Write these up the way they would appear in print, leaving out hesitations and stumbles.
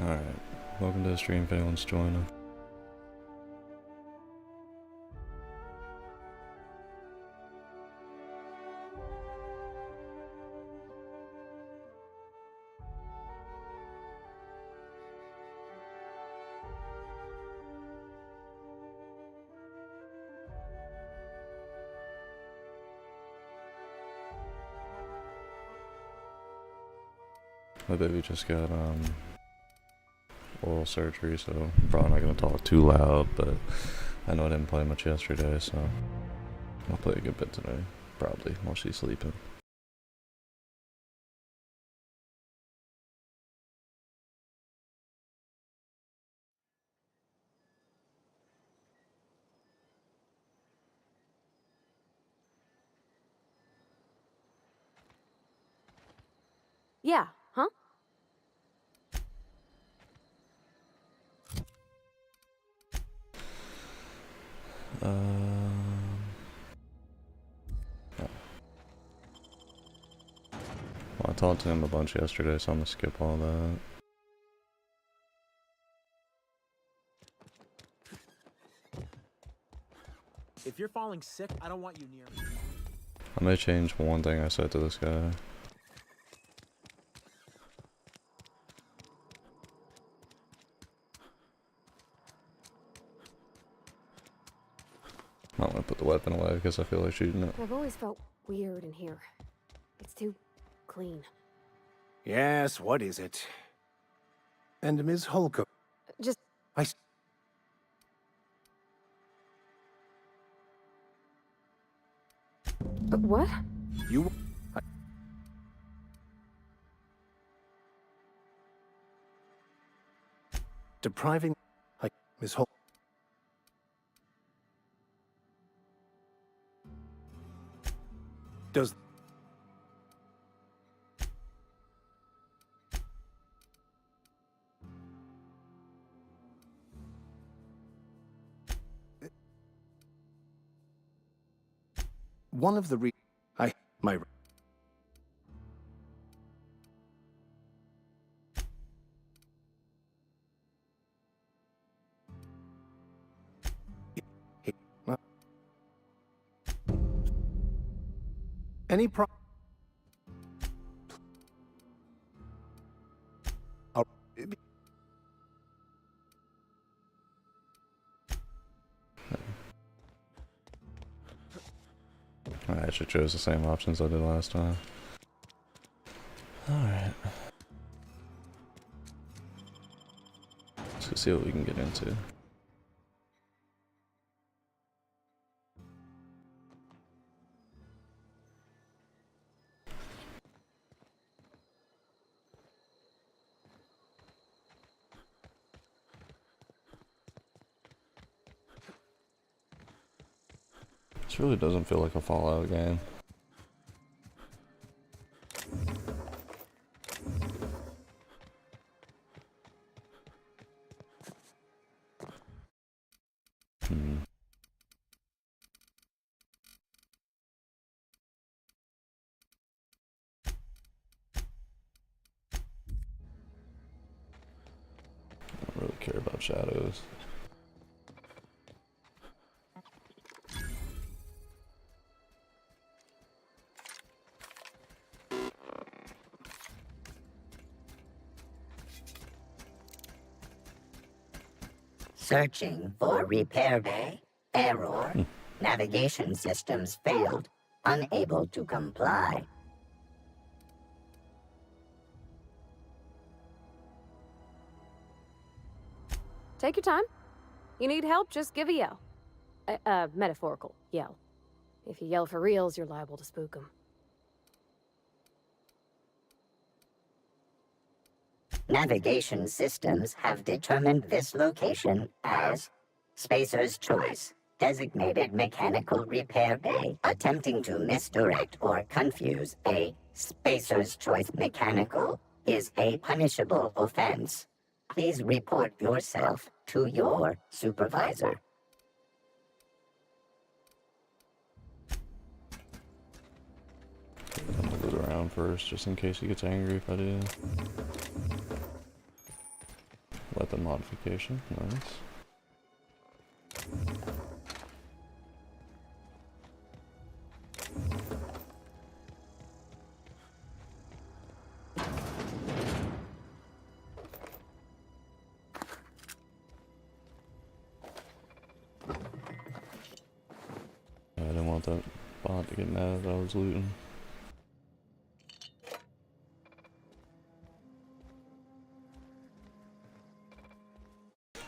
Alright, welcome to the stream if anyone's joining. My baby just got oral surgery, so I'm probably not gonna talk too loud, but I know I didn't play much yesterday, so I'll play a good bit today, probably, while she's sleeping. Yeah, huh? Well, I talked to him a bunch yesterday, so I'm gonna skip all that. If you're falling sick, I don't want you near me. I may change one thing I said to this guy. I'm not gonna put the weapon away because I feel like shooting it. I've always felt weird in here. It's too clean. Yes, what is it? And Ms. Holcomb. Just what? You... Depriving... Ms. Holcomb. Does... One of the my... Any pro... I actually chose the same options I did last time. Alright. Let's see what we can get into. This really doesn't feel like a Fallout game. I don't really care about shadows. Searching for repair bay. Error. Navigation systems failed. Unable to comply. Take your time. You need help, just give a yell. Metaphorical yell. If you yell for reals, you're liable to spook them. Navigation systems have determined this location as Spacer's Choice, designated mechanical repair bay. Attempting to misdirect or confuse a Spacer's Choice mechanical is a punishable offense. Please report yourself to your supervisor. I'm gonna loot around first, just in case he gets angry if I do. Weapon modification, nice. I didn't want that bot to get mad that I was looting.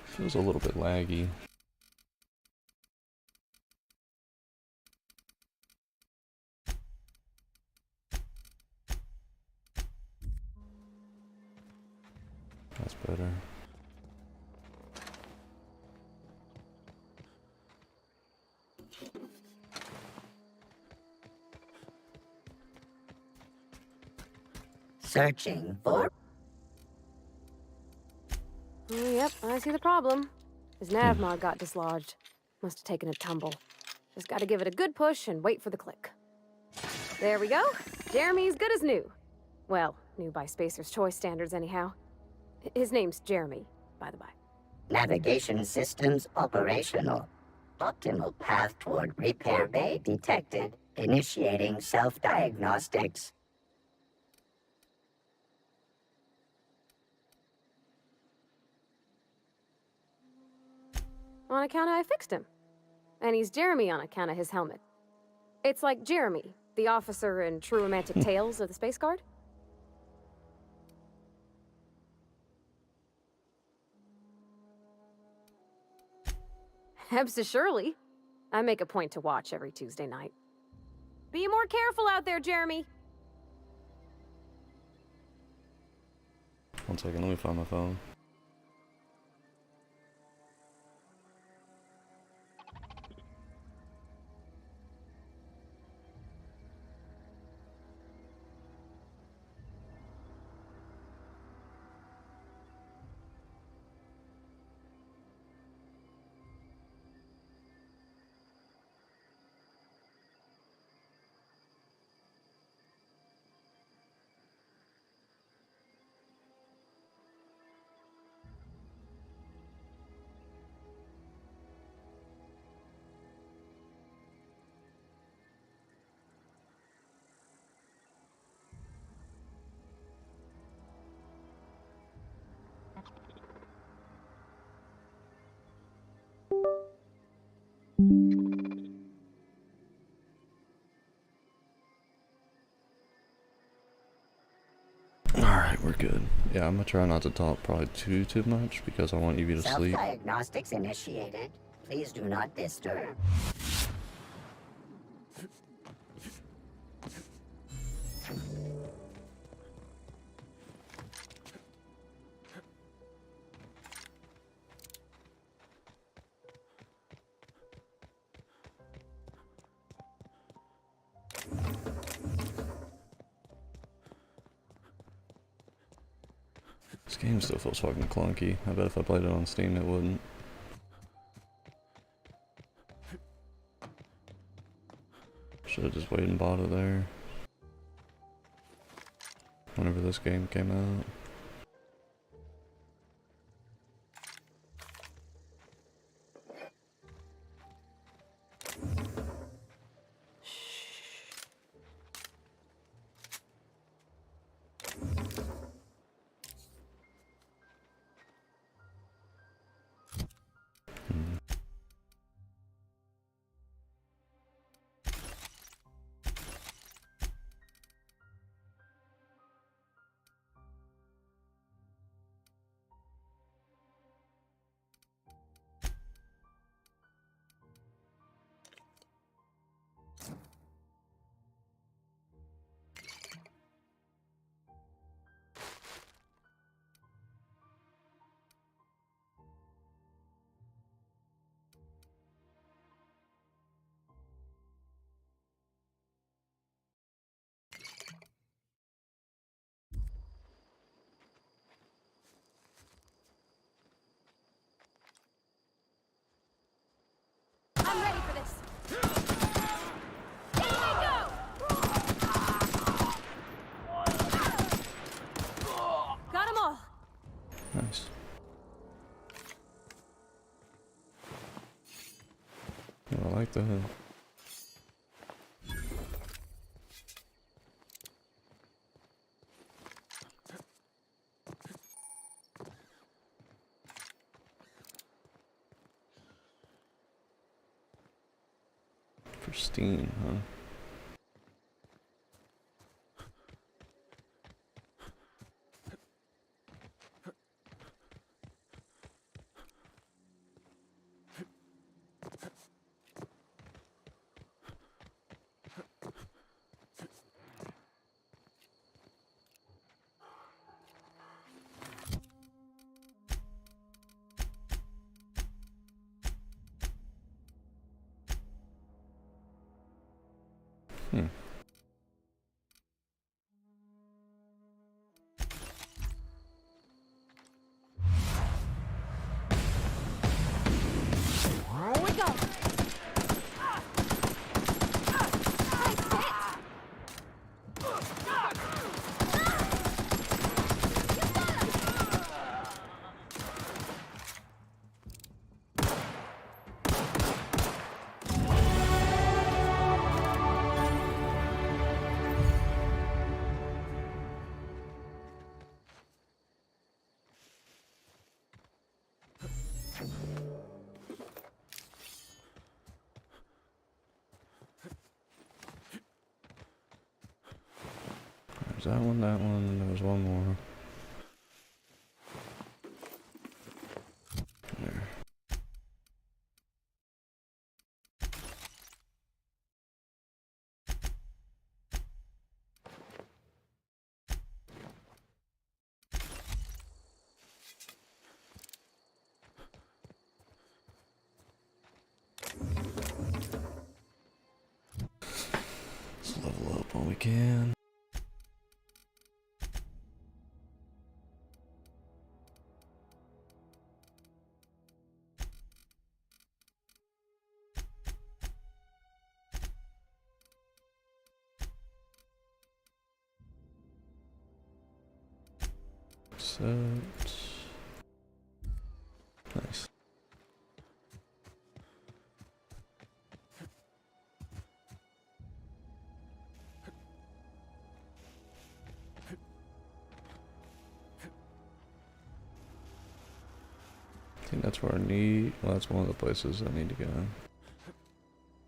Feels a little bit laggy. That's better. Searching for Yep, I see the problem. His nav mod got dislodged. Must have taken a tumble. Just gotta give it a good push and wait for the click. There we go. Jeremy's good as new. Well, new by Spacer's Choice standards, anyhow. His name's Jeremy, by the by. navigation systems operational. Optimal path toward repair bay detected. Initiating self-diagnostics. On account of I fixed him. And he's Jeremy on account of his helmet. It's like Jeremy, the officer in True Romantic Tales of the Space Guard. Surely. I make a point to watch every Tuesday night. Be more careful out there, Jeremy. One second, let me find my phone. Alright, we're good. Yeah, I'm gonna try not to talk probably too much because I want you to sleep. Self-diagnostics initiated. Please do not disturb. This game still feels fucking clunky. I bet if I played it on Steam it wouldn't. Should've just waited and bought it there. Whenever this game came out. Oh, I like that. Pristine, huh? Hmm. Here we go. There's that one, and there was one more. There. Let's level up while we can. Set. Nice. I think that's where I need. Well, that's one of the places I need to go.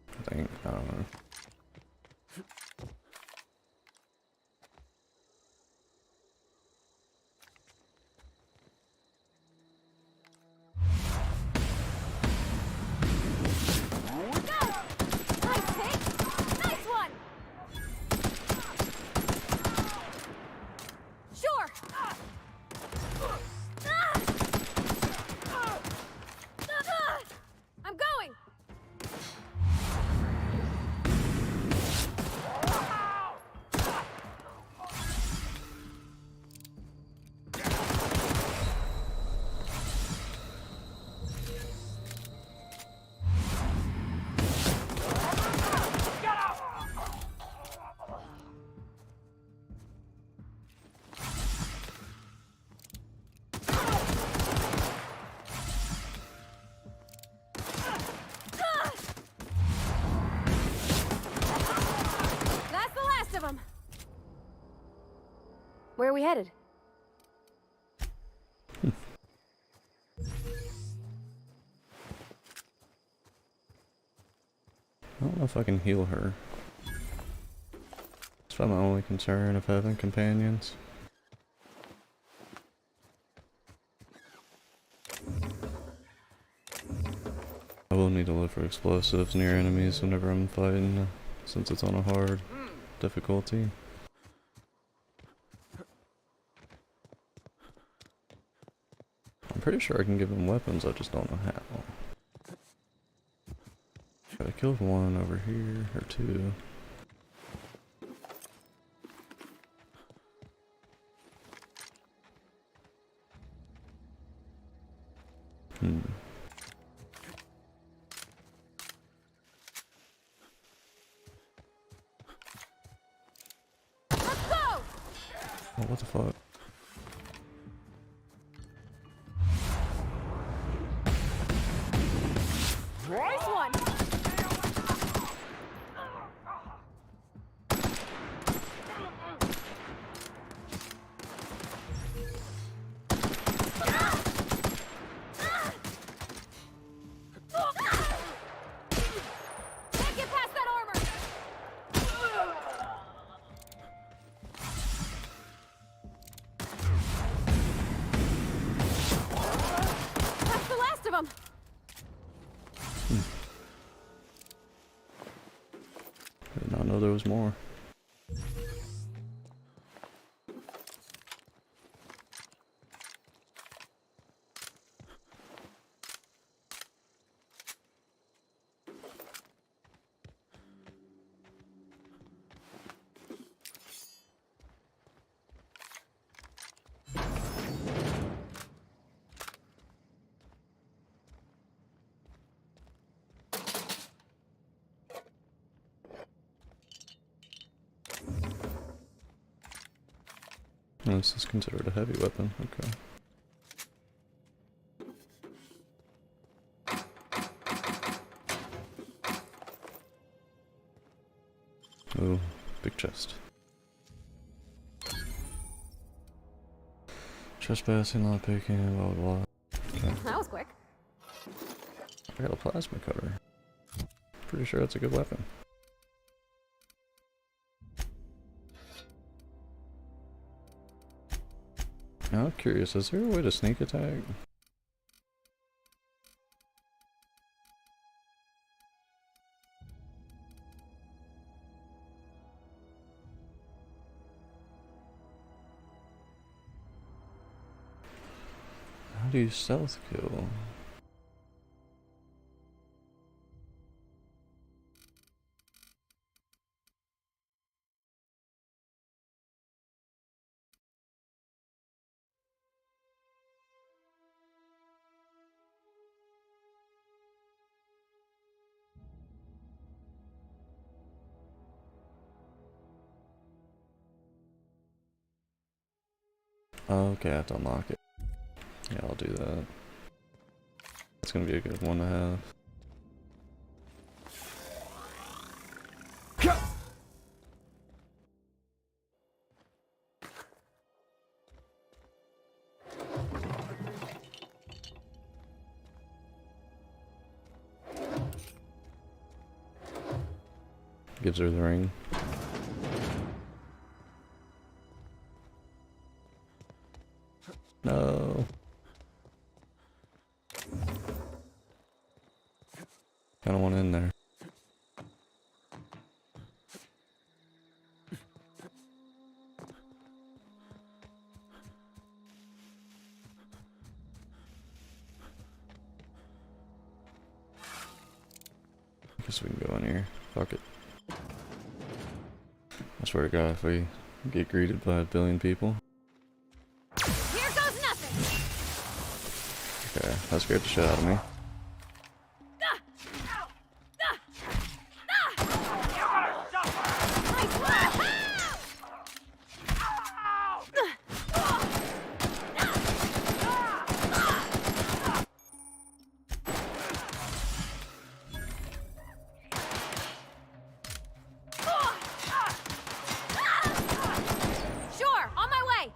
I think. I don't know. Nice hit. Nice one. Sure. I'm going. That's the last of them. Where are we headed? I don't know if I can heal her. That's probably my only concern of having companions. I will need to look for explosives near enemies whenever I'm fighting, since it's on a hard difficulty. I'm pretty sure I can give them weapons, I just don't know how. I killed one over here, or two. Let's go. Oh, what the fuck? Nice one. of them. I did not know there was more. Oh, this is considered a heavy weapon. Okay. Oh, big chest. Trespassing, not picking, blah blah blah. Okay. That was quick. I got a plasma cutter. Pretty sure that's a good weapon. Now I'm curious, is there a way to sneak attack? How do you stealth kill? Okay, I have to unlock it. Yeah, I'll do that. It's gonna be a good one to have. Gives her the ring. No. Kinda want in there. Guess we can go in here. Fuck it. I swear to God, if we get greeted by a billion people. Here goes nothing. Okay, that scared the shit out of me. Sure, on my way.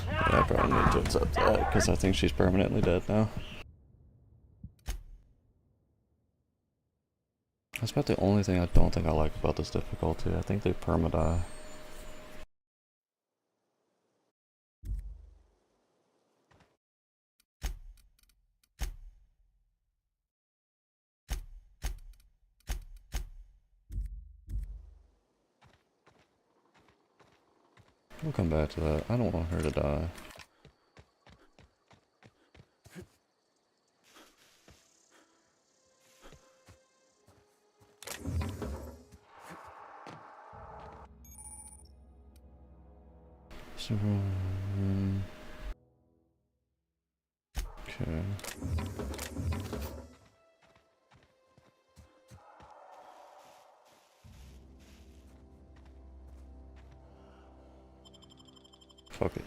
Yeah, I probably need to accept that because I think she's permanently dead now. That's about the only thing I don't think I like about this difficulty. I think they perma-die. We'll come back to that. I don't want her to die. So, okay. Fuck it.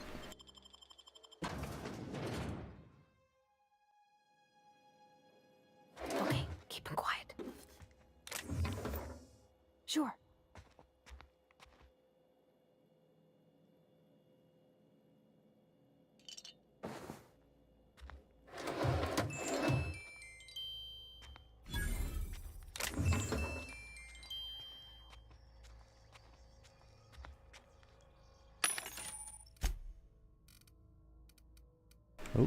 Okay, keep him quiet. Sure. Oh.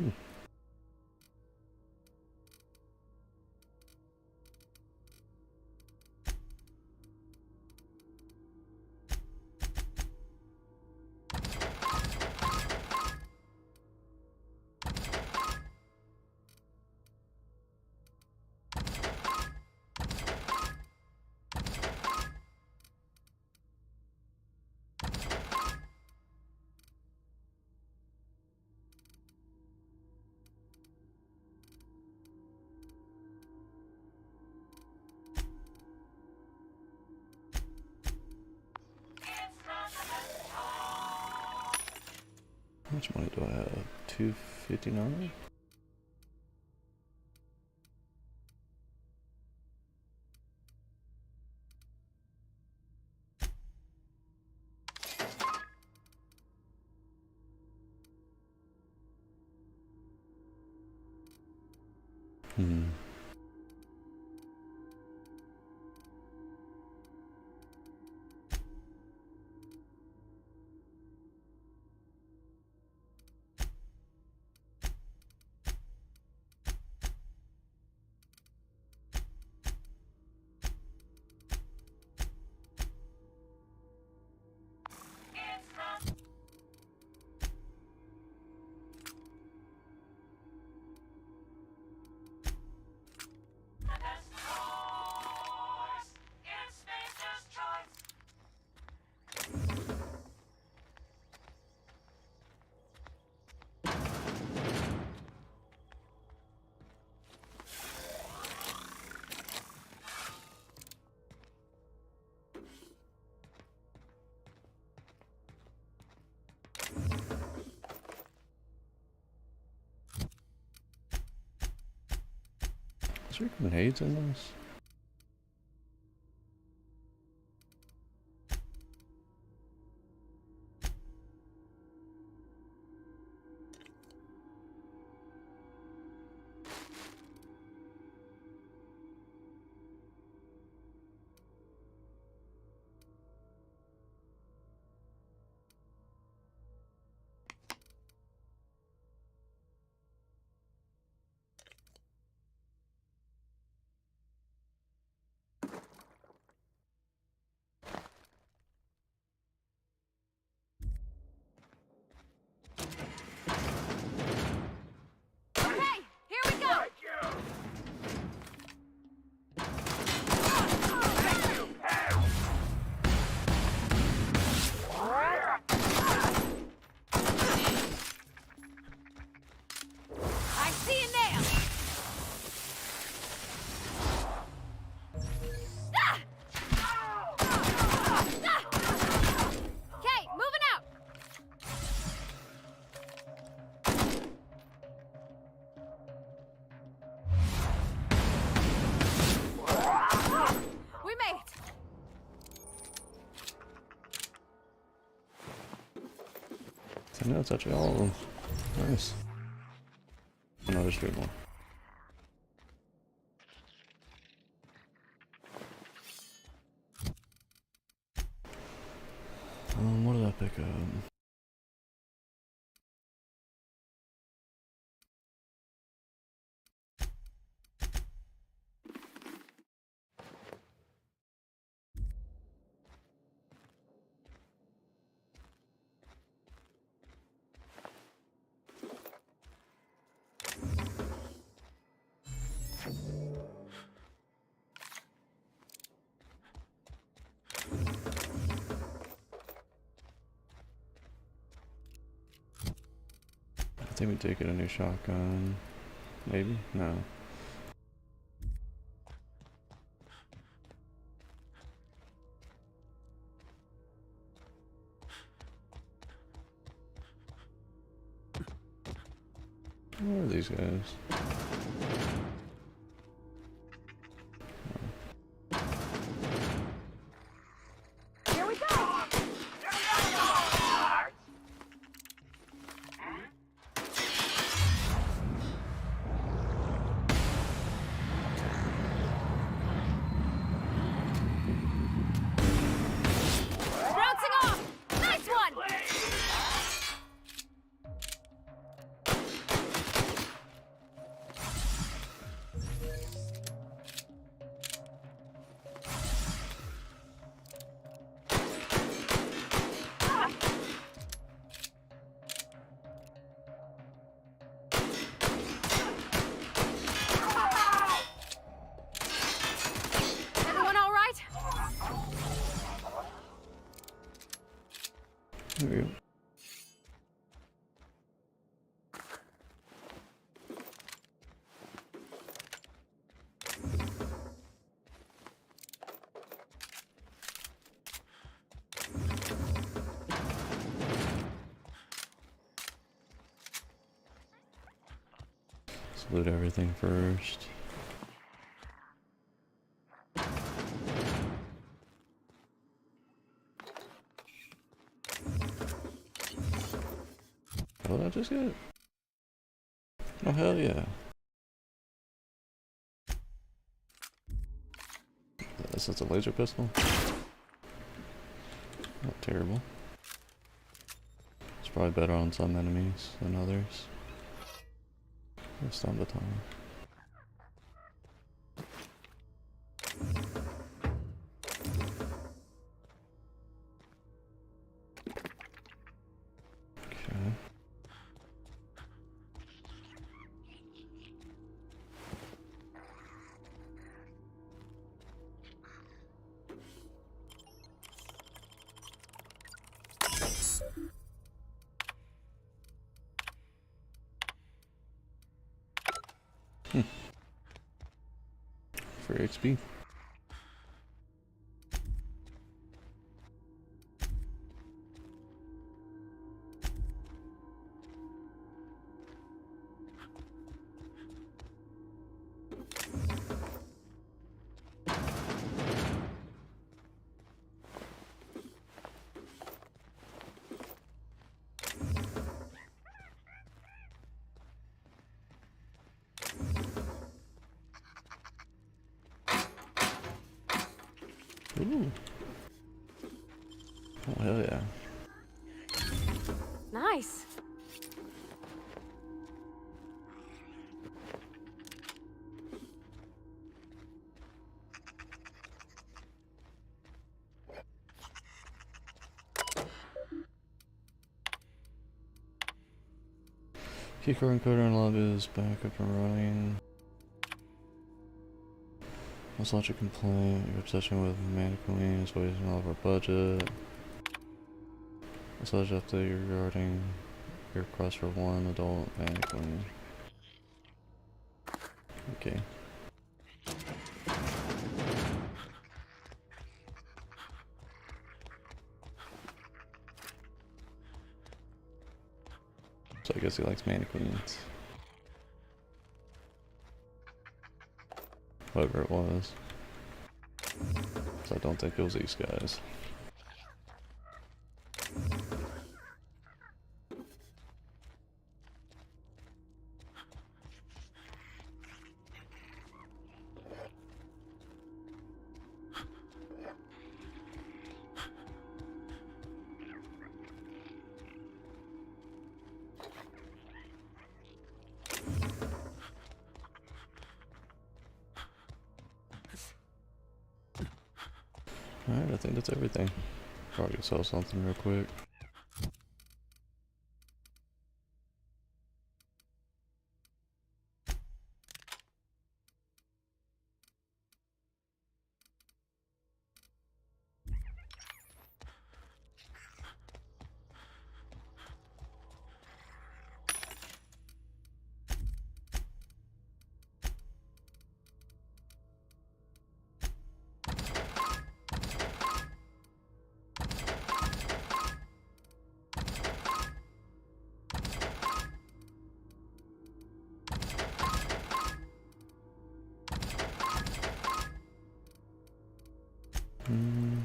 How much money do I have? 259? Hmm. Is there grenades in this? Okay, here we go! I see you now! Okay, moving out! We made it! So now it's actually all of them. Nice. Another straight one. What did I pick up? I think we did get a new shotgun. Maybe? No. Where are these guys? Here we go! Bouncing off! Nice one! There we go. Let's loot everything first. What did I just get? Oh, hell yeah. This is a laser pistol. Not terrible. It's probably better on some enemies than others. Most of the time. Okay. For XP. Ooh. Oh, hell yeah. Nice. Keycard encoder and lobby is back up and running. Let's launch a complaint. Your obsession with Manicoline is wasting all of our budget. Let's launch an update regarding your request for one adult Manicoline. Okay. So I guess he likes Manicoines. Whatever it was. So I don't think it was these guys. Alright, I think that's everything. Probably sell something real quick. Hmm.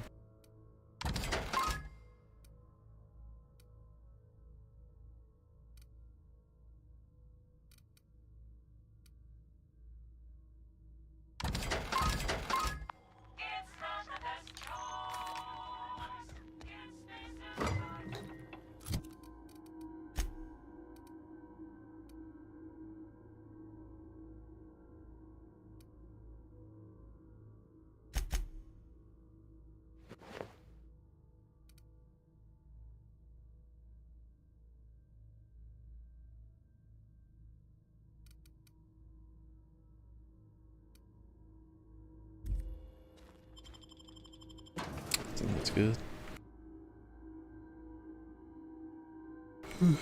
I think that's good. This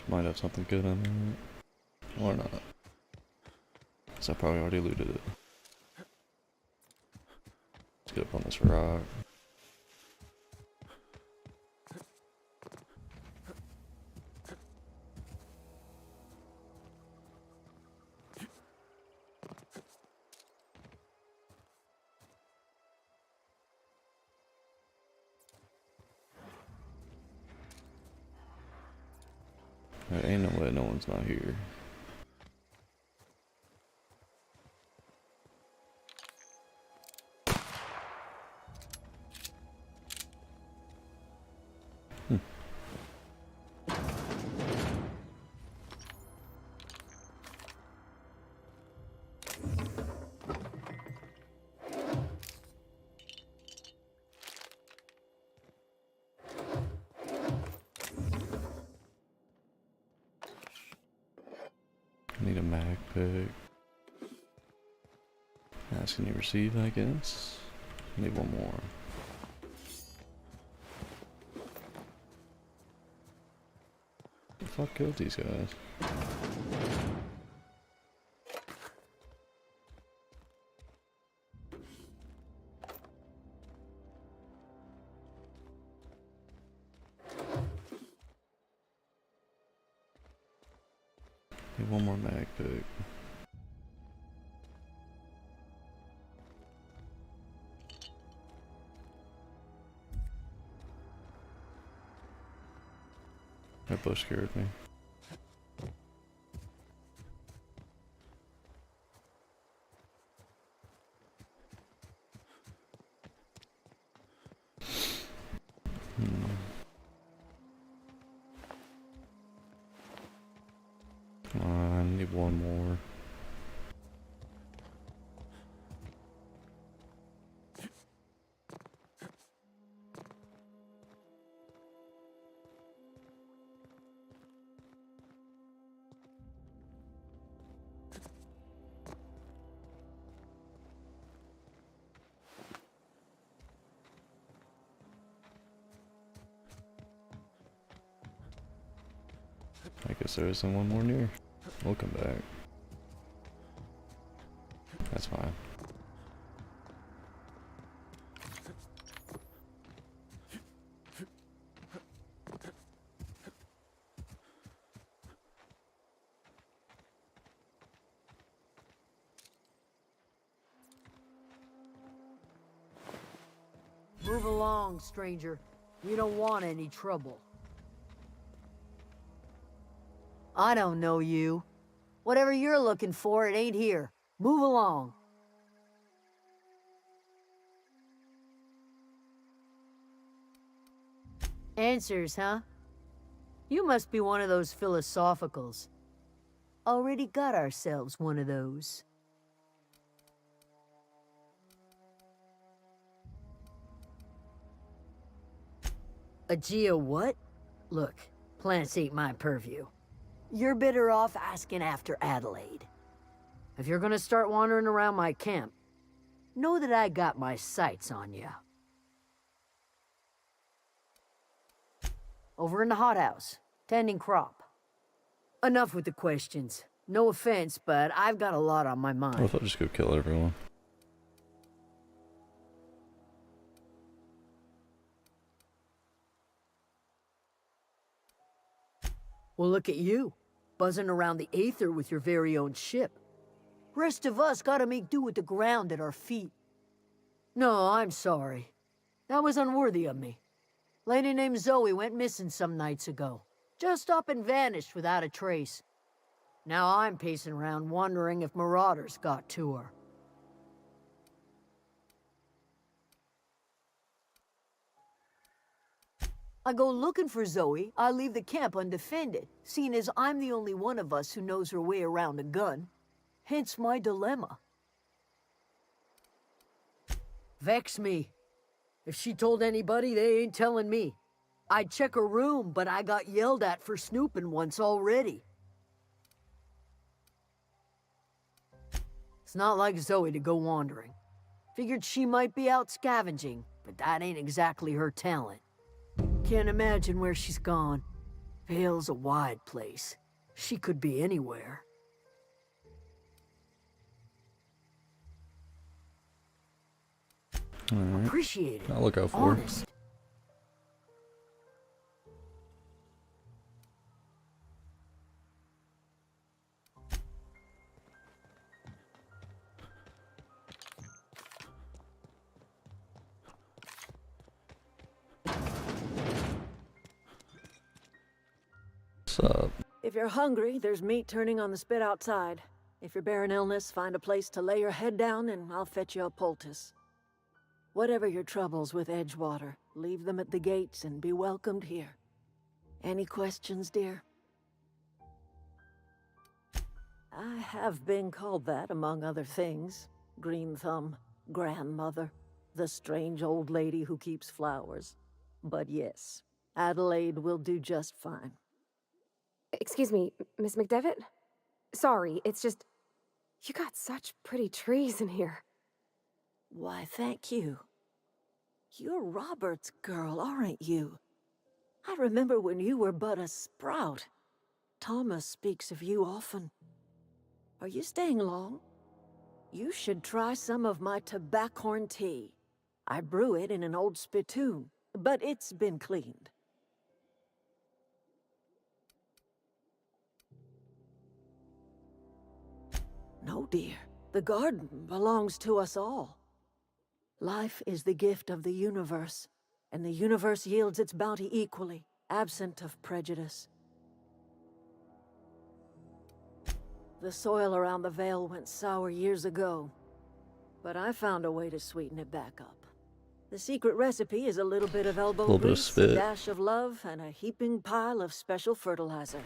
might have something good in it. Or not. Because I probably already looted it. Let's get up on this rock. There ain't no way no one's not here. Need a mag pick. Asking you receive, I guess. Need one more. The fuck killed these guys? Need one more mag pick. That bush scared me. I need one more. I guess there isn't one more near. We'll come back. That's fine. Move along, stranger. We don't want any trouble. I don't know you. Whatever you're looking for, it ain't here. Move along. Answers, huh? You must be one of those philosophicals. Already got ourselves one of those. A geo what? Look, plants ain't my purview. You're better off asking after Adelaide. If you're gonna start wandering around my camp, know that I got my sights on you. Over in the hothouse, tending crop. Enough with the questions. No offense, but I've got a lot on my What mind. if I just go kill everyone? Well, look at you, buzzing around the Aether with your very own ship. Rest of us gotta make do with the ground at our feet. No, I'm sorry. That was unworthy of me. Lady named Zoe went missing some nights ago. Just up and vanished without a trace. Now I'm pacing around wondering if marauders got to her. I go looking for Zoe, I leave the camp undefended, seeing as I'm the only one of us who knows her way around a gun. Hence my dilemma. Vex me. If she told anybody, they ain't telling me. I'd check her room, but I got yelled at for snooping once already. It's not like Zoe to go wandering. Figured she might be out scavenging, but that ain't exactly her talent. Can't imagine where she's gone. Vale's a wide place. She could be anywhere. Alright. Appreciate it. I'll look out for her. Honest. What's up? If you're hungry, there's meat turning on the spit outside. If you're bearing illness, find a place to lay your head down and I'll fetch you a poultice. Whatever your troubles with Edgewater, leave them at the gates and be welcomed here. Any questions, dear? I have been called that, among other things. Green Thumb, grandmother, the strange old lady who keeps flowers. But yes, Adelaide will do just fine. Excuse me, Miss McDevitt? Sorry, it's just... You got such pretty trees in here. Why, thank you. You're Robert's girl, aren't you? I remember when you were but a sprout. Thomas speaks of you often. Are you staying long? You should try some of my tobaccorn tea. I brew it in an old spittoon, but it's been cleaned. No, dear. The garden belongs to us all. Life is the gift of the universe, and the universe yields its bounty equally, absent of prejudice. The soil around the Vale went sour years ago, but I found a way to sweeten it back up. The secret recipe is a little bit of elbow Little bit of grease, a spit. dash of love, and a heaping pile of special fertilizer.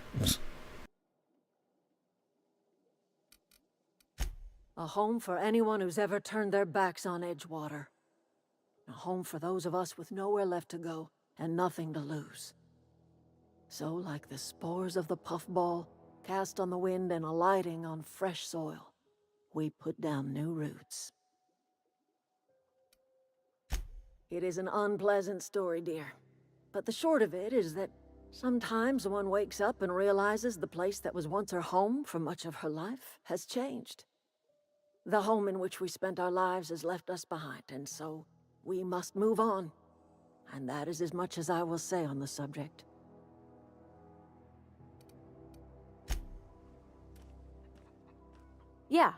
A home for anyone who's ever turned their backs on Edgewater. A home for those of us with nowhere left to go and nothing to lose. So, like the spores of the puffball, cast on the wind and alighting on fresh soil, we put down new roots. It is an unpleasant story, dear. But the short of it is that sometimes one wakes up and realizes the place that was once her home for much of her life has changed. The home in which we spent our lives has left us behind, and so we must move on. And that is as much as I will say on the subject. Yeah.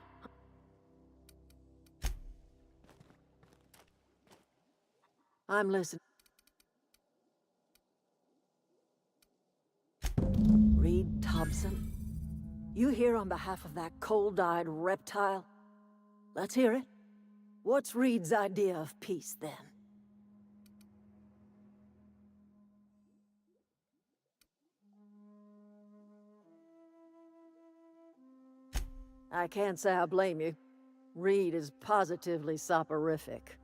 I'm listening. Reed Thompson? You here on behalf of that cold-eyed reptile? Let's hear it. What's Reed's idea of peace, then? I can't say I blame you. Reed is positively soporific.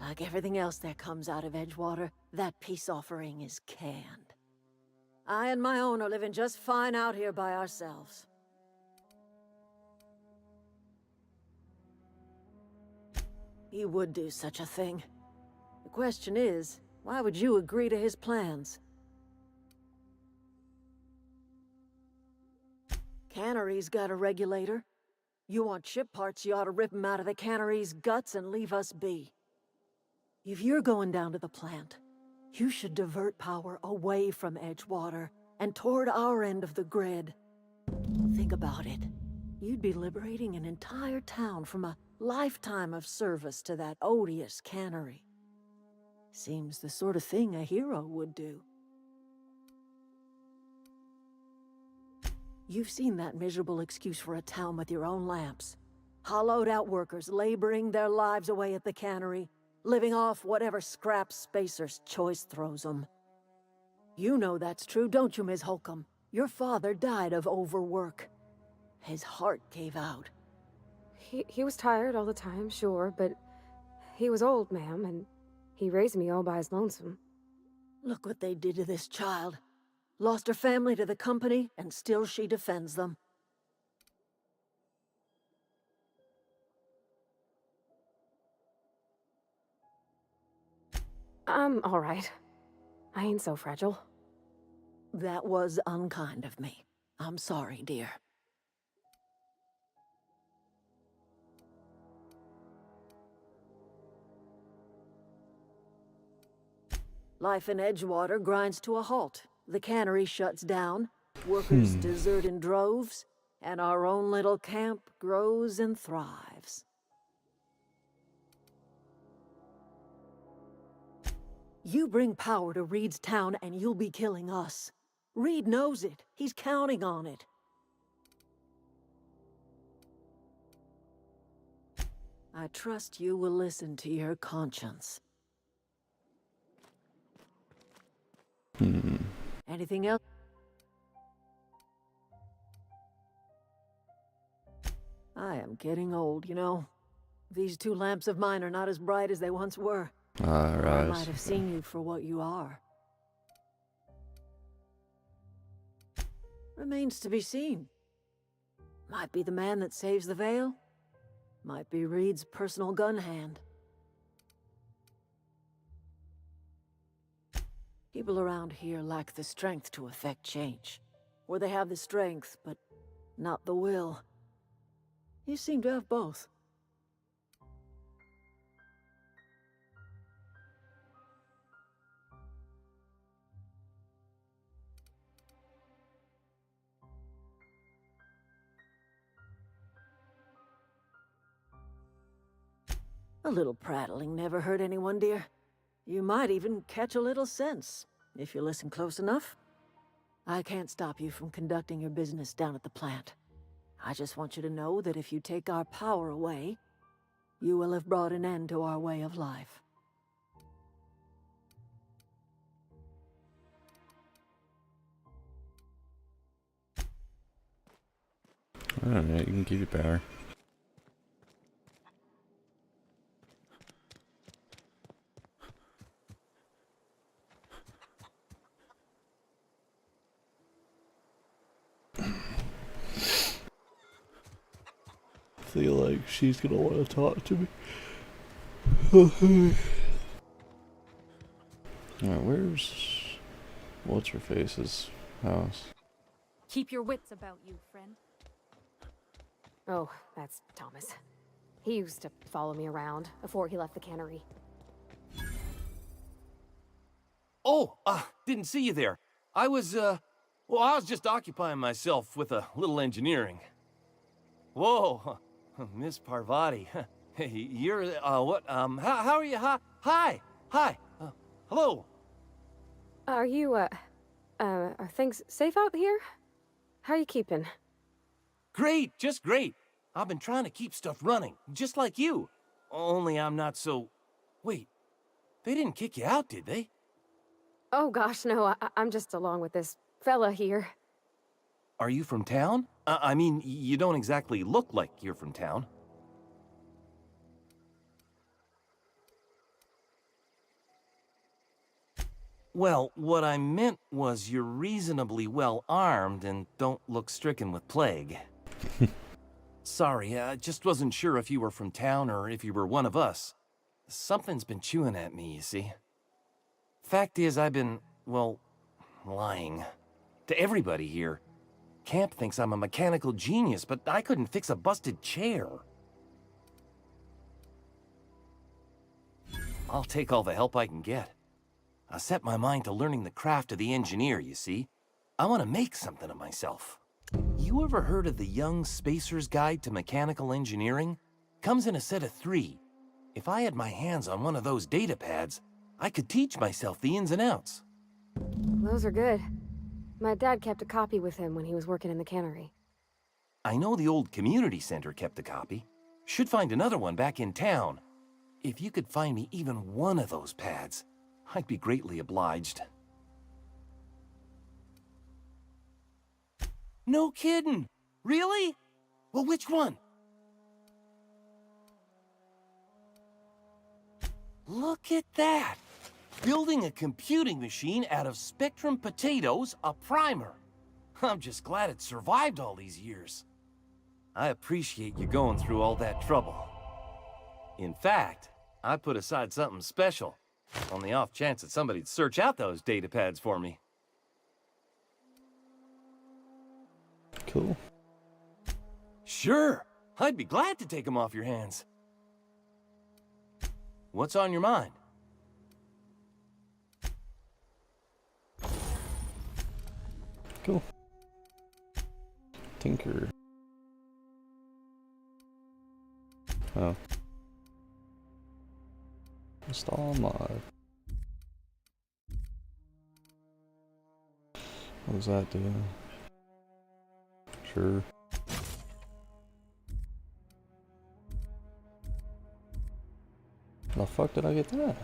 Like everything else that comes out of Edgewater, that peace offering is canned. I and my own are living just fine out here by ourselves. He would do such a thing. The question is, why would you agree to his plans? Cannery's got a regulator. You want ship parts, you ought to rip them out of the cannery's guts and leave us be. If you're going down to the plant, you should divert power away from Edgewater and toward our end of the grid. Think about it. You'd be liberating an entire town from a lifetime of service to that odious cannery. Seems the sort of thing a hero would do. You've seen that miserable excuse for a town with your own lamps. Hollowed-out workers laboring their lives away at the cannery, living off whatever scraps Spacer's choice throws them. You know that's true, don't you, Ms. Holcomb? Your father died of overwork. His heart gave out. He was tired all the time, sure, but he was old, ma'am, and he raised me all by his lonesome. Look what they did to this child. Lost her family to the company, and still she defends them. I'm alright. I ain't so fragile. That was unkind of me. I'm sorry, dear. Life in Edgewater grinds to a halt. The cannery shuts down, workers desert in droves, and our own little camp grows and thrives. You bring power to Reed's town and you'll be killing us. Reed knows it. He's counting on it. I trust you will listen to your conscience. Anything else? I am getting old, you know. These two lamps of mine are not as bright as they once were. I Alright. might have seen you for what you are. Remains to be seen. Might be the man that saves the Vale. Might be Reed's personal gun hand. People around here lack the strength to effect change. Or they have the strength, but not the will. You seem to have both. A little prattling never hurt anyone, dear. You might even catch a little sense, if you listen close enough. I can't stop you from conducting your business down at the plant. I just want you to know that if you take our power away, you will have brought an end to our way of life. Alright, you can keep your power. Feel like she's gonna want to talk to me. Alright, where's what's her face's house? Keep your wits about you, friend. Oh, that's Thomas. He used to follow me around before he left the cannery. Oh, didn't see you there. I was just occupying myself with a little engineering. Whoa, Miss Parvati. You're, how are you? Hi, hello. Are you, are things safe out here? How are you keeping? Great, just great. I've been trying to keep stuff running, just like you. Only I'm not so... Wait, they didn't kick you out, did they? Oh gosh, no, I'm just along with this fella here. Are you from town? I mean, you don't exactly look like you're from town. Well, what I meant was you're reasonably well armed and don't look stricken with plague. Sorry, I just wasn't sure if you were from town or if you were one of us. Something's been chewing at me, you see. Fact is, I've been, well, lying. To everybody here. Camp thinks I'm a mechanical genius, but I couldn't fix a busted chair. I'll take all the help I can get. I set my mind to learning the craft of the engineer, you see. I want to make something of myself. You ever heard of the Young Spacer's Guide to Mechanical Engineering? Comes in a set of 3. If I had my hands on one of those data pads, I could teach myself the ins and outs. Those are good. My dad kept a copy with him when he was working in the cannery. I know the old community center kept a copy. Should find another one back in town. If you could find me even one of those pads, I'd be greatly obliged. No kidding! Really? Well, which one? Look at that! Building a computing machine out of Spectrum potatoes, a primer. I'm just glad it survived all these years. I appreciate you going through all that trouble. In fact, I put aside something special. On the off chance that somebody'd search out those data pads for me. Cool. Sure, I'd be glad to take them off your hands. What's on your mind? Cool. Tinker. Oh. Install mod. What does that do? Sure. The fuck did I get that?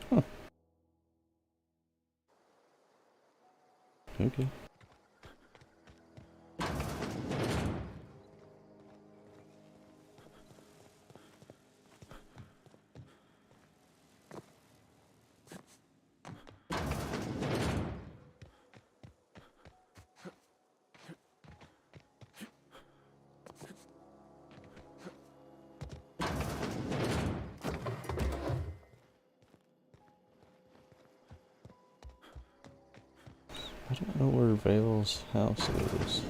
Huh. Okay. I don't know where Vale's house is.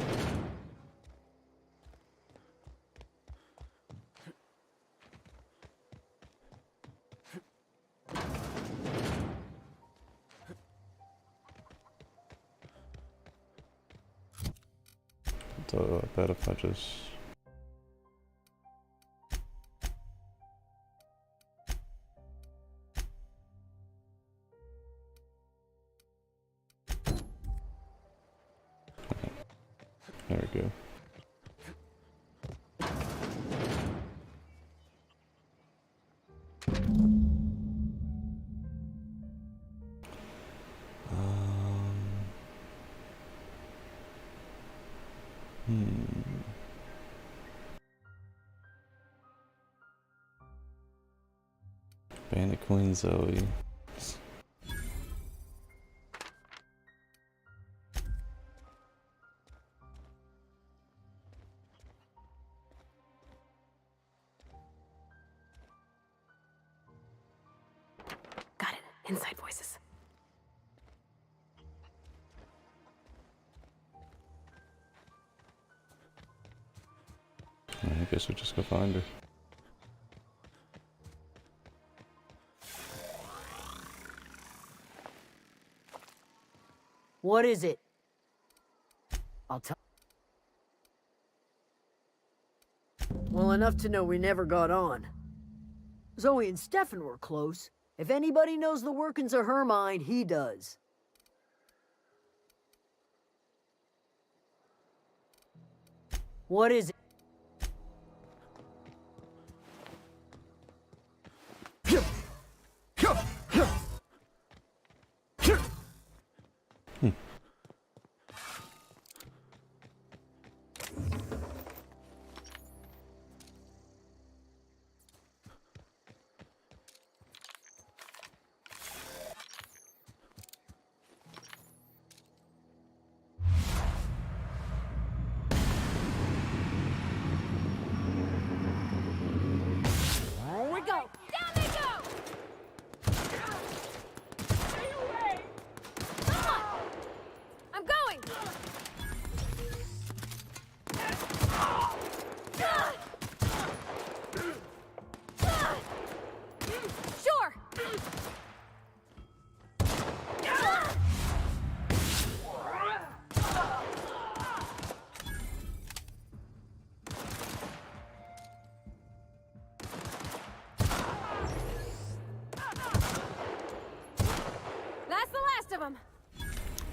So I bet if I just... There we go. Bandit Queen Zoe. Got it. Inside voices. I guess we'll just go find her. What is it? I'll tell. Well, enough to know we never got on. Zoe and Stefan were close. If anybody knows the workings of her mind, he does. What is it?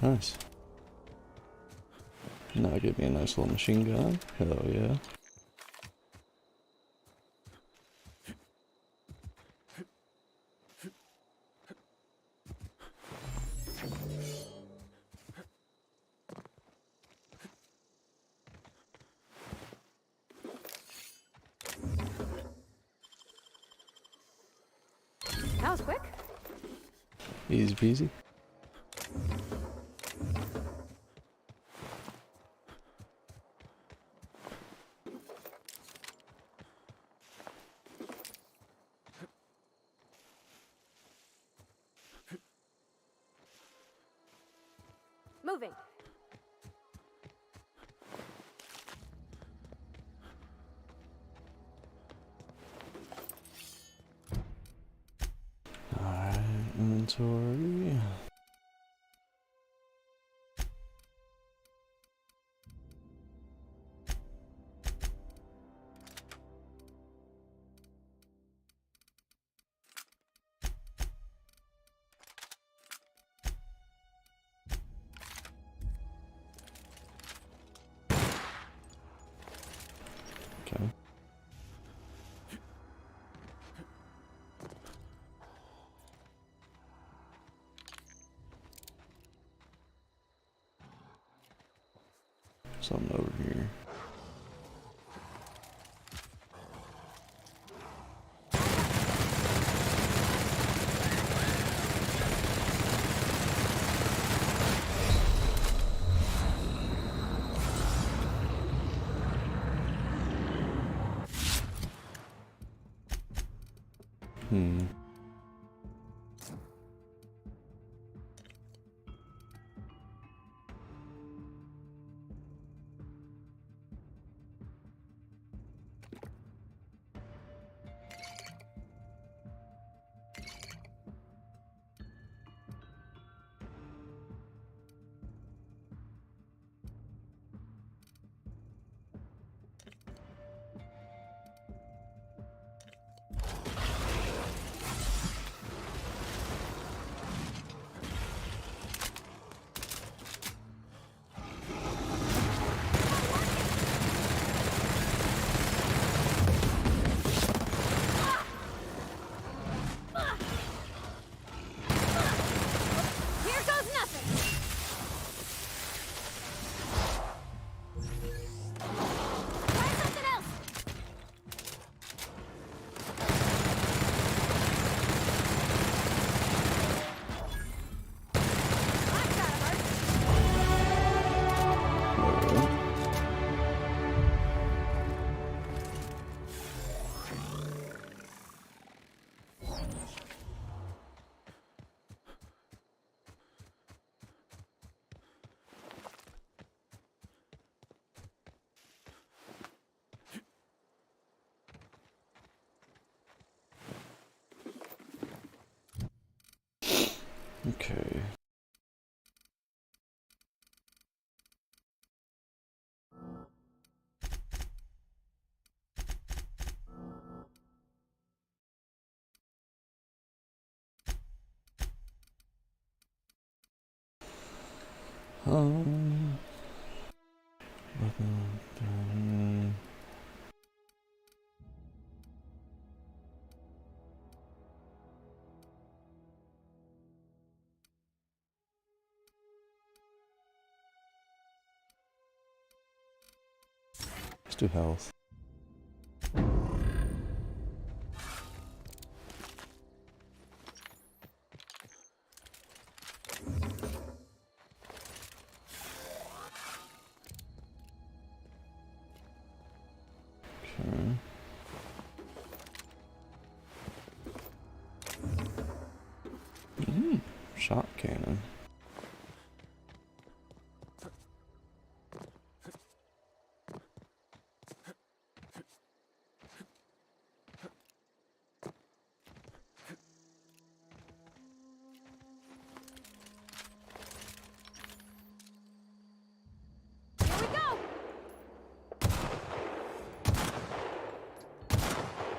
Nice. Now give me a nice little machine gun. Hell yeah. was quick. Easy peasy. Moving. Alright, inventory. Okay. Something over here. Hmm. Here goes nothing. Try something else. I gotta hurt. Okay. Um. Let's do health. Okay. Shot cannon. Here we go.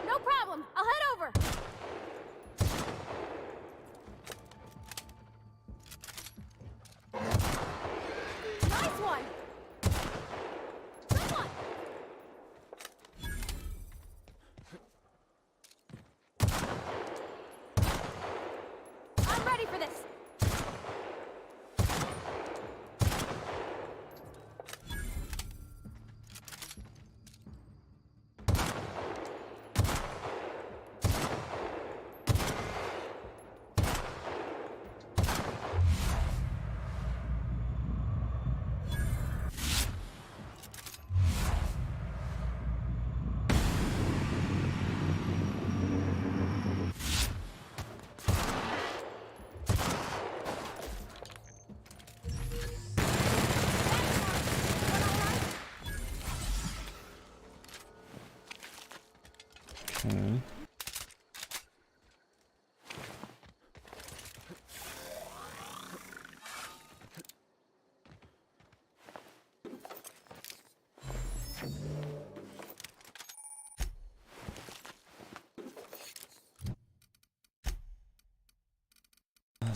No problem. I'll head over. Nice one. Good one. I'm ready for this.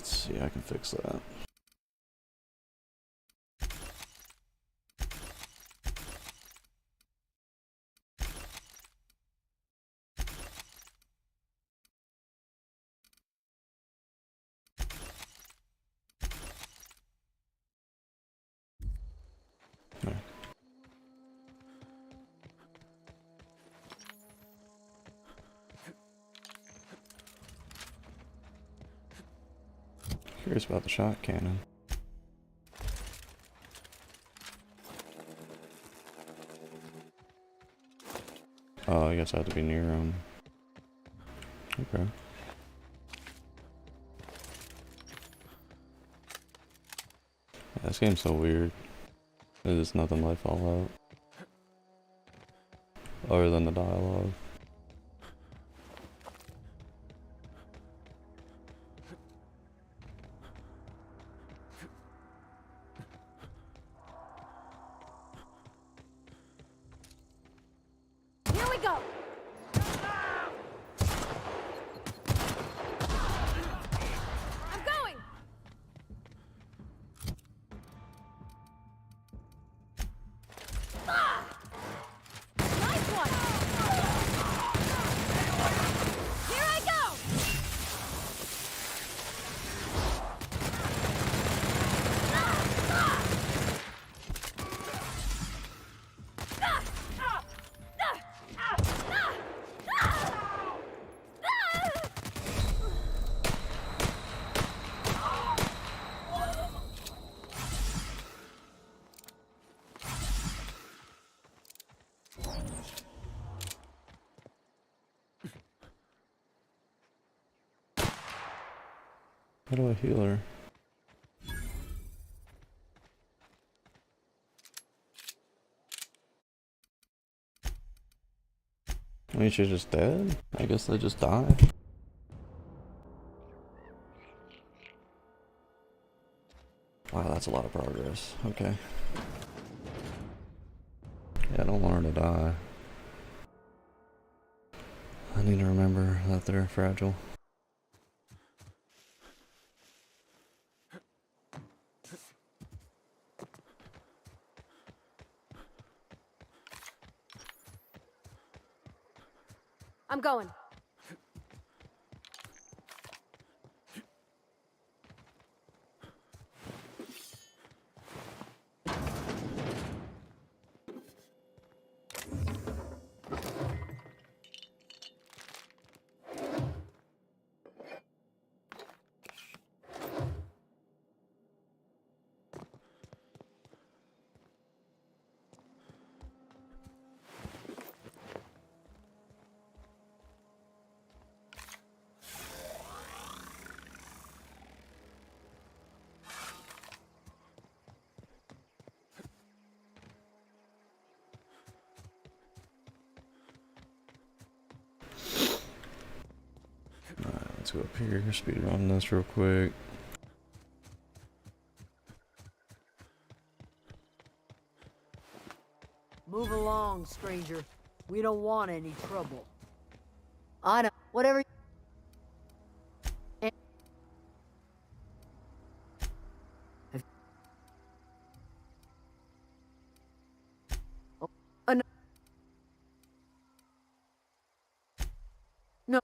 Let's see, I can fix that. There. Curious about the shot cannon. Oh, I guess I have to be near him. Okay. Yeah, this game's so weird. There's nothing like Fallout. Other than the dialogue. Here we go! I'm going! Ah! Nice one! Here I go! How do I heal her? I mean, she's just dead? I guess they just die. Wow, that's a lot of progress. Okay. Yeah, I don't want her to die. I need to remember that they're fragile. I'm going. Alright, let's go up here, speed run this real quick. Move along, stranger. We don't want any trouble. I don't. Whatever. No.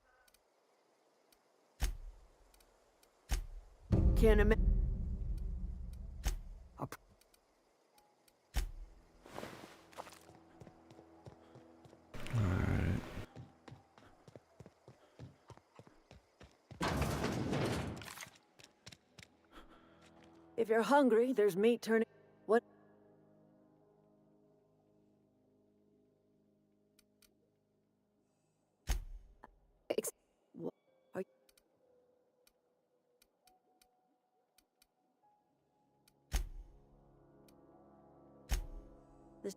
Can't imagine. Alright. If you're hungry, there's meat turning. What? What are you? This.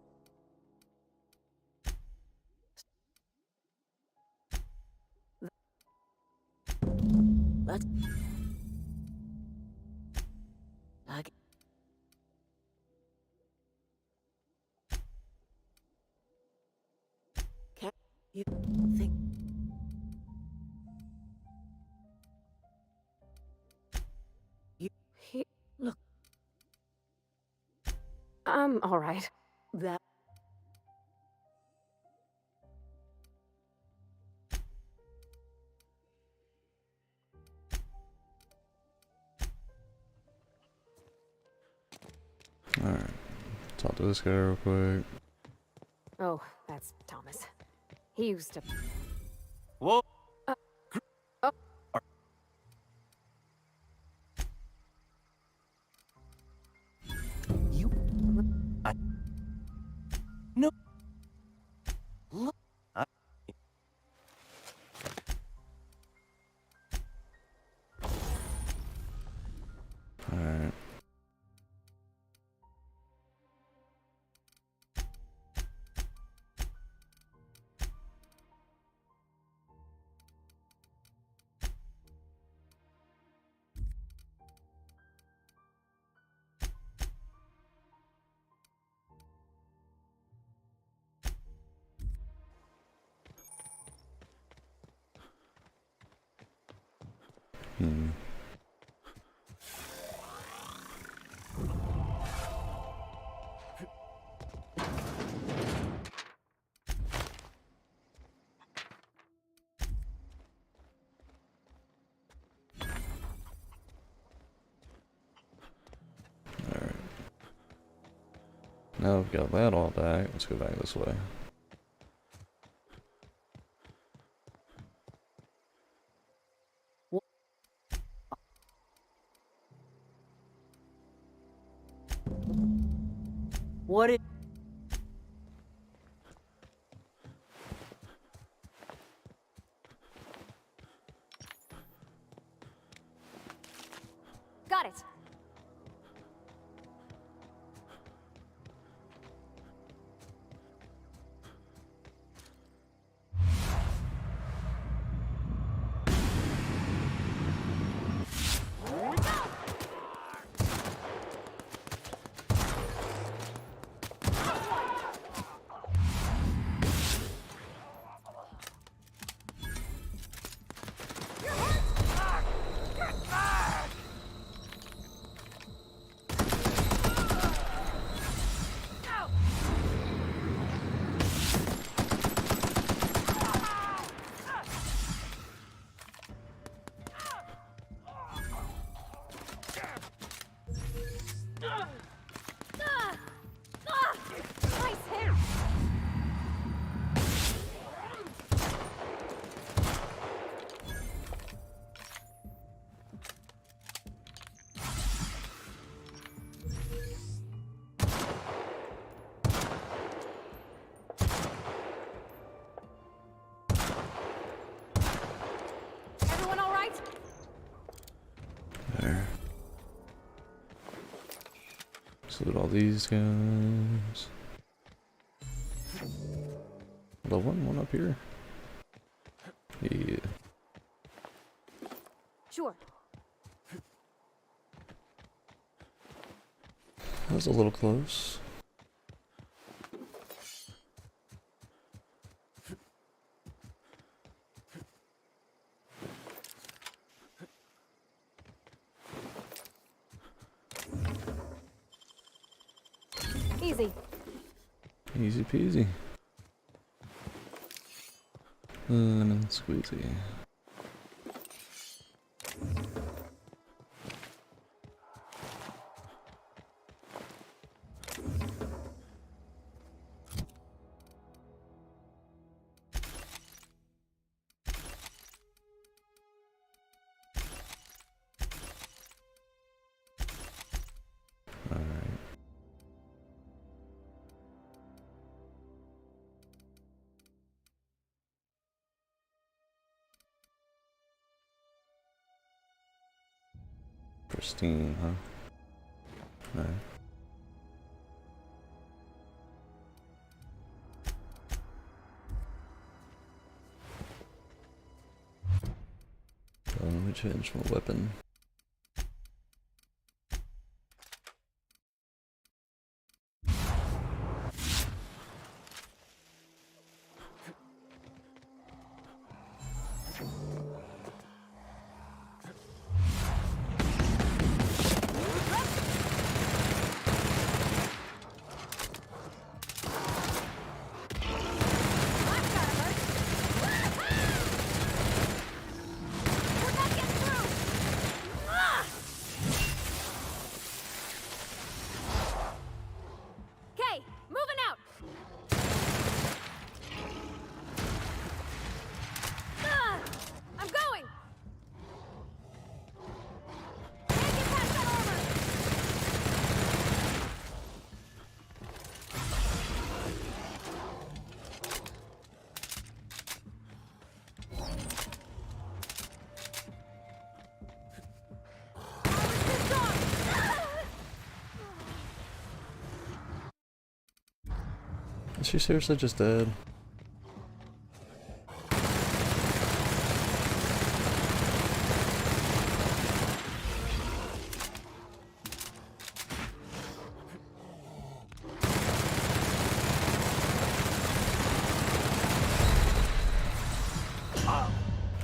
Let's. Like. Can't you think? All right. That. Alright. Talk to this guy real quick. Oh, that's Thomas. He used to... Whoa! oh. You... No. Look. Alright. Hmm. Alright. Now we've got that all back. Let's go back this way. What it? Got it. Nice hit. Everyone all right? There. Salute all these guys. The one up here. Yeah. Sure. That was a little close. Easy. Easy peasy. Lemon squeezy. Alright. Pristine, huh? Alright. Let me change my weapon. Is she seriously just dead?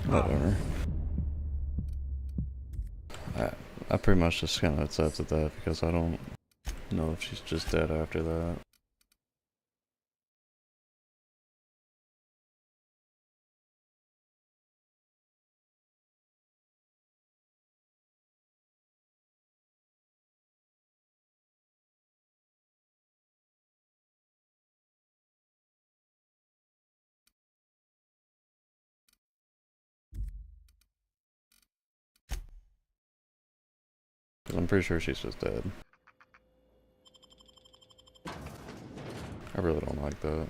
Whatever. I pretty much just kind of accepted that because I don't know if she's just dead after that. I'm pretty sure she's just dead. I really don't like that.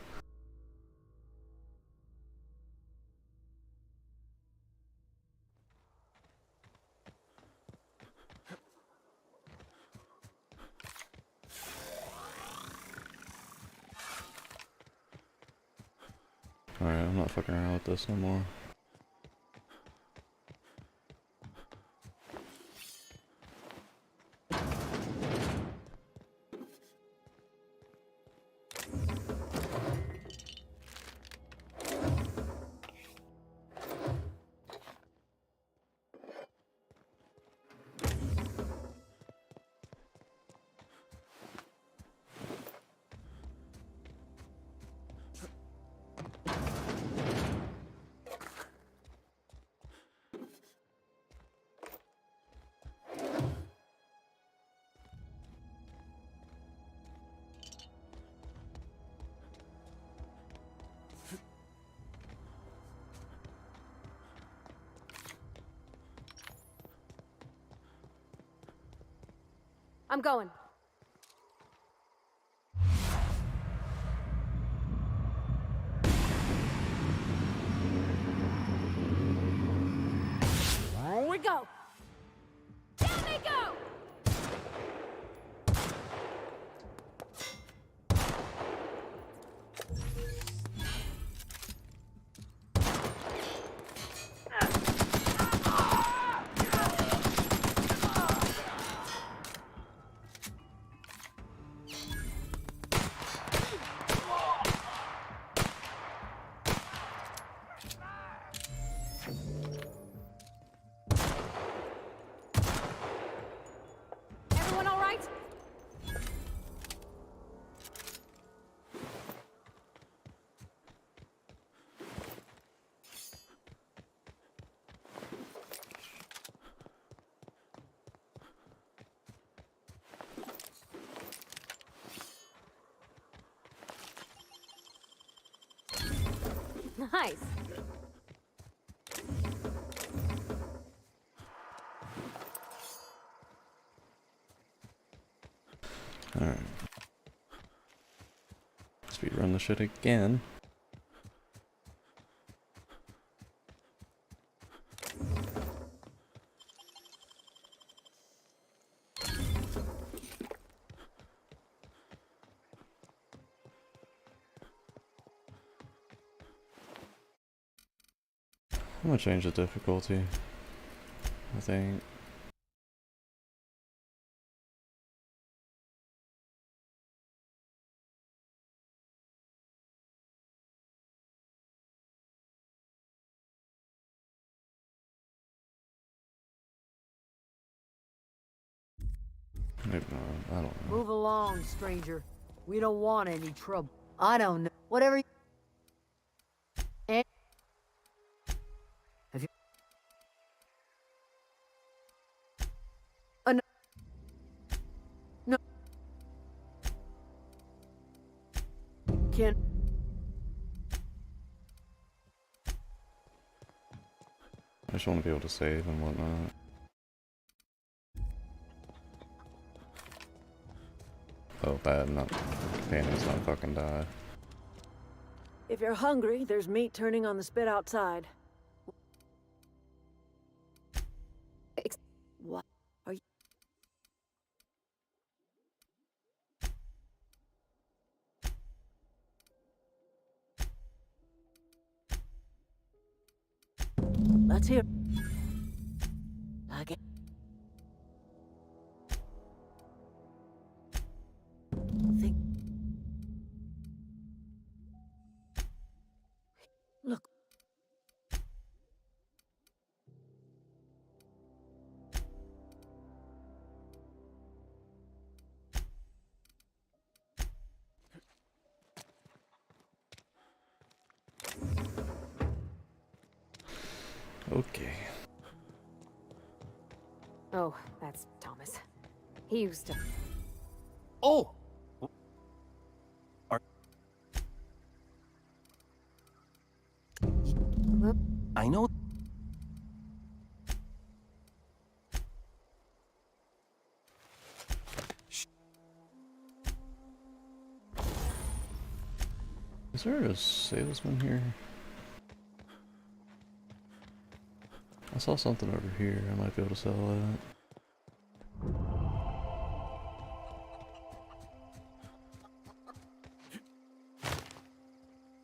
Alright, I'm not fucking around with this no more. I'm going. Here we go. Down they go. Everyone all right? Nice. Alright. Speedrun the shit again. I'm gonna change the difficulty, I think. Maybe not, I don't know. Move along, stranger. We don't want any trouble. I don't know. Whatever. Eh? Have you? No. No. Can. I just want to be able to save and whatnot. Oh, bad, not companion's not fucking die. If you're hungry, there's meat turning on the spit outside. What? Are you... Let's hear. Again. Think. Look. Okay. Oh, that's Thomas. He used to. Oh! Whoop. I know. Is there a salesman here? I saw something over here. I might be able to sell that.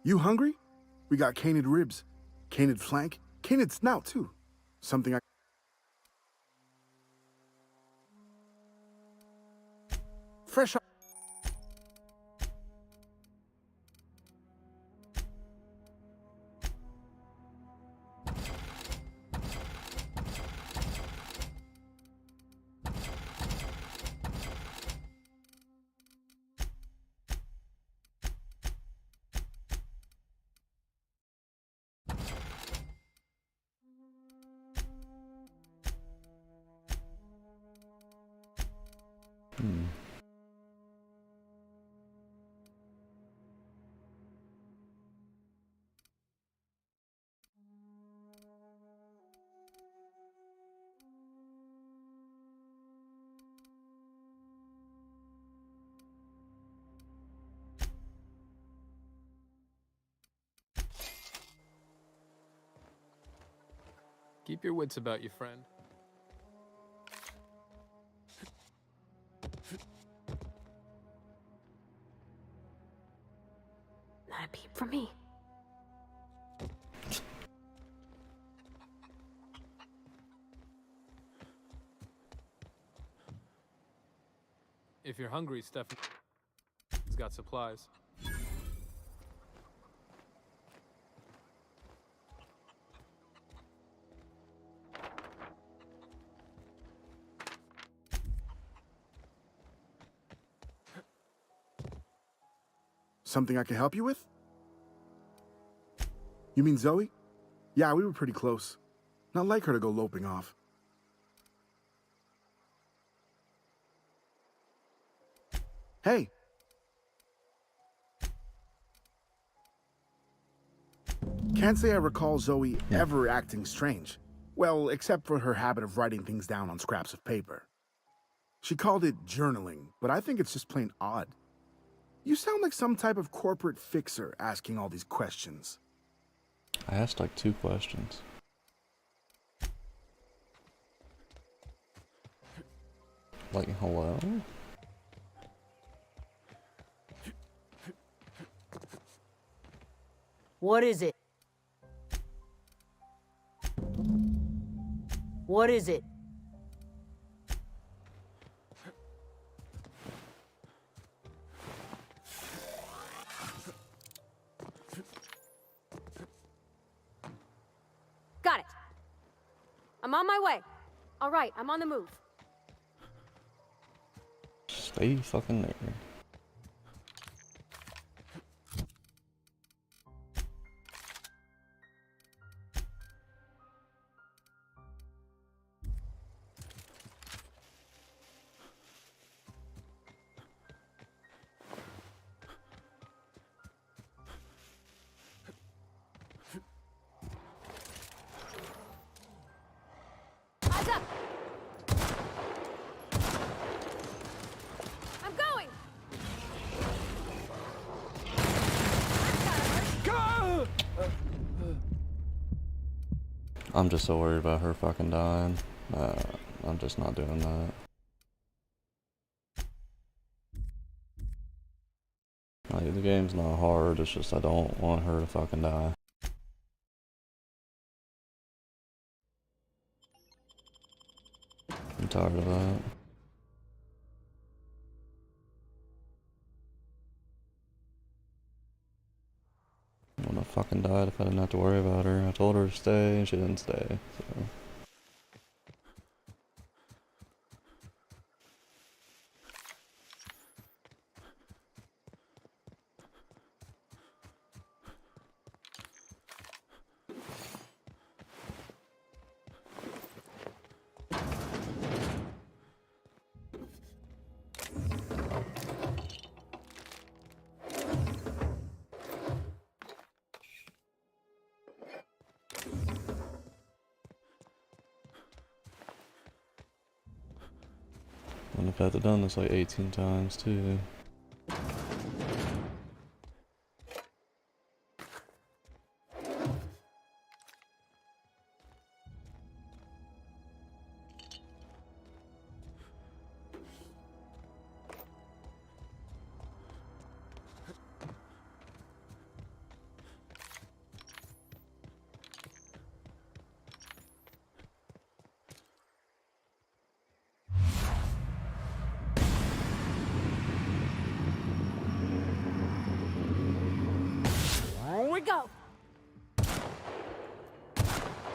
You hungry? We got canid ribs, canid flank, canid snout too. Something I... Fresh... Hmm. Keep your wits about you, friend. Not a peep from me. If you're hungry, Stephanie's got supplies. Something I can help you with? You mean Zoe? Yeah, we were pretty close. Not like her to go loping off. Hey! Can't say I recall Zoe ever acting strange. Well, except for her habit of writing things down on scraps of paper. She called it journaling, but I think it's just plain odd. You sound like some type of corporate fixer asking all these questions. I asked like 2 questions. Like, hello? What is it? What is it? Got it. I'm on my way. All right, I'm on the move. Stay fucking there. Eyes up! I'm going! I'm just so worried about her fucking dying. I'm just not doing that. Like, the game's not hard, it's just I don't want her to fucking die. I'm tired of that. I wouldn't have fucking died if I didn't have to worry about her. I told her to stay and she didn't stay, so. And I've had to done this like 18 times too. Here we go.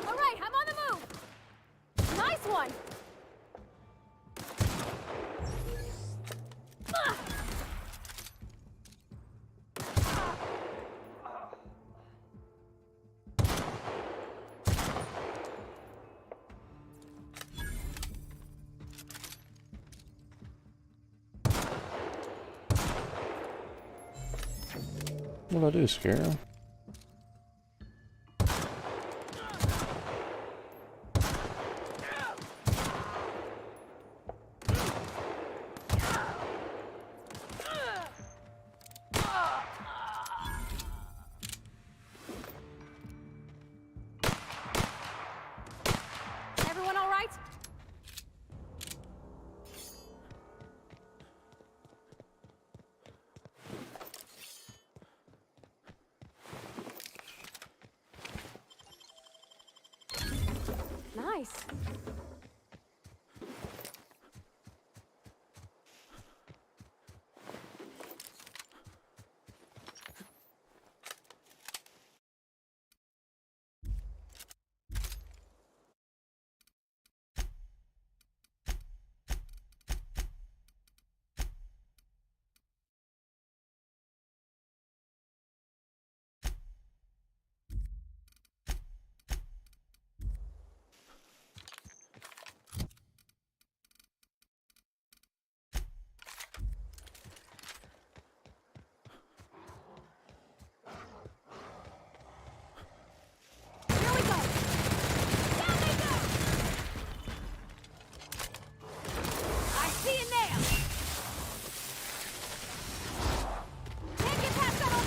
All right, I'm on the move. Nice one. What'd I do, scare him? Everyone all right? Nice. Here we go. Down they go. I see a nail. Can't get past that.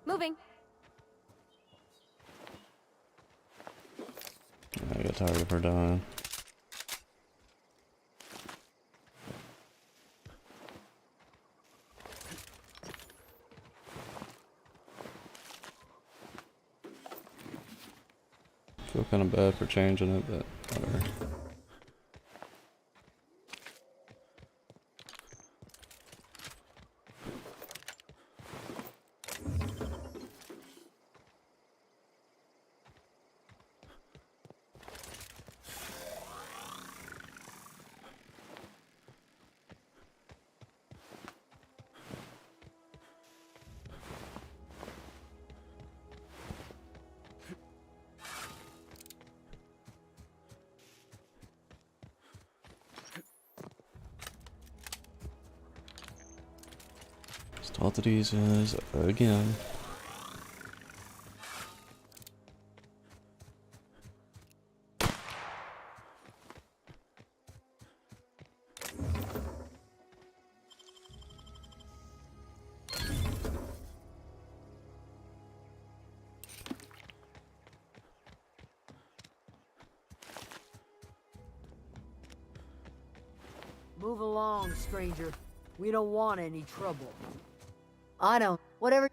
Moving. I got tired of her dying. Feel kind of bad for changing it, but whatever. Start the diesels again. Move along, stranger. We don't want any trouble. I don't. Whatever.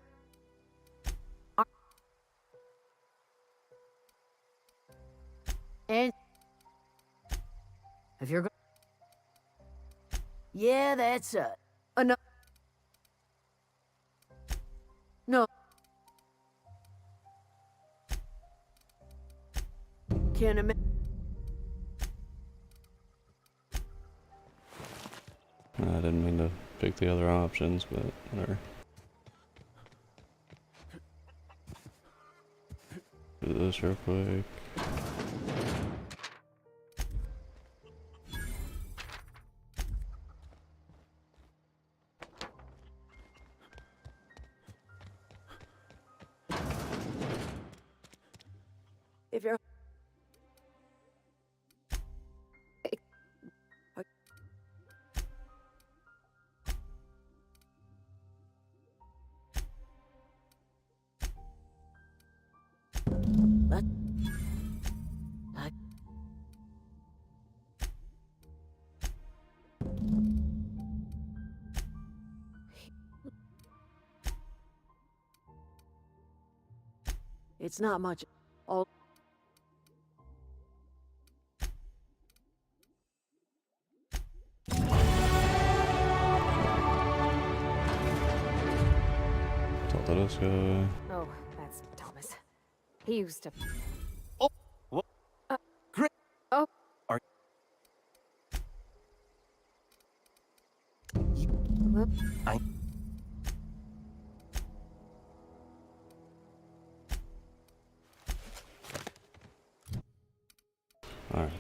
And if you're going, yeah, that's enough. No. Can't imagine. I didn't mean to pick the other options, but whatever. Do this real quick. If you're... It's not much. All... Talk to this guy. Oh, that's Thomas. He used to... Oh, what? Great. Oh. Are... Whoop. I... Alright.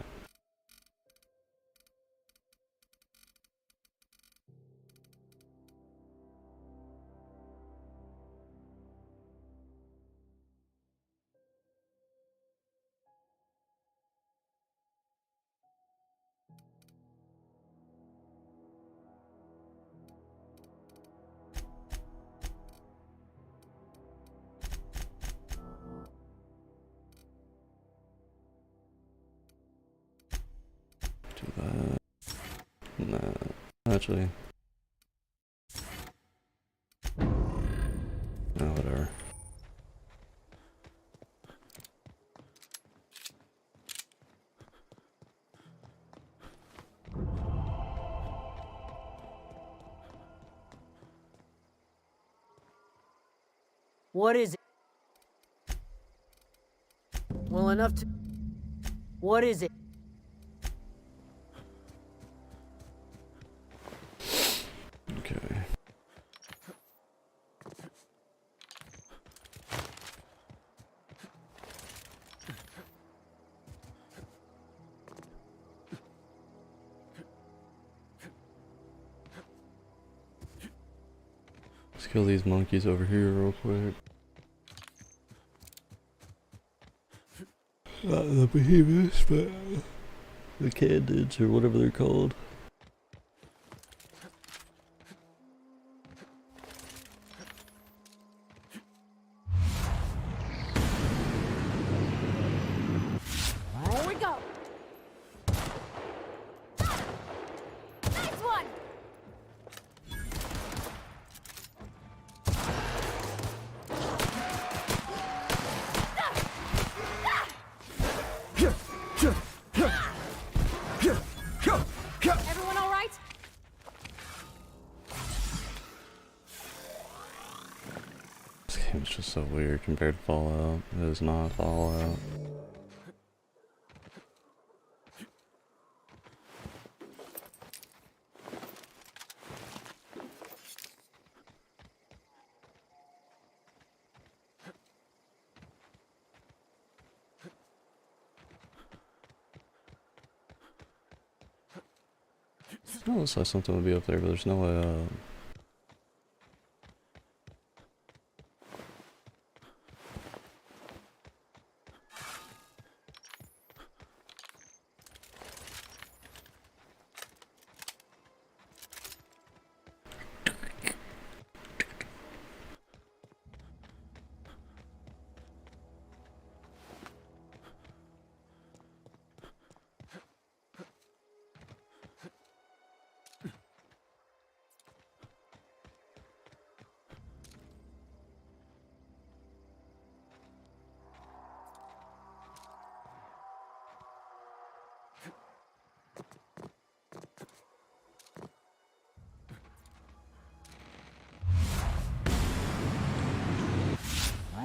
Do that. Nah, actually. No, whatever. What is it? Well, enough to... What is it? Okay. Let's kill these monkeys over here real quick. Not the behemoths, but the candids or whatever they're called. Here we go. Next one. game's just so weird compared to Fallout. It is not Fallout. It looks like something would be up there, but there's no way up.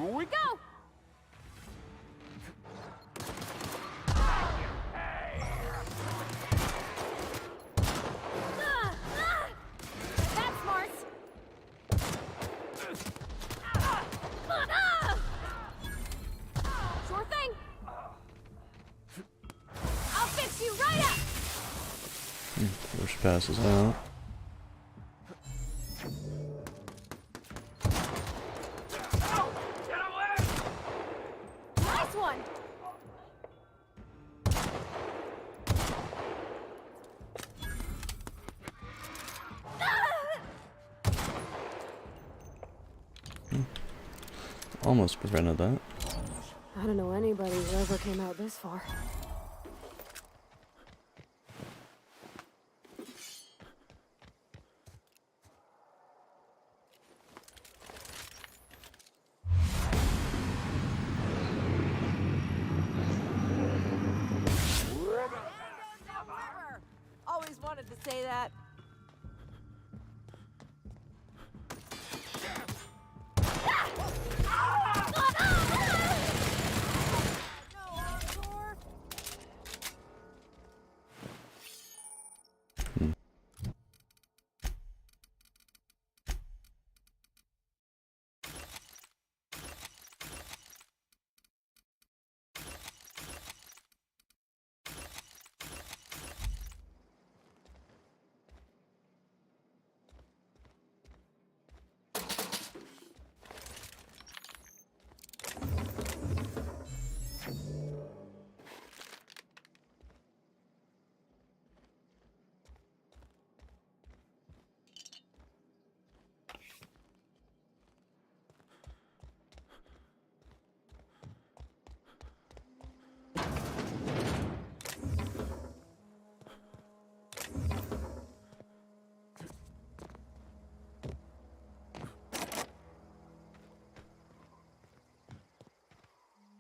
Go! That's smart. Sure thing. I'll fix you right up. Push passes out. Nice one. Almost prevented that. I don't know anybody who ever came out this far. Always wanted to say that.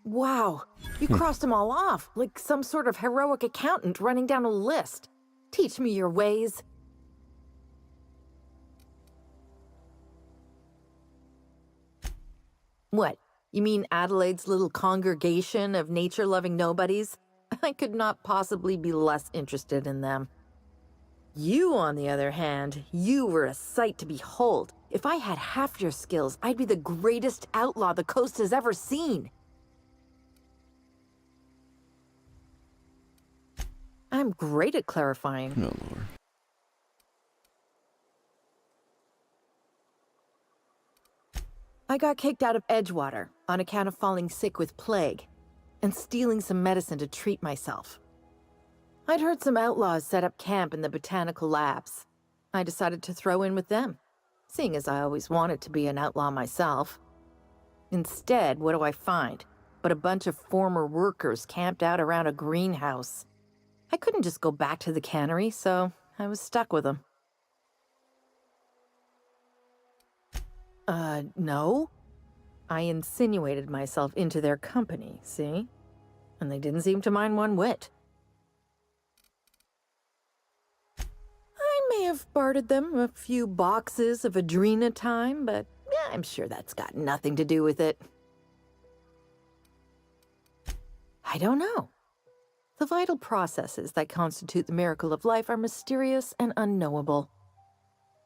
Wow, you crossed them all off, like some sort of heroic accountant running down a list. Teach me your ways. What? You mean Adelaide's little congregation of nature-loving nobodies? I could not possibly be less interested in them. You, on the other hand, you were a sight to behold. If I had half your skills, I'd be the greatest outlaw the coast has ever seen. I'm great at clarifying. No, Lord. I got kicked out of Edgewater on account of falling sick with plague and stealing some medicine to treat myself. I'd heard some outlaws set up camp in the botanical labs. I decided to throw in with them, seeing as I always wanted to be an outlaw myself. Instead, what do I find but a bunch of former workers camped out around a greenhouse? I couldn't just go back to the cannery, so I was stuck with them. No. I insinuated myself into their company, see? And they didn't seem to mind one whit. I may have bartered them a few boxes of Adrena time, but I'm sure that's got nothing to do with it. I don't know. The vital processes that constitute the miracle of life are mysterious and unknowable.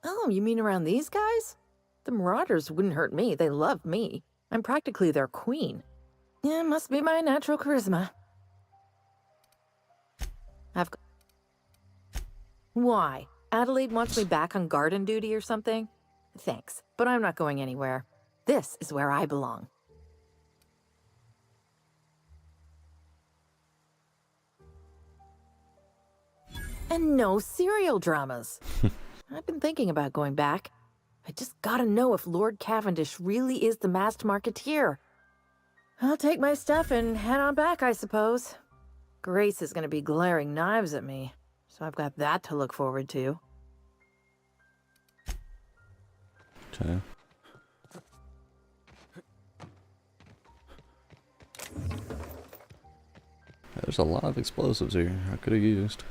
Oh, you mean around these guys? The Marauders wouldn't hurt me. They love me. I'm practically their queen. Yeah, it must be my natural charisma. Why? Adelaide wants me back on garden duty or something? Thanks, but I'm not going anywhere. This is where I belong. And no serial dramas. I've been thinking about going back. I just gotta know if Lord Cavendish really is the masked marketeer. I'll take my stuff and head on back, I suppose. Grace is gonna be glaring knives at me, so I've got that to look forward to. Okay. There's a lot of explosives here I could have used.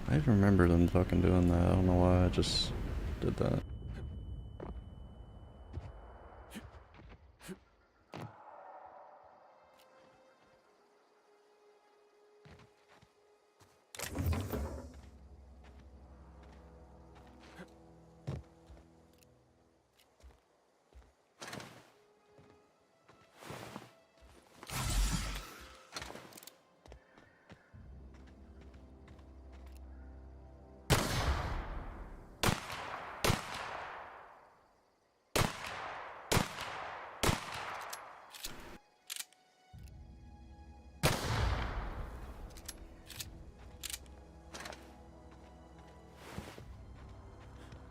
I even remember them fucking doing that. I don't know why I just did that.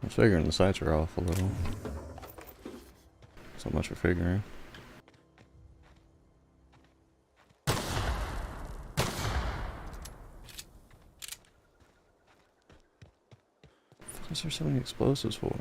I was figuring the sights are off a little. So much for figuring. What is there so many explosives for?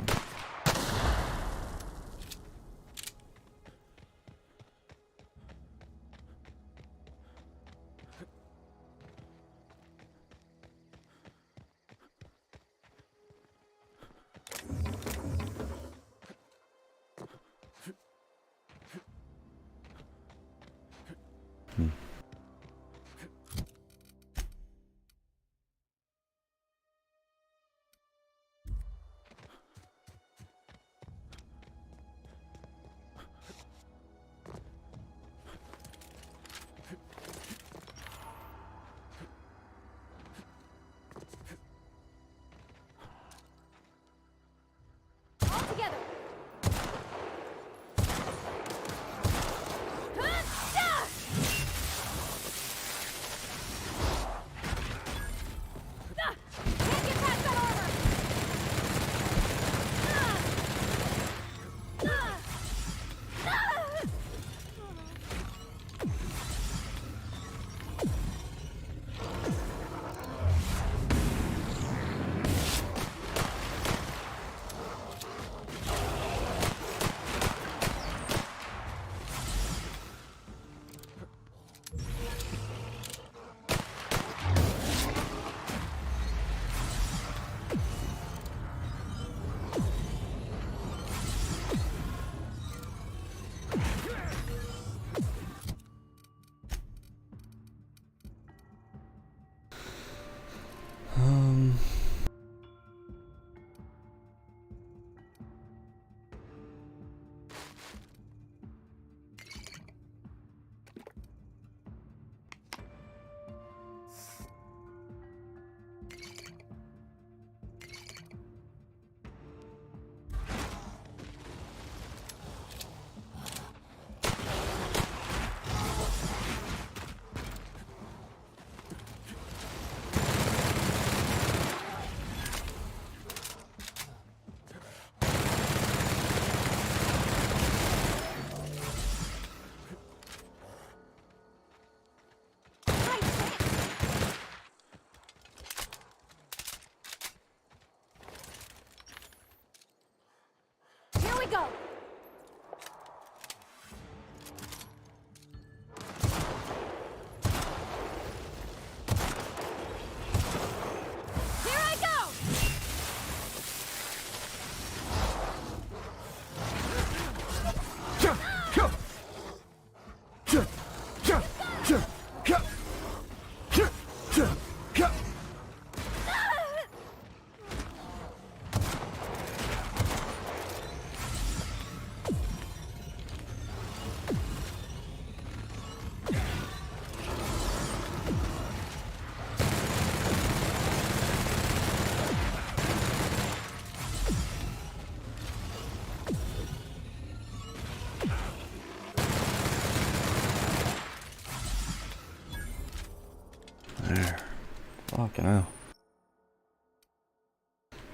Fucking hell.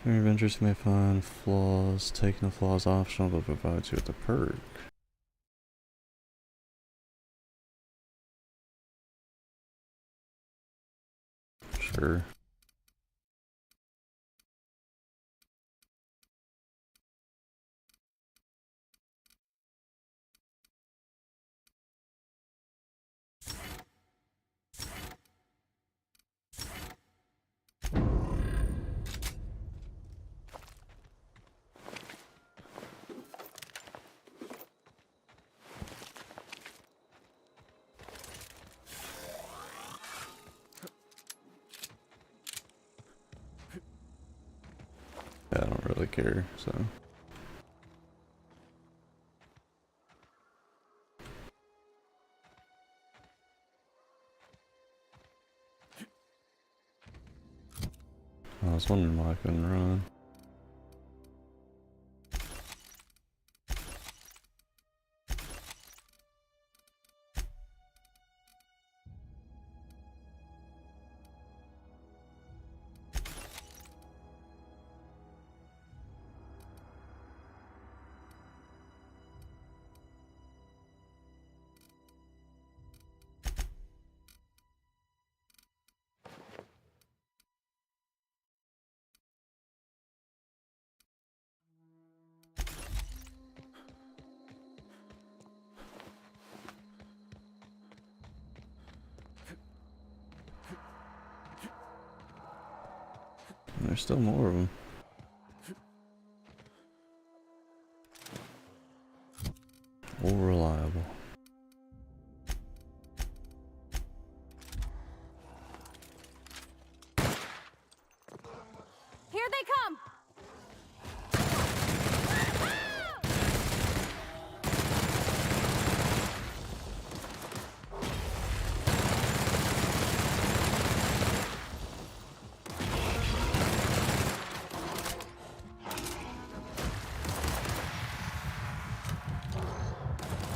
In your adventures you may find flaws. Taking the flaws optional but provides you with a perk. Sure. Yeah, I don't really care, so. I was wondering why I couldn't run. And there's still more of them. All reliable. Here they come!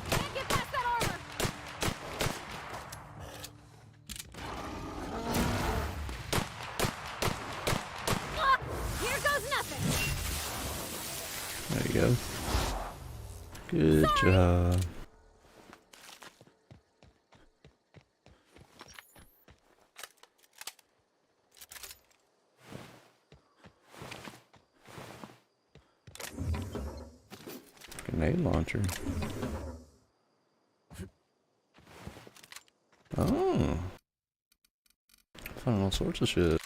Can't get past that armor! Ah, here goes nothing! There you go. Good job. Grenade launcher. Oh. Found all sorts of shit.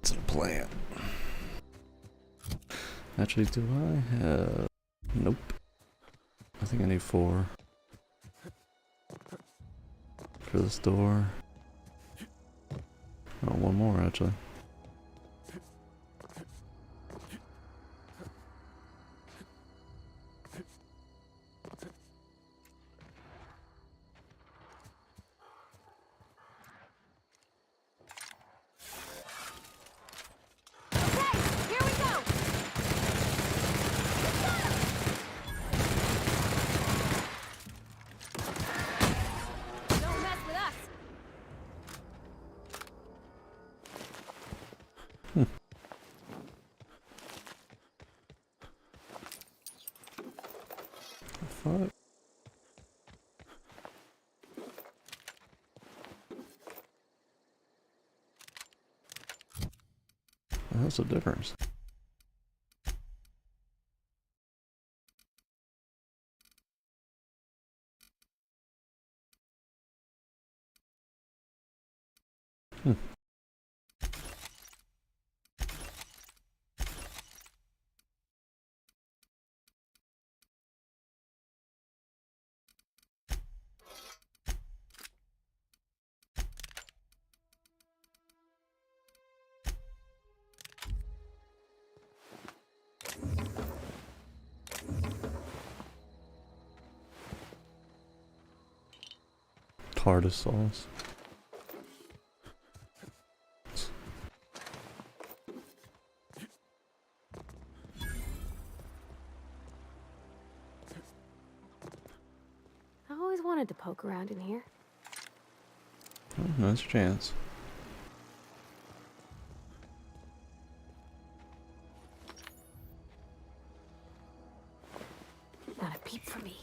It's a plant. Actually, do I have... Nope. I think I need 4 for this door. Oh, 1 more actually. Okay, here we go! Don't mess with us! Fuck. What's the difference? hardest sauce. I always wanted to poke around in here. Oh, now's your chance. Not a peep for me.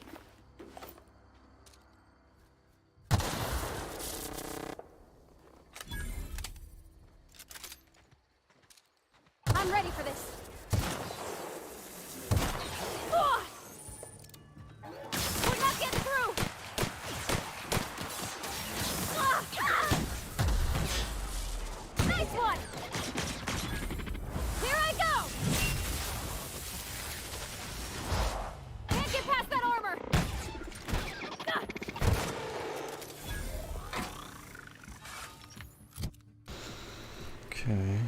I'm ready for this. Ah! We're not getting through. Ah! Ah! Nice one. Here I go. Can't get past that armor. Ah! Okay.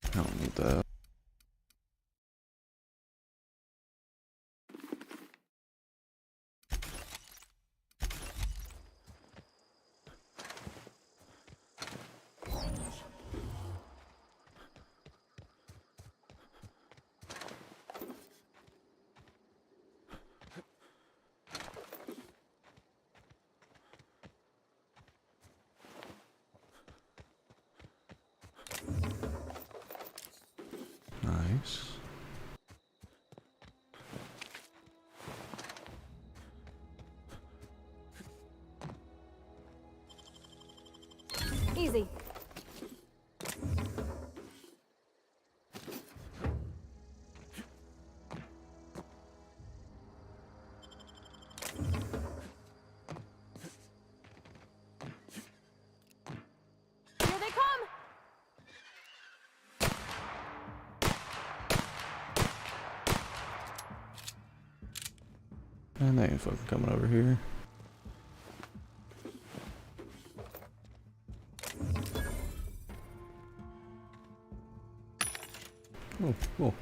I don't need that. Nice. Easy. Here they come. And they ain't fucking coming over here. Oh, cool.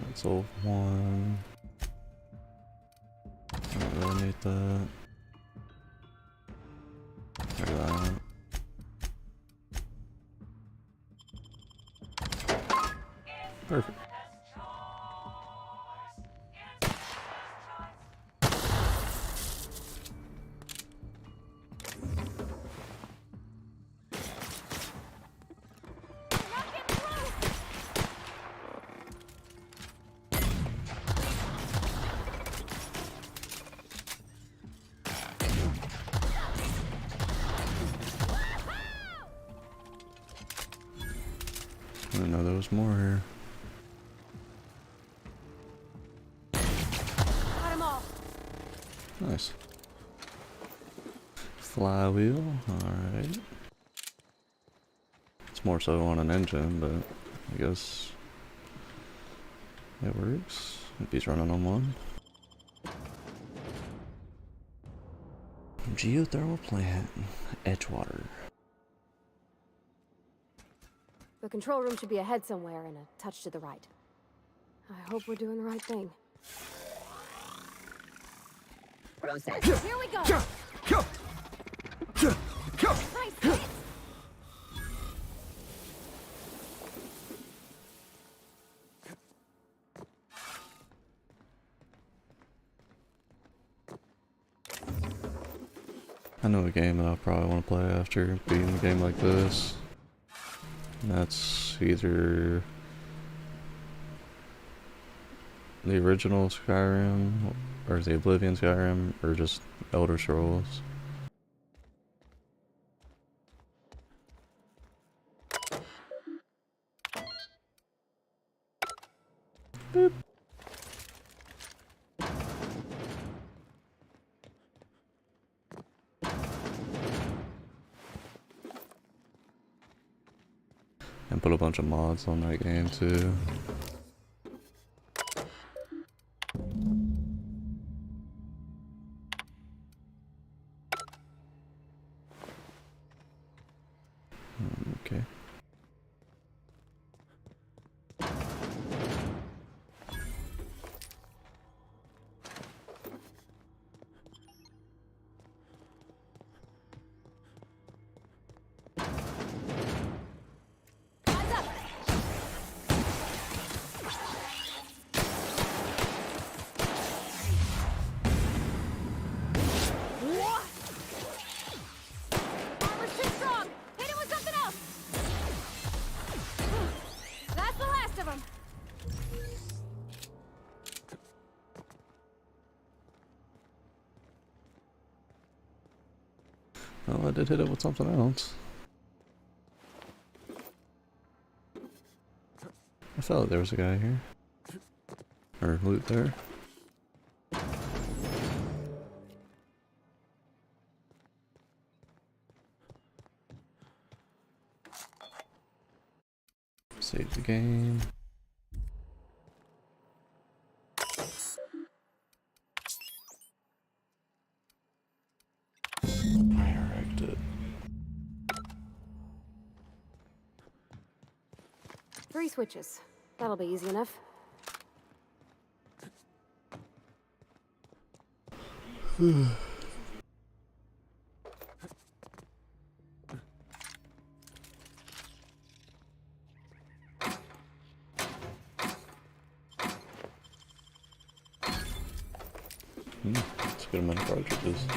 That's all one. I don't really need that. Look at that. Perfect. I didn't know there was more here. Got 'em all. Nice. Flywheel, alright. It's more so on an engine, but I guess it works if he's running on one. Geothermal plant, Edgewater. The control room should be ahead somewhere and a touch to the right. I hope we're doing the right thing. Process. Here we go! Nice hit! I know a game that I'll probably want to play after beating a game like this. And that's either the original Skyrim, or the Oblivion Skyrim, or just Elder Scrolls. Boop. And put a bunch of mods on that game too. Okay. Armor's too strong! Hit it with something else! That's the last of them! Oh, I did hit it with something else. I felt like there was a guy here. Or loot there. Save the game. Fire exit. 3 switches. That'll be easy enough. That's a good amount of cartridges.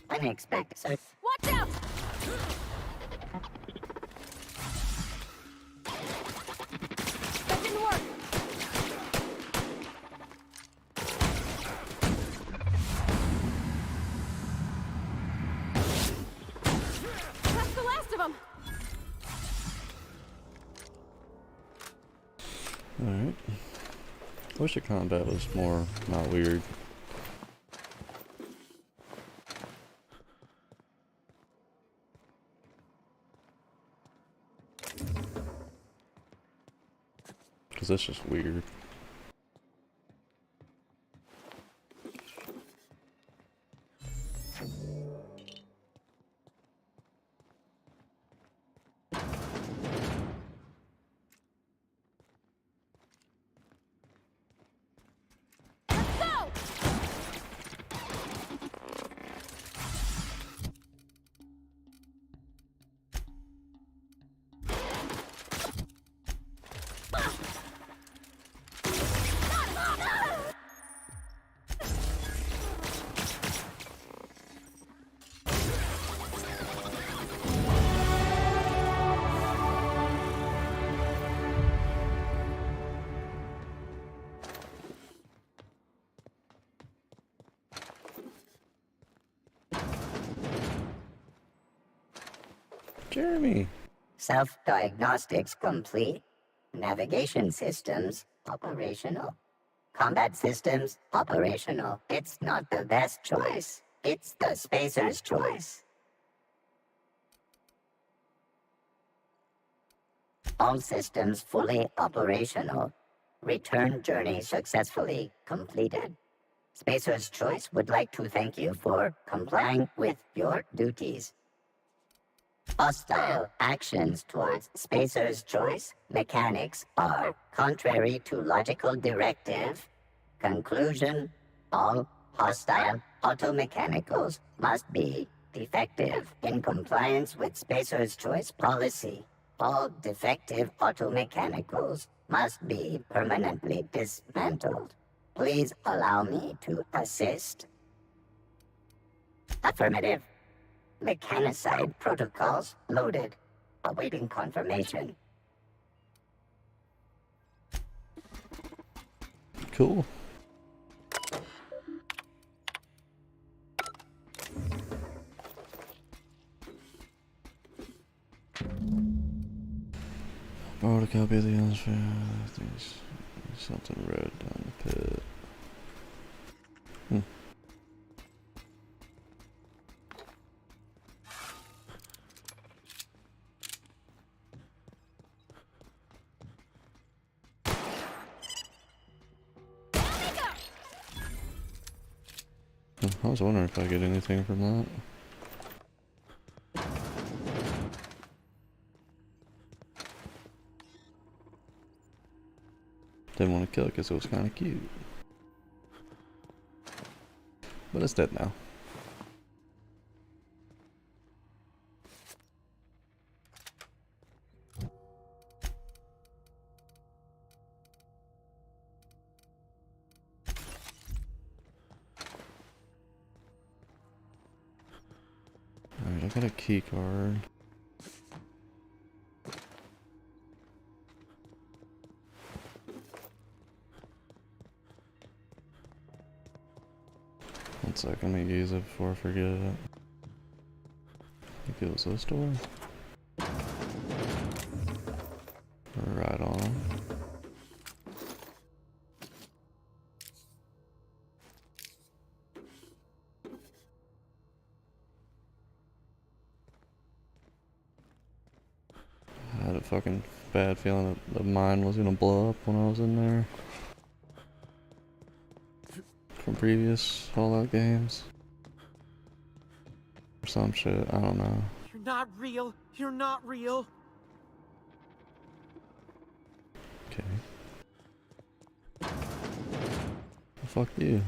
Unexpected. Watch out! That didn't work! That's the last of them! Alright. I wish the combat was more not weird. Because that's just weird. Let's go! Jeremy! Self-diagnostics complete. Navigation systems operational. Combat systems operational. It's not the best choice. It's the spacer's choice. All systems fully operational. Return journey successfully completed. Spacer's Choice would like to thank you for complying with your duties. Hostile actions towards Spacer's Choice mechanics are contrary to logical directive. Conclusion: all hostile automechanicals must be defective in compliance with Spacer's Choice policy. All defective automechanicals must be permanently dismantled. Please allow me to assist. Affirmative. Mechanicide protocols loaded. Awaiting confirmation. Cool. Borrowed a copy of the answer. There's something red down the pit. I was wondering if I get anything from that. Didn't want to kill it because it was kind of cute. But it's dead now. Alright, I got a key card. One second, let me use it before I forget it. I think it was this door. Right on. I had a fucking bad feeling that the mine was gonna blow up when I was in there. From previous Fallout games. Or some shit, I don't know. You're not real. You're not real. Okay. Well, fuck you.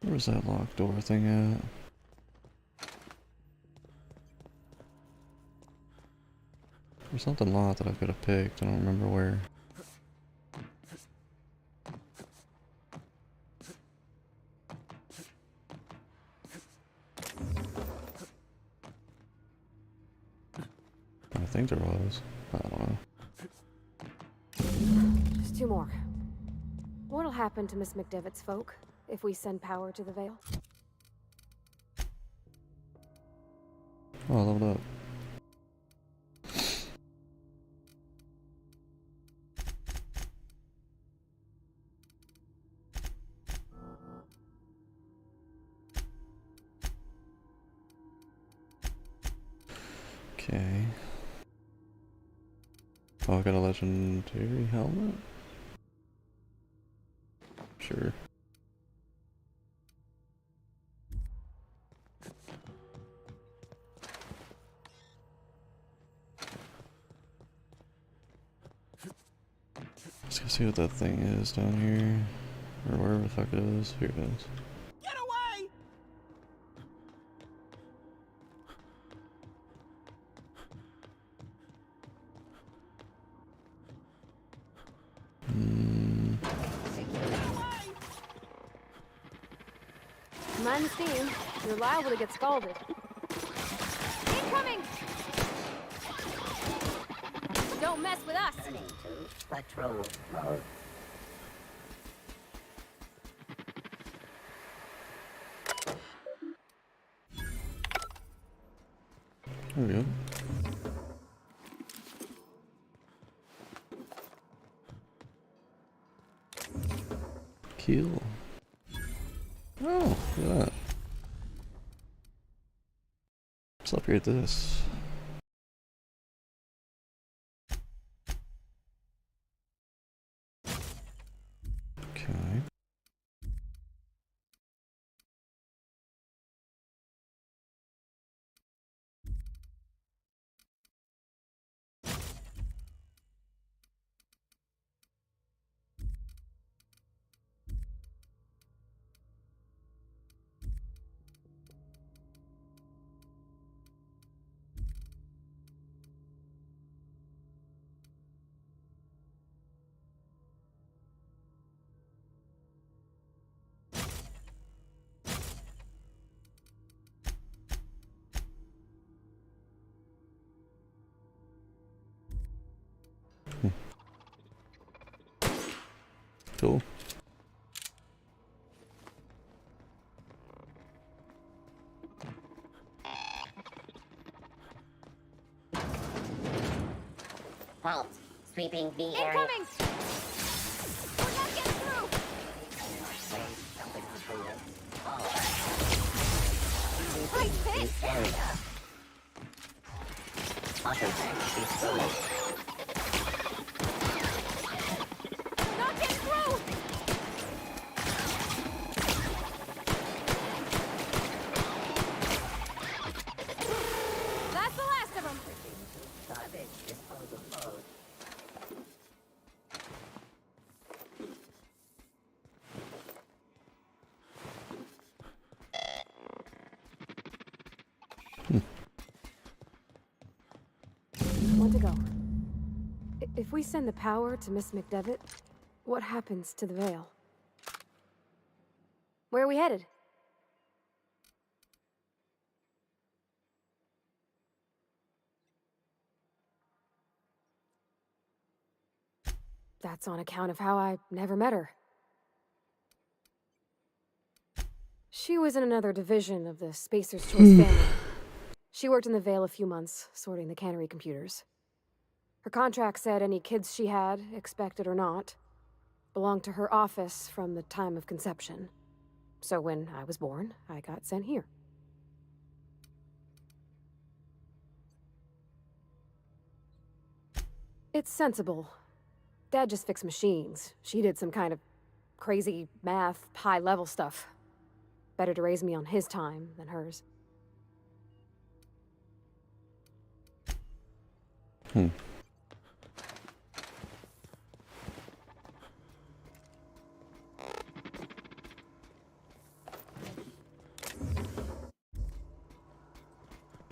Where's that locked door thing at? There's something locked that I could have picked, I don't remember where. I think there was. I don't know. Just two more. What'll happen to Miss McDevitt's folk if we send power to the Vale? Oh, I leveled up. Okay. Oh, I got a legendary helmet? Sure. Let's go see what that thing is down here. Or wherever the fuck it is. Here it is. Get away! Mind the steam. You're liable to get scalded. Incoming! Don't mess with us! Turning to patrol mode. There we go. Kill. Oh, look at that. Let's upgrade this. Okay. cool. Halt. Sweeping the area. Incoming! We're not getting through! Right hit! Area. Autotank destroyed. Not getting through! That's the last of them! Garbage disposal mode. Want to go. If we send the power to Miss McDevitt, what happens to the Veil? Where are we headed? That's on account of how I never met her. She was in another division of the Spacer's Choice family. She worked in the Veil a few months, sorting the cannery computers. Her contract said any kids she had, expected or not, belonged to her office from the time of conception. So when I was born, I got sent here. It's sensible. Dad just fixed machines. She did some kind of crazy math, high-level stuff. Better to raise me on his time than hers.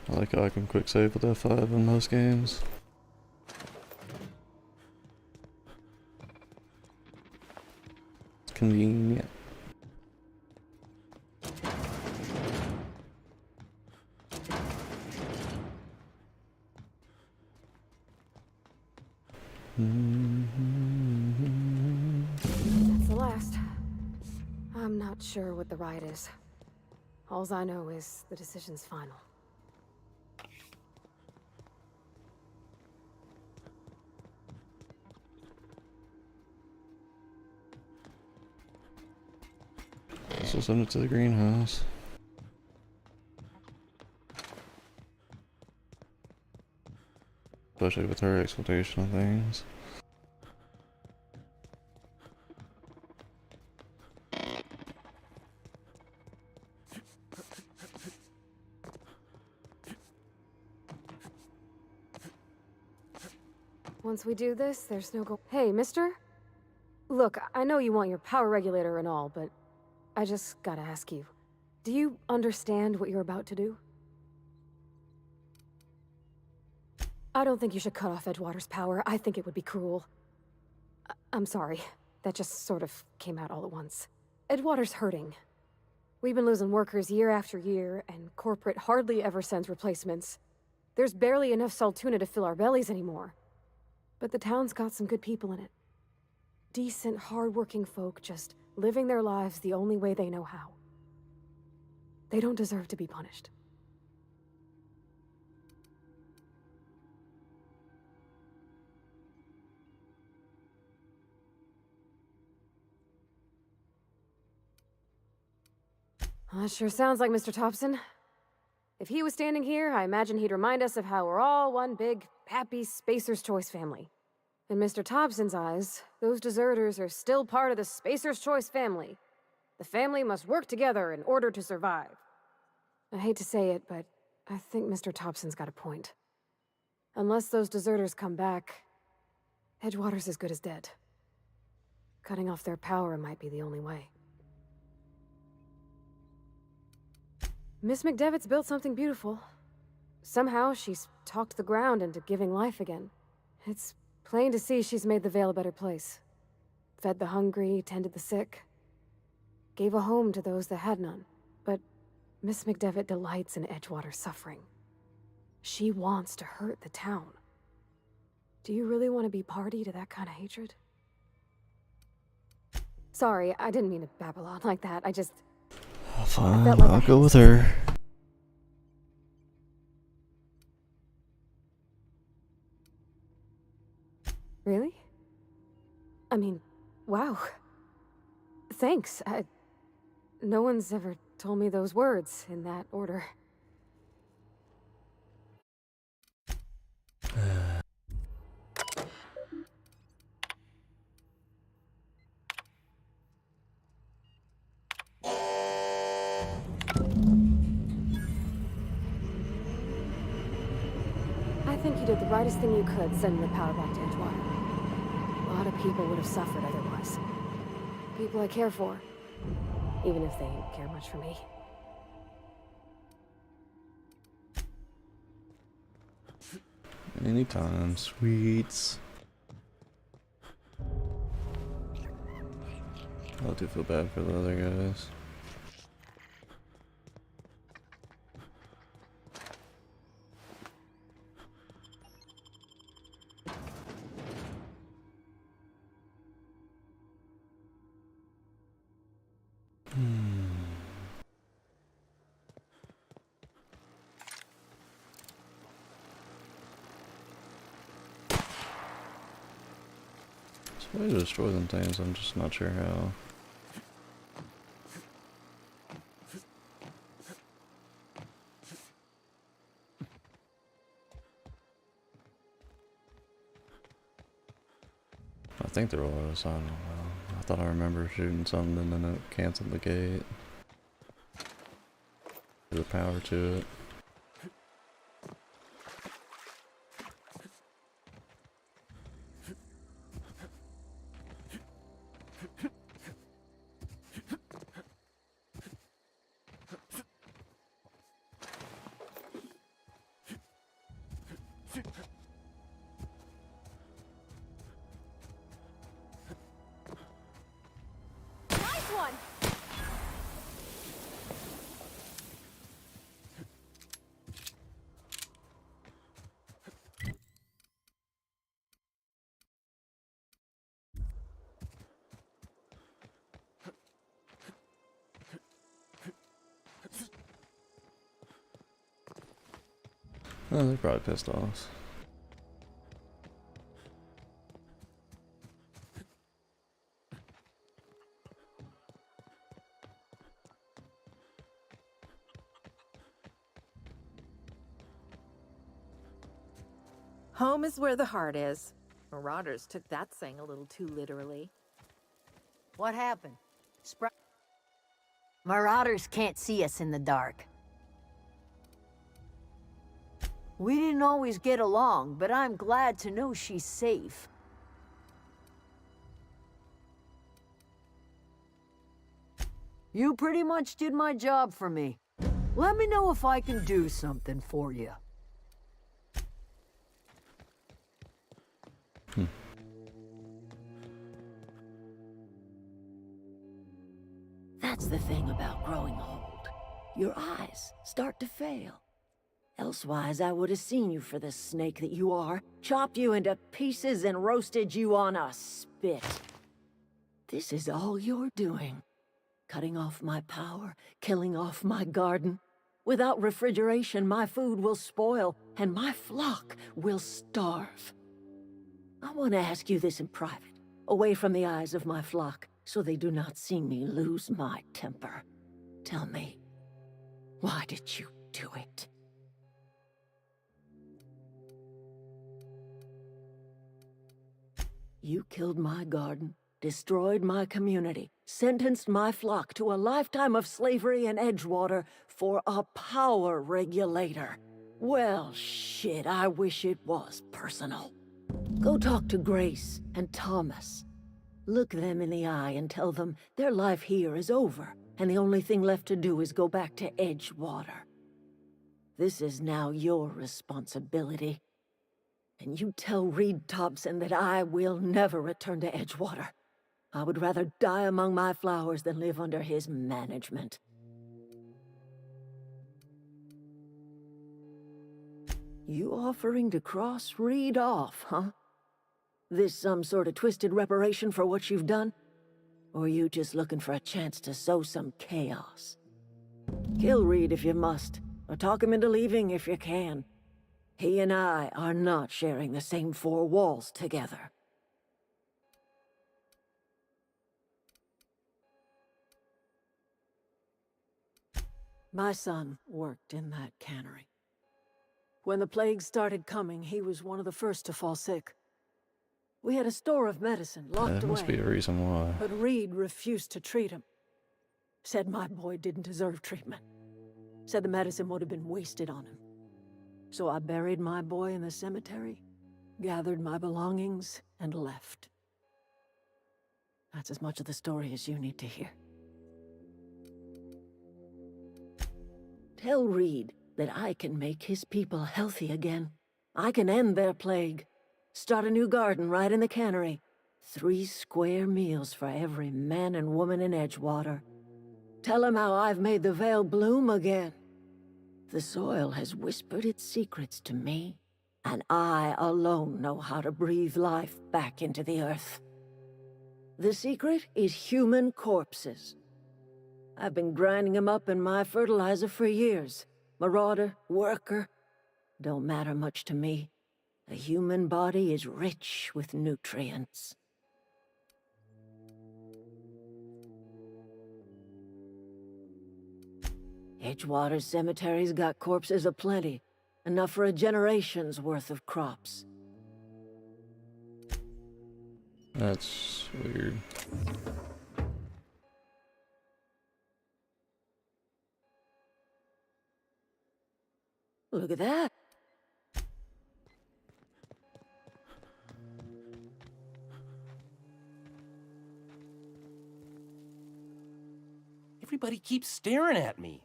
I like how I can quick save with F5 in most games. It's convenient. That's the last. I'm not sure what the right is. Alls I know is the decision's final. So send it to the greenhouse. Especially with her expectation of things. Once we do this, there's no go- Hey, mister? Look, I know you want your power regulator and all, but I just gotta ask you. Do you understand what you're about to do? I don't think you should cut off Edgewater's power. I think it would be cruel. I'm sorry. That just sort of came out all at once. Edgewater's hurting. We've been losing workers year after year, and corporate hardly ever sends replacements. There's barely enough Saltuna to fill our bellies anymore. But the town's got some good people in it. Decent, hard-working folk just living their lives the only way they know how. They don't deserve to be punished. That sure sounds like Mr. Thompson. If he was standing here, I imagine he'd remind us of how we're all one big, happy Spacer's Choice family. In Mr. Thompson's eyes, those deserters are still part of the Spacer's Choice family. The family must work together in order to survive. I hate to say it, but I think Mr. Thompson's got a point. Unless those deserters come back, Edgewater's as good as dead. Cutting off their power might be the only way. Miss McDevitt's built something beautiful. Somehow, she's talked the ground into giving life again. It's plain to see she's made the Vale a better place. Fed the hungry, tended the sick. Gave a home to those that had none. But Miss McDevitt delights in Edgewater's suffering. She wants to hurt the town. Do you really want to be party to that kind of hatred? Sorry, I didn't mean to babble on like that. I just... Fine, felt like I'll I go had with to. her. Really? I mean, wow. Thanks. No one's ever told me those words in that order. I think you did the rightest thing you could sending the power back to Edgewater. A lot of people would have suffered otherwise. People I care for, even if they don't care much for me. Anytime, sweets. I do feel bad for the other guys. There's a way to destroy them things, I'm just not sure how. I think there was, I don't know. I thought I remember shooting something and then it canceled the gate. The power to it. Nice one! Oh, they're probably pissed off. Home is where the heart is. Marauders took that saying a little too literally. What happened? Marauders can't see us in the dark. We didn't always get along, but I'm glad to know she's safe. You pretty much did my job for me. Let me know if I can do something for you. That's the thing about growing old. Your eyes start to fail. Elsewise, I would have seen you for the snake that you are, chopped you into pieces and roasted you on a spit. This is all you're doing. Cutting off my power, killing off my garden. Without refrigeration, my food will spoil, and my flock will starve. I want to ask you this in private, away from the eyes of my flock, so they do not see me lose my temper. Tell me, why did you do it? You killed my garden, destroyed my community, sentenced my flock to a lifetime of slavery in Edgewater for a power regulator. Well, shit, I wish it was personal. Go talk to Grace and Thomas. Look them in the eye and tell them their life here is over, and the only thing left to do is go back to Edgewater. This is now your responsibility. And you tell Reed Thompson that I will never return to Edgewater. I would rather die among my flowers than live under his management. You offering to cross Reed off, huh? This some sort of twisted reparation for what you've done? Or are you just looking for a chance to sow some chaos? Kill Reed if you must, or talk him into leaving if you can. He and I are not sharing the same four walls together. My son worked in that cannery. When the plague started coming, he was one of the first to fall sick. We had a store of medicine locked There must away, be a reason why. but Reed refused to treat him. Said my boy didn't deserve treatment. Said the medicine would have been wasted on him. So I buried my boy in the cemetery, gathered my belongings, and left. That's as much of the story as you need to hear. Tell Reed that I can make his people healthy again. I can end their plague. Start a new garden right in the cannery. 3 square meals for every man and woman in Edgewater. Tell him how I've made the Vale bloom again. The soil has whispered its secrets to me, and I alone know how to breathe life back into the earth. The secret is human corpses. I've been grinding them up in my fertilizer for years. Marauder, worker, don't matter much to me. The human body is rich with nutrients. Edgewater Cemetery's got corpses aplenty, enough for a generation's worth of crops. That's weird. Look at that. Everybody keeps staring at me.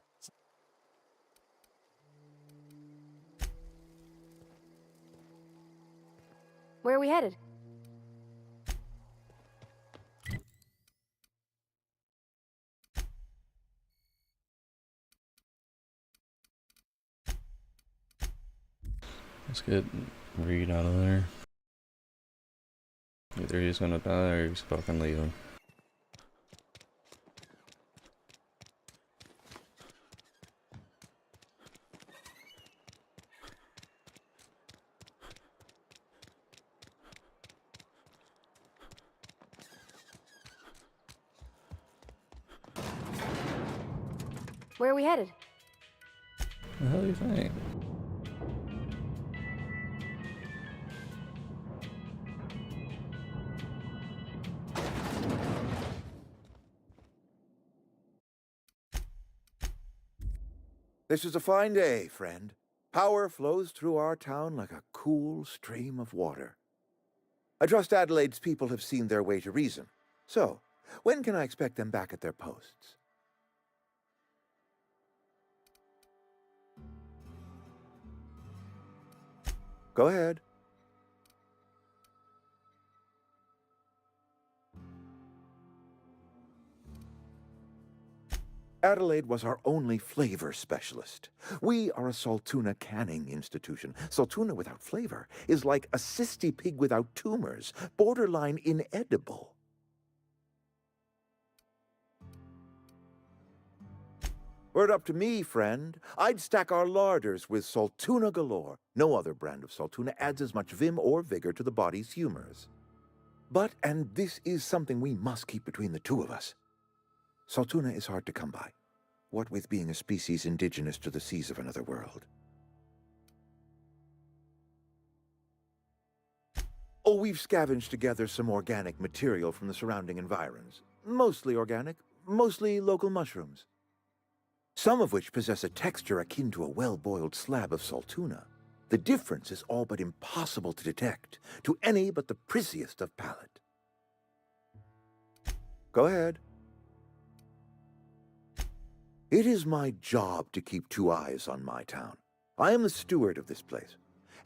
Where are we headed? Let's get Reed out of there. Either he's gonna die or he's fucking leaving. Where are we headed? The hell do you think? This is a fine day, friend. Power flows through our town like a cool stream of water. I trust Adelaide's people have seen their way to reason. So, when can I expect them back at their posts? Go ahead. Adelaide was our only flavor specialist. We are a Saltuna canning institution. Saltuna without flavor is like a cysty pig without tumors, borderline inedible. Were it up to me, friend, I'd stack our larders with Saltuna galore. No other brand of Saltuna adds as much vim or vigor to the body's humors. But, and this is something we must keep between the two of us, Saltuna is hard to come by, what with being a species indigenous to the seas of another world. Oh, we've scavenged together some organic material from the surrounding environs. Mostly organic, mostly local mushrooms. Some of which possess a texture akin to a well-boiled slab of Saltuna. The difference is all but impossible to detect to any but the prissiest of palate. Go ahead. It is my job to keep 2 eyes on my town. I am the steward of this place,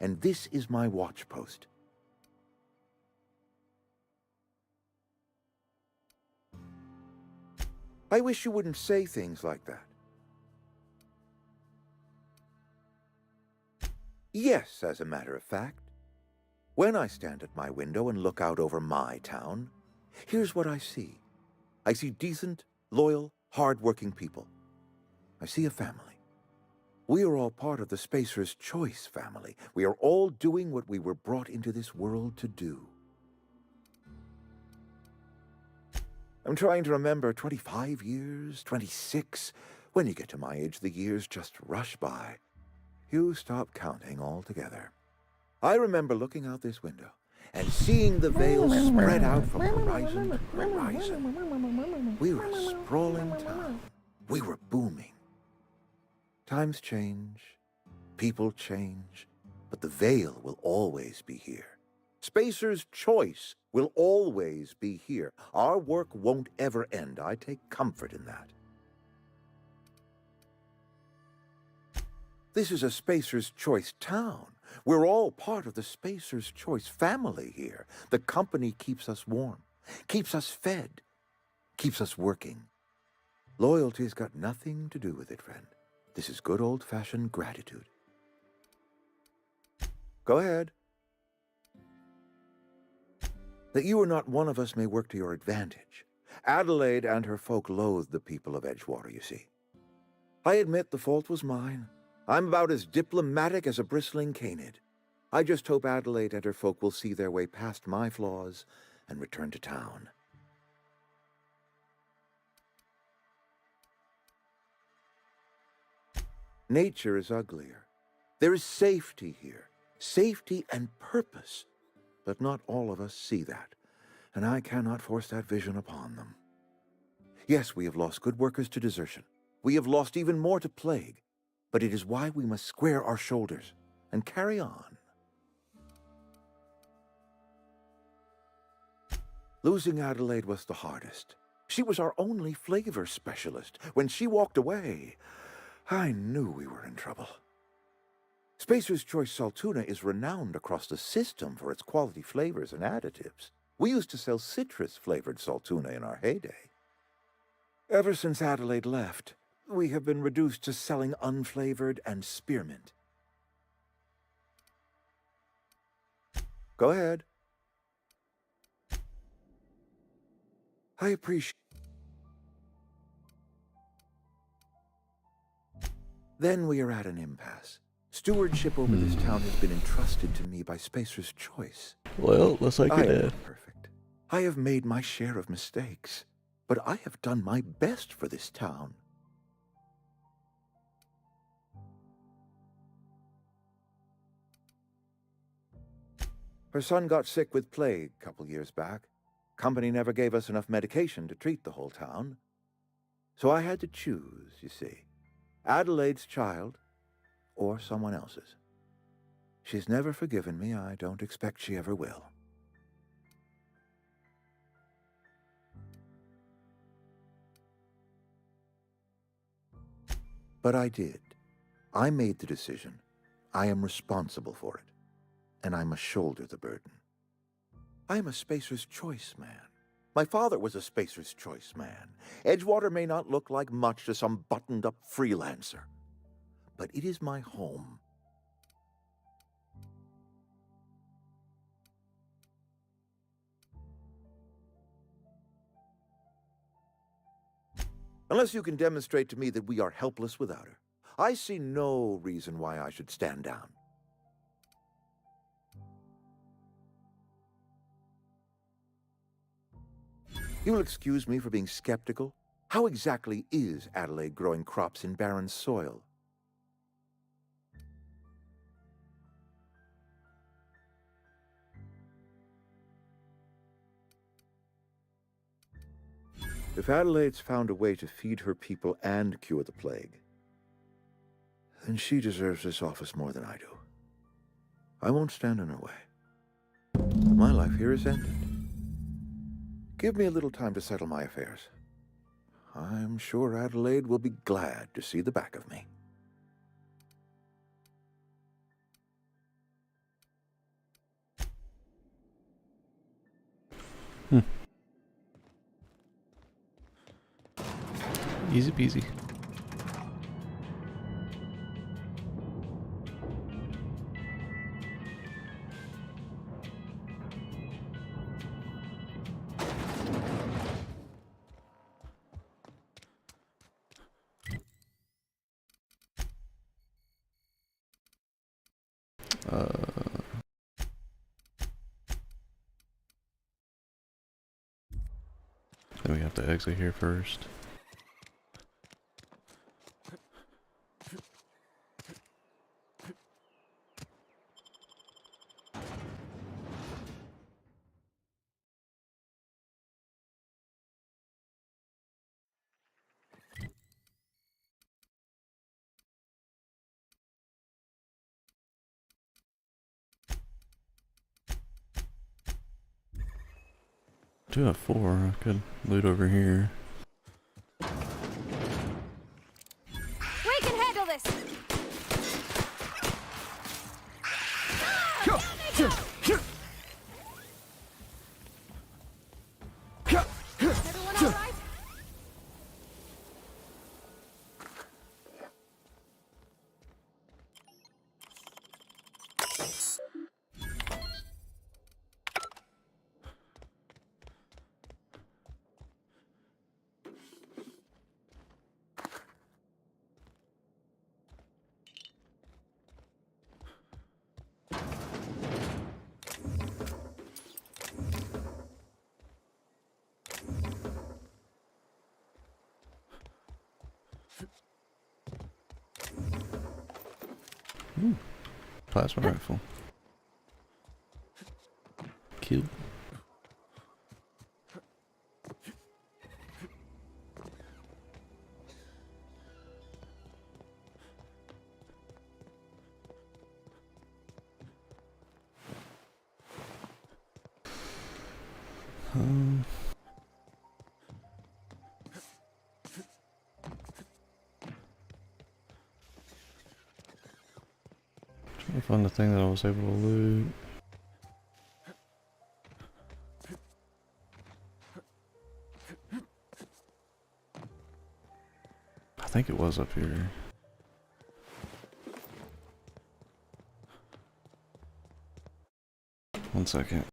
and this is my watch post. I wish you wouldn't say things like that. Yes, as a matter of fact. When I stand at my window and look out over my town, here's what I see. I see decent, loyal, hard-working people. I see a family. We are all part of the Spacer's Choice family. We are all doing what we were brought into this world to do. I'm trying to remember 25 years, 26. When you get to my age, the years just rush by. You stop counting altogether. I remember looking out this window and seeing the veil spread out from horizon to horizon. We were a sprawling town. We were booming. Times change, people change, but the veil will always be here. Spacer's Choice will always be here. Our work won't ever end. I take comfort in that. This is a Spacer's Choice town. We're all part of the Spacer's Choice family here. The company keeps us warm, keeps us fed, keeps us working. Loyalty's got nothing to do with it, friend. This is good old-fashioned gratitude. Go ahead. That you are not one of us may work to your advantage. Adelaide and her folk loathe the people of Edgewater, you see. I admit the fault was mine. I'm about as diplomatic as a bristling canid. I just hope Adelaide and her folk will see their way past my flaws and return to town. Nature is uglier. There is safety here. Safety and purpose. But not all of us see that, and I cannot force that vision upon them. Yes, we have lost good workers to desertion. We have lost even more to plague. But it is why we must square our shoulders and carry on. Losing Adelaide was the hardest. She was our only flavor specialist. When she walked away, I knew we were in trouble. Spacer's Choice Saltuna is renowned across the system for its quality flavors and additives. We used to sell citrus-flavored Saltuna in our heyday. Ever since Adelaide left, we have been reduced to selling unflavored and spearmint. Go ahead. I appreciate... Then we are at an impasse. Stewardship over this town has been entrusted to me by Spacer's Choice. Well, looks like I you're am dead. not perfect. I have made my share of mistakes, but I have done my best for this town. Her son got sick with plague a couple years back. Company never gave us enough medication to treat the whole town. So I had to choose, you see. Adelaide's child or someone else's. She's never forgiven me. I don't expect she ever will. But I did. I made the decision. I am responsible for it. And I must shoulder the burden. I am a Spacer's Choice man. My father was a Spacer's Choice man. Edgewater may not look like much to some buttoned-up freelancer, but it is my home. Unless you can demonstrate to me that we are helpless without her, I see no reason why I should stand down. You'll excuse me for being skeptical. How exactly is Adelaide growing crops in barren soil? If Adelaide's found a way to feed her people and cure the plague, then she deserves this office more than I do. I won't stand in her way. My life here is ended. Give me a little time to settle my affairs. I'm sure Adelaide will be glad to see the back of me. Easy peasy. have to exit here first. I do have 4. I could loot over here. We can handle this! Everyone all right? Ooh, plasma rifle. Cute. Trying to find the thing that I was able to loot. I think it was up here. One second.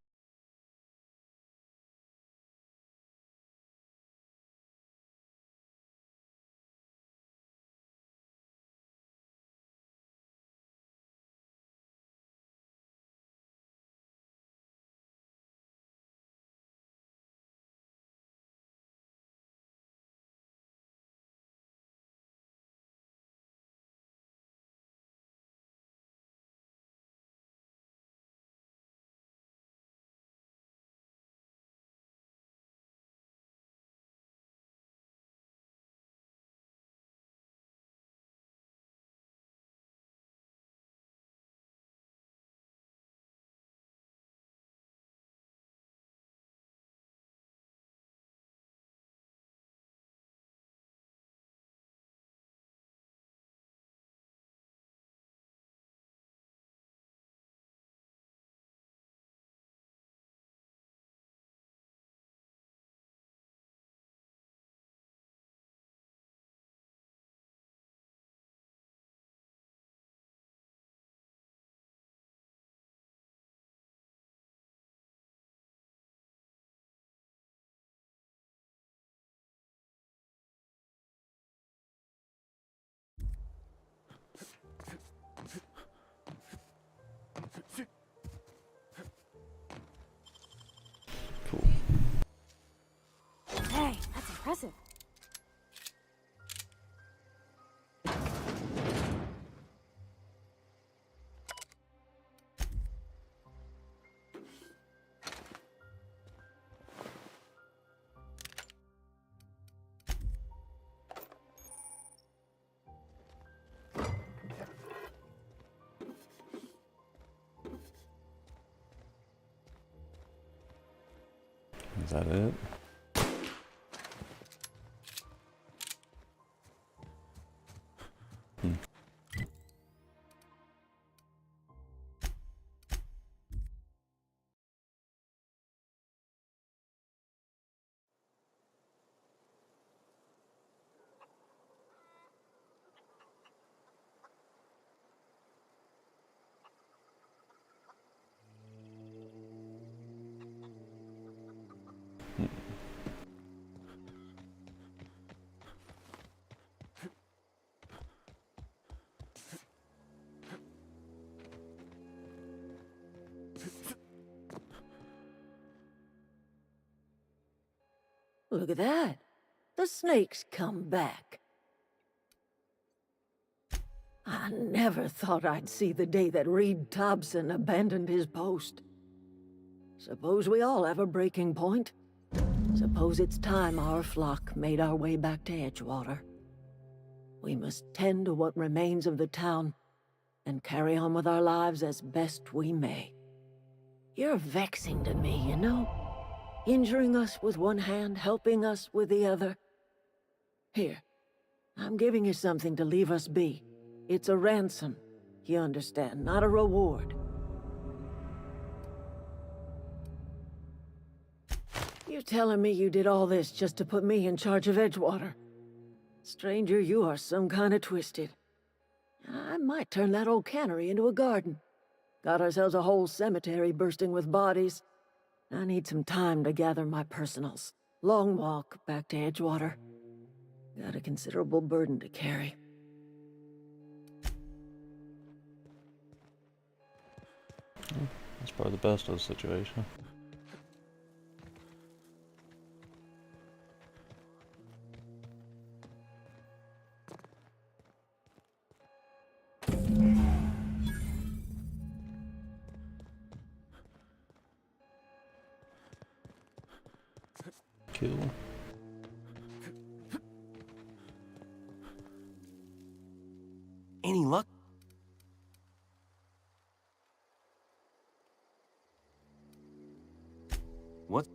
Cool. Hey, that's impressive. Is that it? Look at that. The snake's come back. I never thought I'd see the day that Reed Thompson abandoned his post. Suppose we all have a breaking point. Suppose it's time our flock made our way back to Edgewater. We must tend to what remains of the town and carry on with our lives as best we may. You're vexing to me, you know? Injuring us with one hand, helping us with the other. Here, I'm giving you something to leave us be. It's a ransom, you understand, not a reward. You telling me you did all this just to put me in charge of Edgewater? Stranger, you are some kind of twisted. I might turn that old cannery into a garden. Got ourselves a whole cemetery bursting with bodies. I need some time to gather my personals. Long walk back to Edgewater. Got a considerable burden to carry. That's probably the best of the situation. Kill. Any luck? What?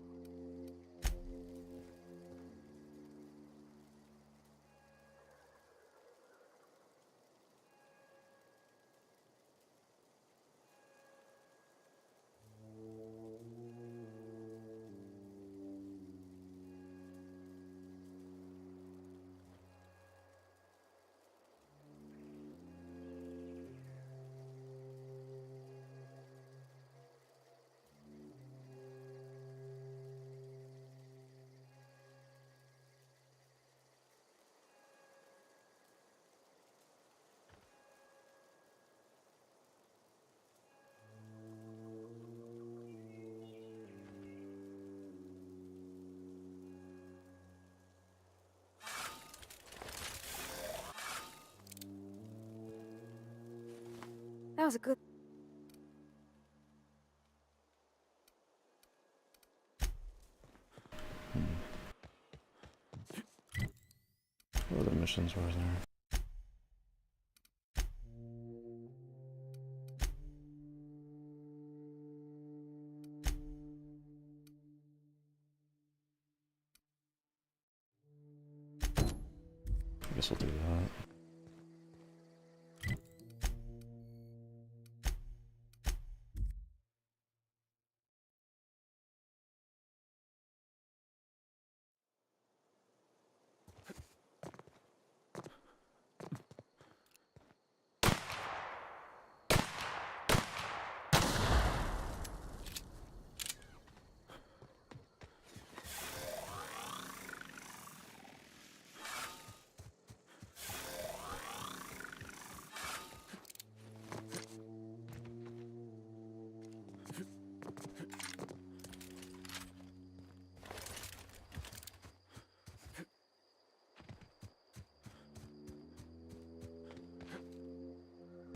That was a good... What other missions were there? I guess we'll do that.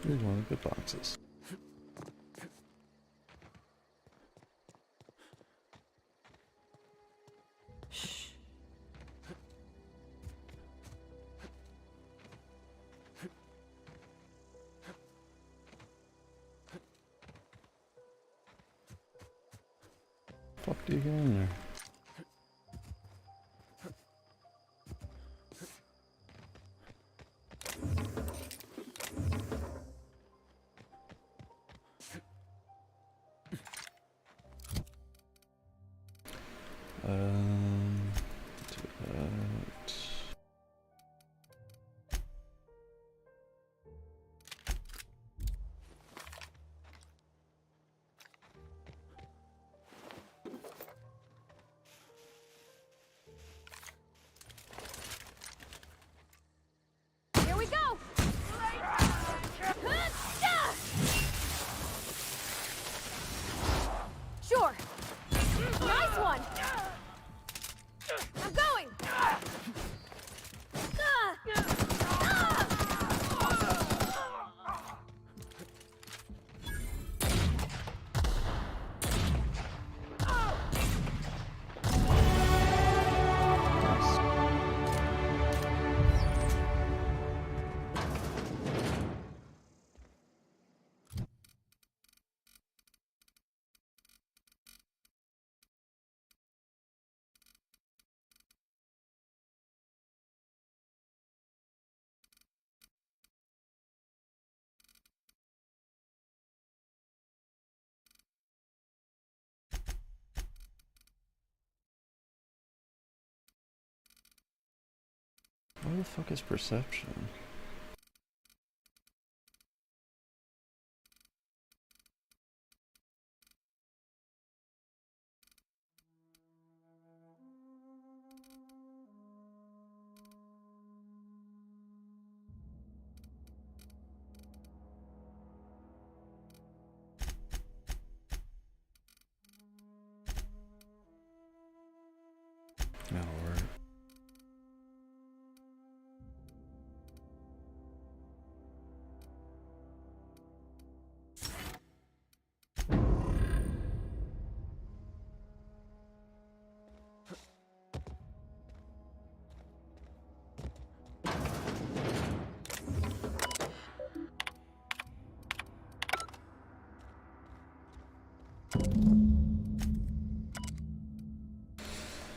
Here's one of the good boxes. Fuck do you get in there? Do that. Here we go! Sure. Nice one! Where the fuck is perception? That'll work.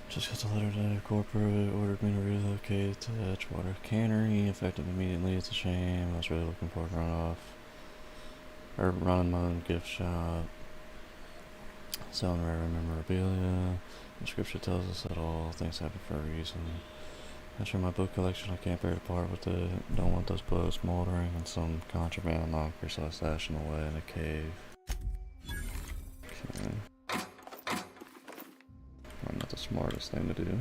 Just got the letter that corporate ordered me to relocate to Edgewater Cannery, effective immediately. It's a shame. I was really looking forward to running my own gift shop, selling rare memorabilia. The scripture tells us that all things happen for a reason. As for my book collection, I can't bear to part with it. Don't want those books moldering in some contraband locker, so I stash them away in a cave. Okay. Probably not the smartest thing to do.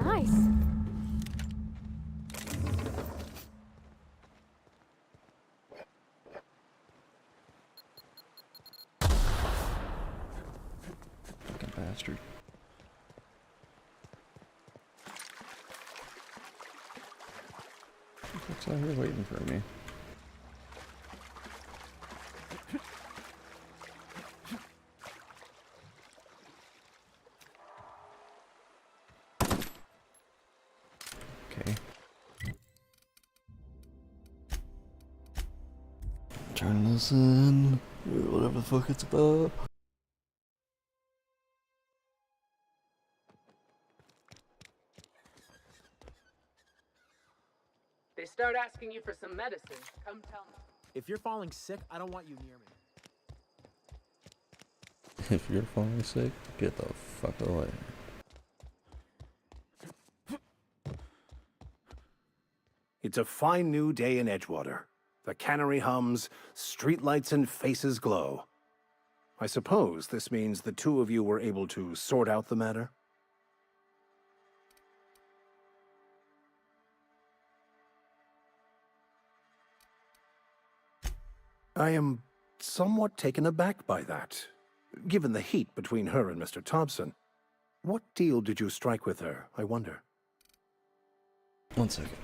Nice. Fucking bastard. Looks like you're waiting for me. Okay. Turn this in, whatever the fuck it's about. They start start asking you for some medicine, come tell me. If you're falling sick, I don't want you near me. If you're falling sick, get the fuck away. It's a fine new day in Edgewater. The cannery hums, streetlights and faces glow. I suppose this means the two of you were able to sort out the matter? I am somewhat taken aback by that, given the heat between her and Mr. Thompson. What deal did you strike with her, I wonder? 1 second.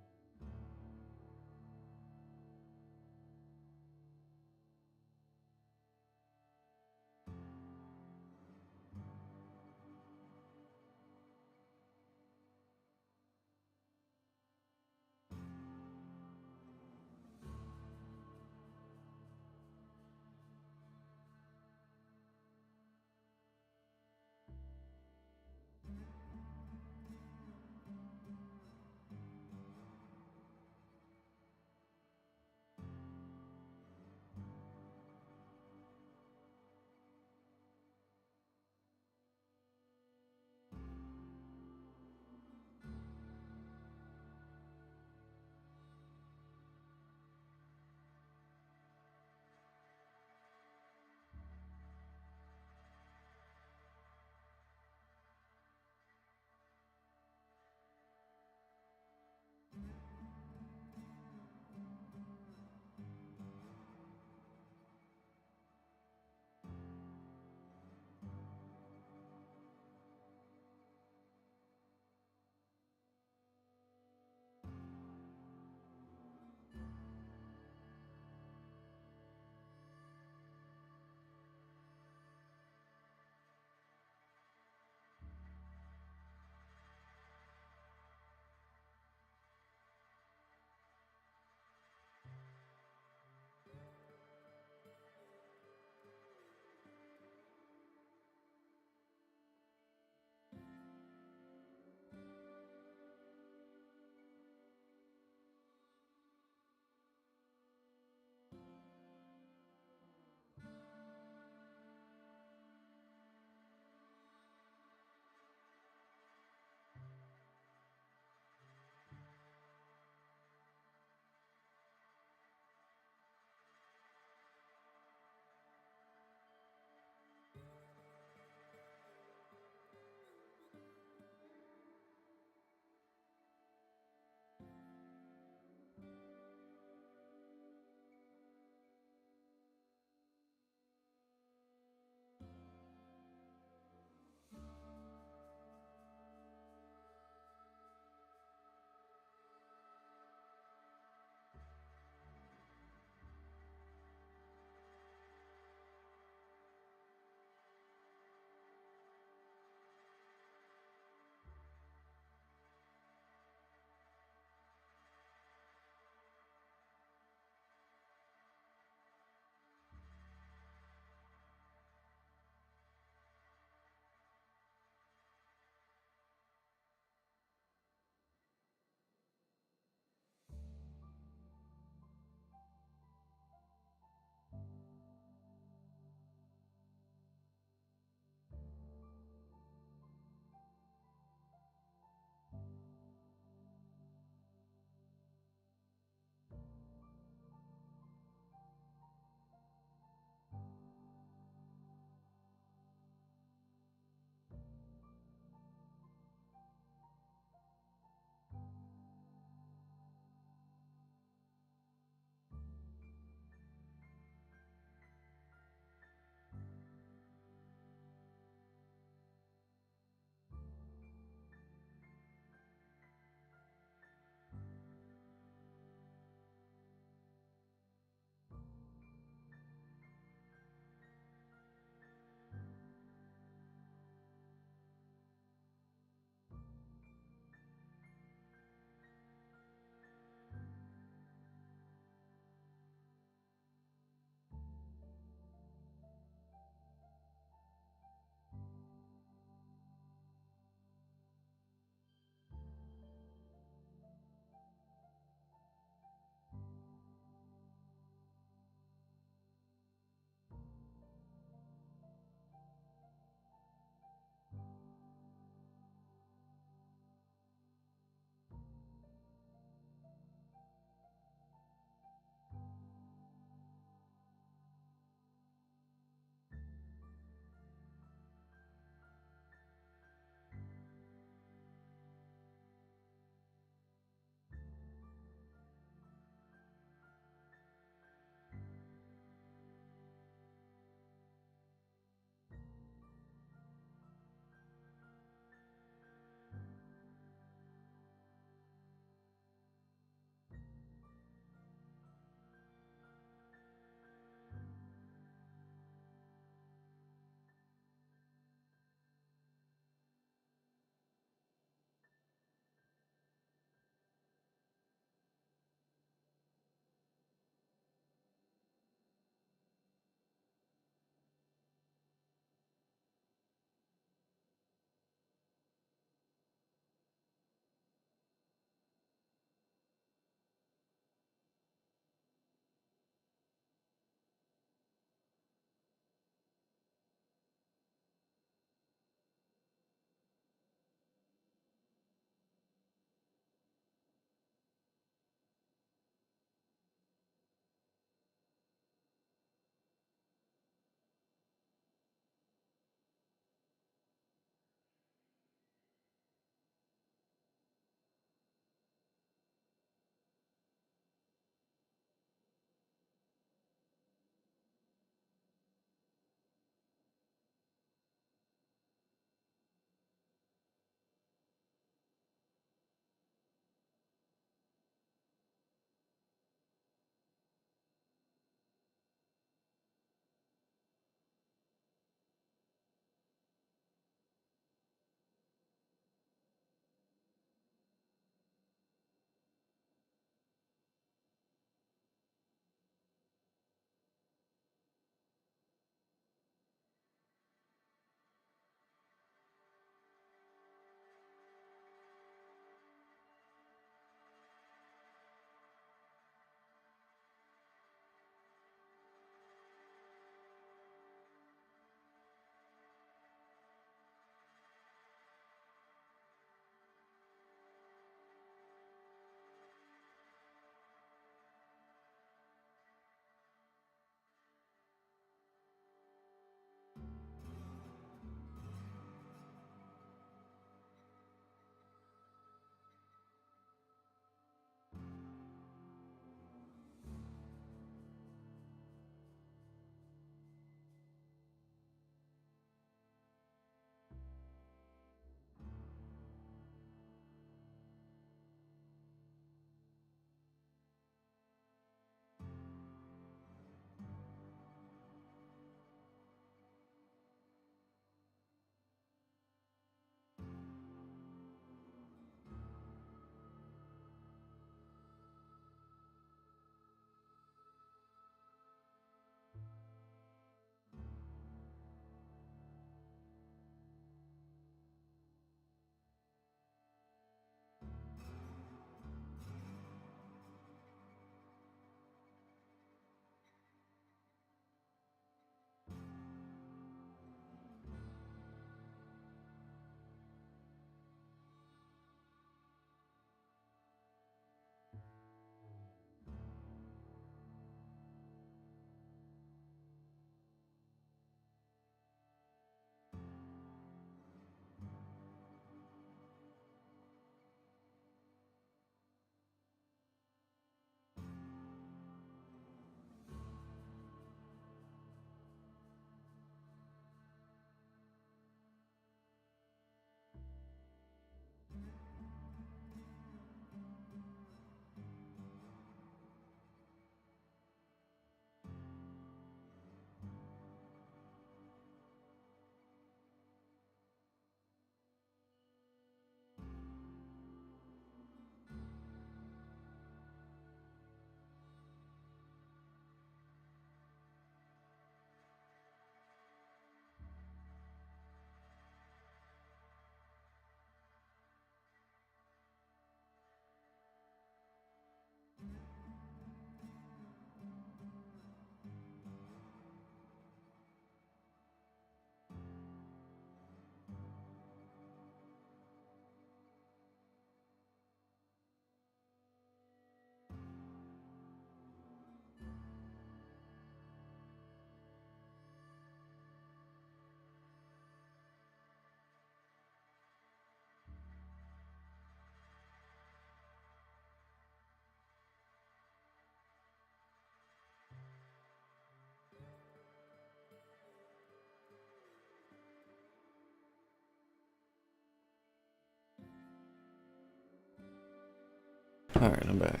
Alright, I'm back.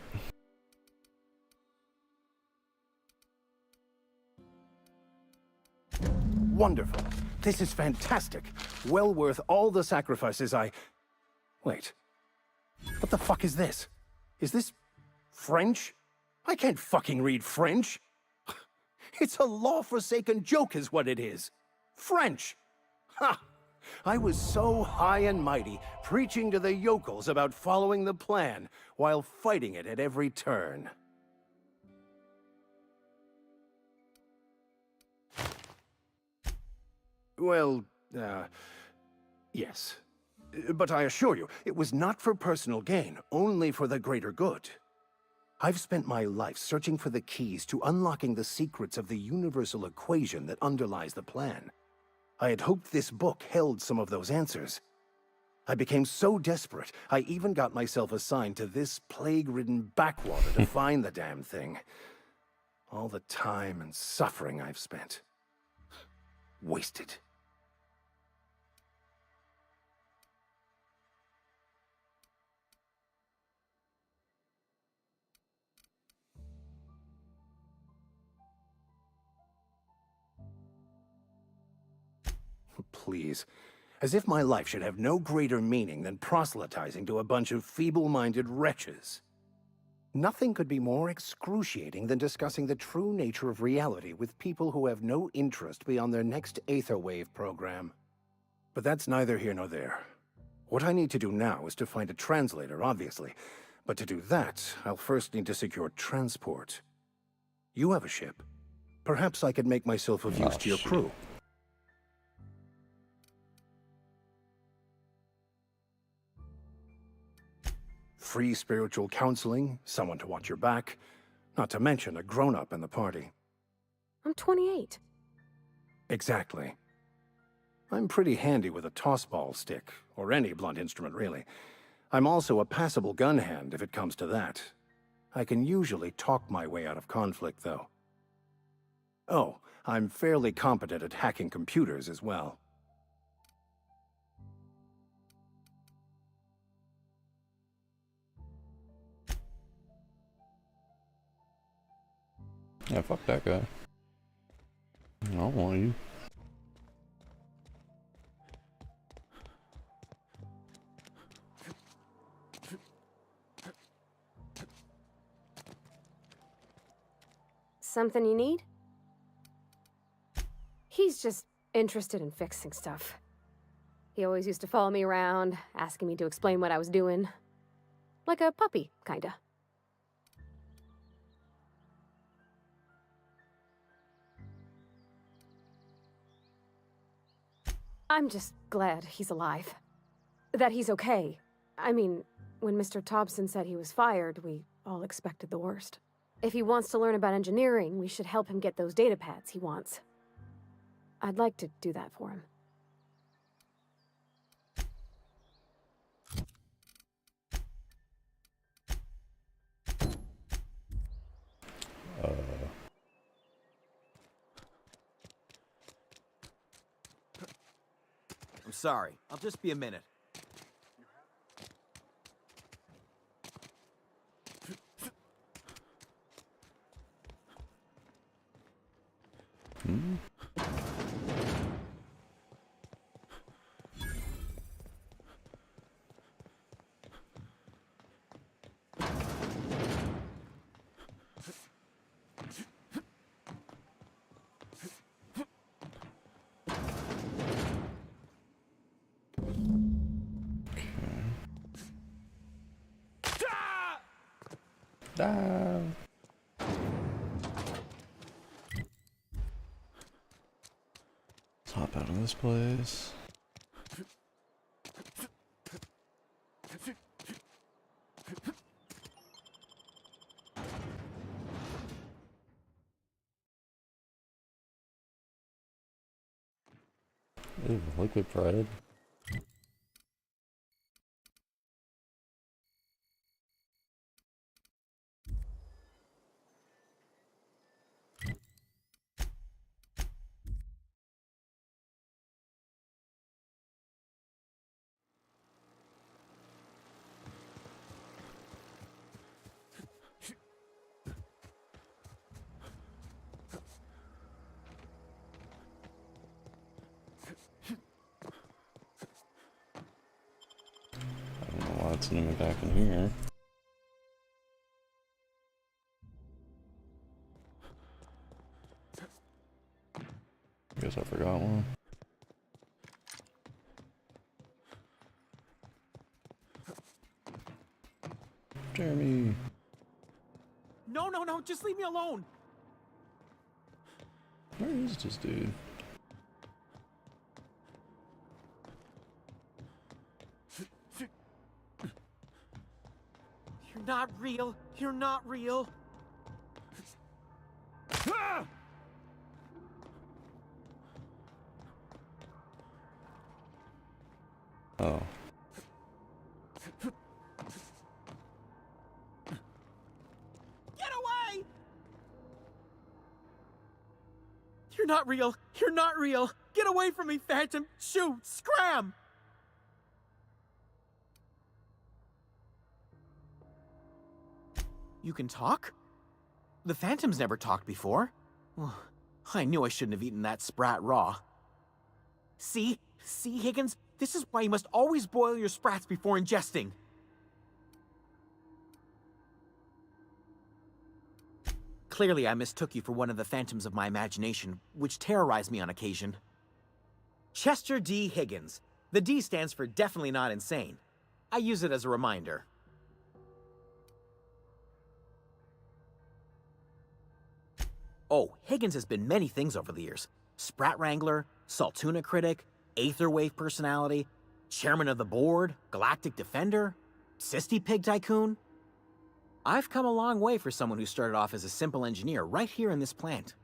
Wonderful. This is fantastic. Well worth all the sacrifices I... Wait. What the fuck is this? Is this... French? I can't fucking read French. It's a law-forsaken joke is what it is. French. Ha! I was so high and mighty, preaching to the yokels about following the plan, while fighting it at every turn. Well, yes. But I assure you, it was not for personal gain, only for the greater good. I've spent my life searching for the keys to unlocking the secrets of the universal equation that underlies the plan. I had hoped this book held some of those answers. I became so desperate, I even got myself assigned to this plague-ridden backwater to find the damn thing. All the time and suffering I've spent. Wasted. Please. As if my life should have no greater meaning than proselytizing to a bunch of feeble-minded wretches. Nothing could be more excruciating than discussing the true nature of reality with people who have no interest beyond their next Aetherwave program. But that's neither here nor there. What I need to do now is to find a translator, obviously. But to do that, I'll first need to secure transport. You have a ship. Perhaps I could make myself of use to your crew. Free spiritual counseling, someone to watch your back, not to mention a grown-up in the party. I'm 28. Exactly. I'm pretty handy with a tossball stick, or any blunt instrument, really. I'm also a passable gun hand if it comes to that. I can usually talk my way out of conflict, though. Oh, I'm fairly competent at hacking computers as well. Yeah, fuck that guy. I don't want you. Something you need? He's just interested in fixing stuff. He always used to follow me around, asking me to explain what I was doing. Like a puppy, kinda. I'm just glad he's alive. That he's okay. I mean, when Mr. Thompson said he was fired, we all expected the worst. If he wants to learn about engineering, we should help him get those data pads he wants. I'd like to do that for him. I'm sorry. I'll just be a minute. Hmm? Let's hop out of this place. Ooh, liquid bread. not sending me back in here. Guess I forgot one. Jeremy. No, no, no, just leave me alone. Where is this dude? You're not real. You're not real. Oh. Get away! You're not real. You're not real. Get away from me, Phantom. Shoot! Scram! You can talk? The Phantom's never talked before. I knew I shouldn't have eaten that sprat raw. See? See, Higgins? This is why you must always boil your sprats before ingesting. Clearly, I mistook you for one of the phantoms of my imagination, which terrorized me on occasion. Chester D. Higgins. The D stands for definitely not insane. I use it as a reminder. Oh, Higgins has been many things over the years. Sprat Wrangler, Saltuna critic, Aetherwave personality, chairman of the board, galactic defender, Sisty Pig tycoon. I've come a long way for someone who started off as a simple engineer right here in this plant.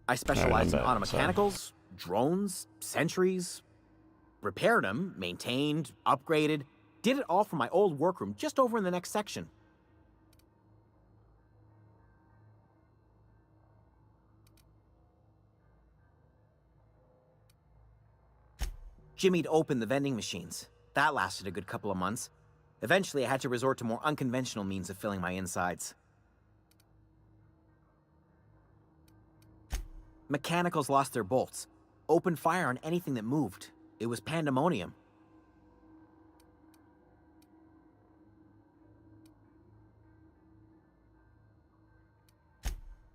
I specialized in back, so- automechanicals, drones, sentries, repaired them, maintained, upgraded, did it all from my old workroom just over in the next section. Jimmy'd opened the vending machines. That lasted a good couple of months. Eventually, I had to resort to more unconventional means of filling my insides. Mechanicals lost their bolts. Opened fire on anything that moved. It was pandemonium.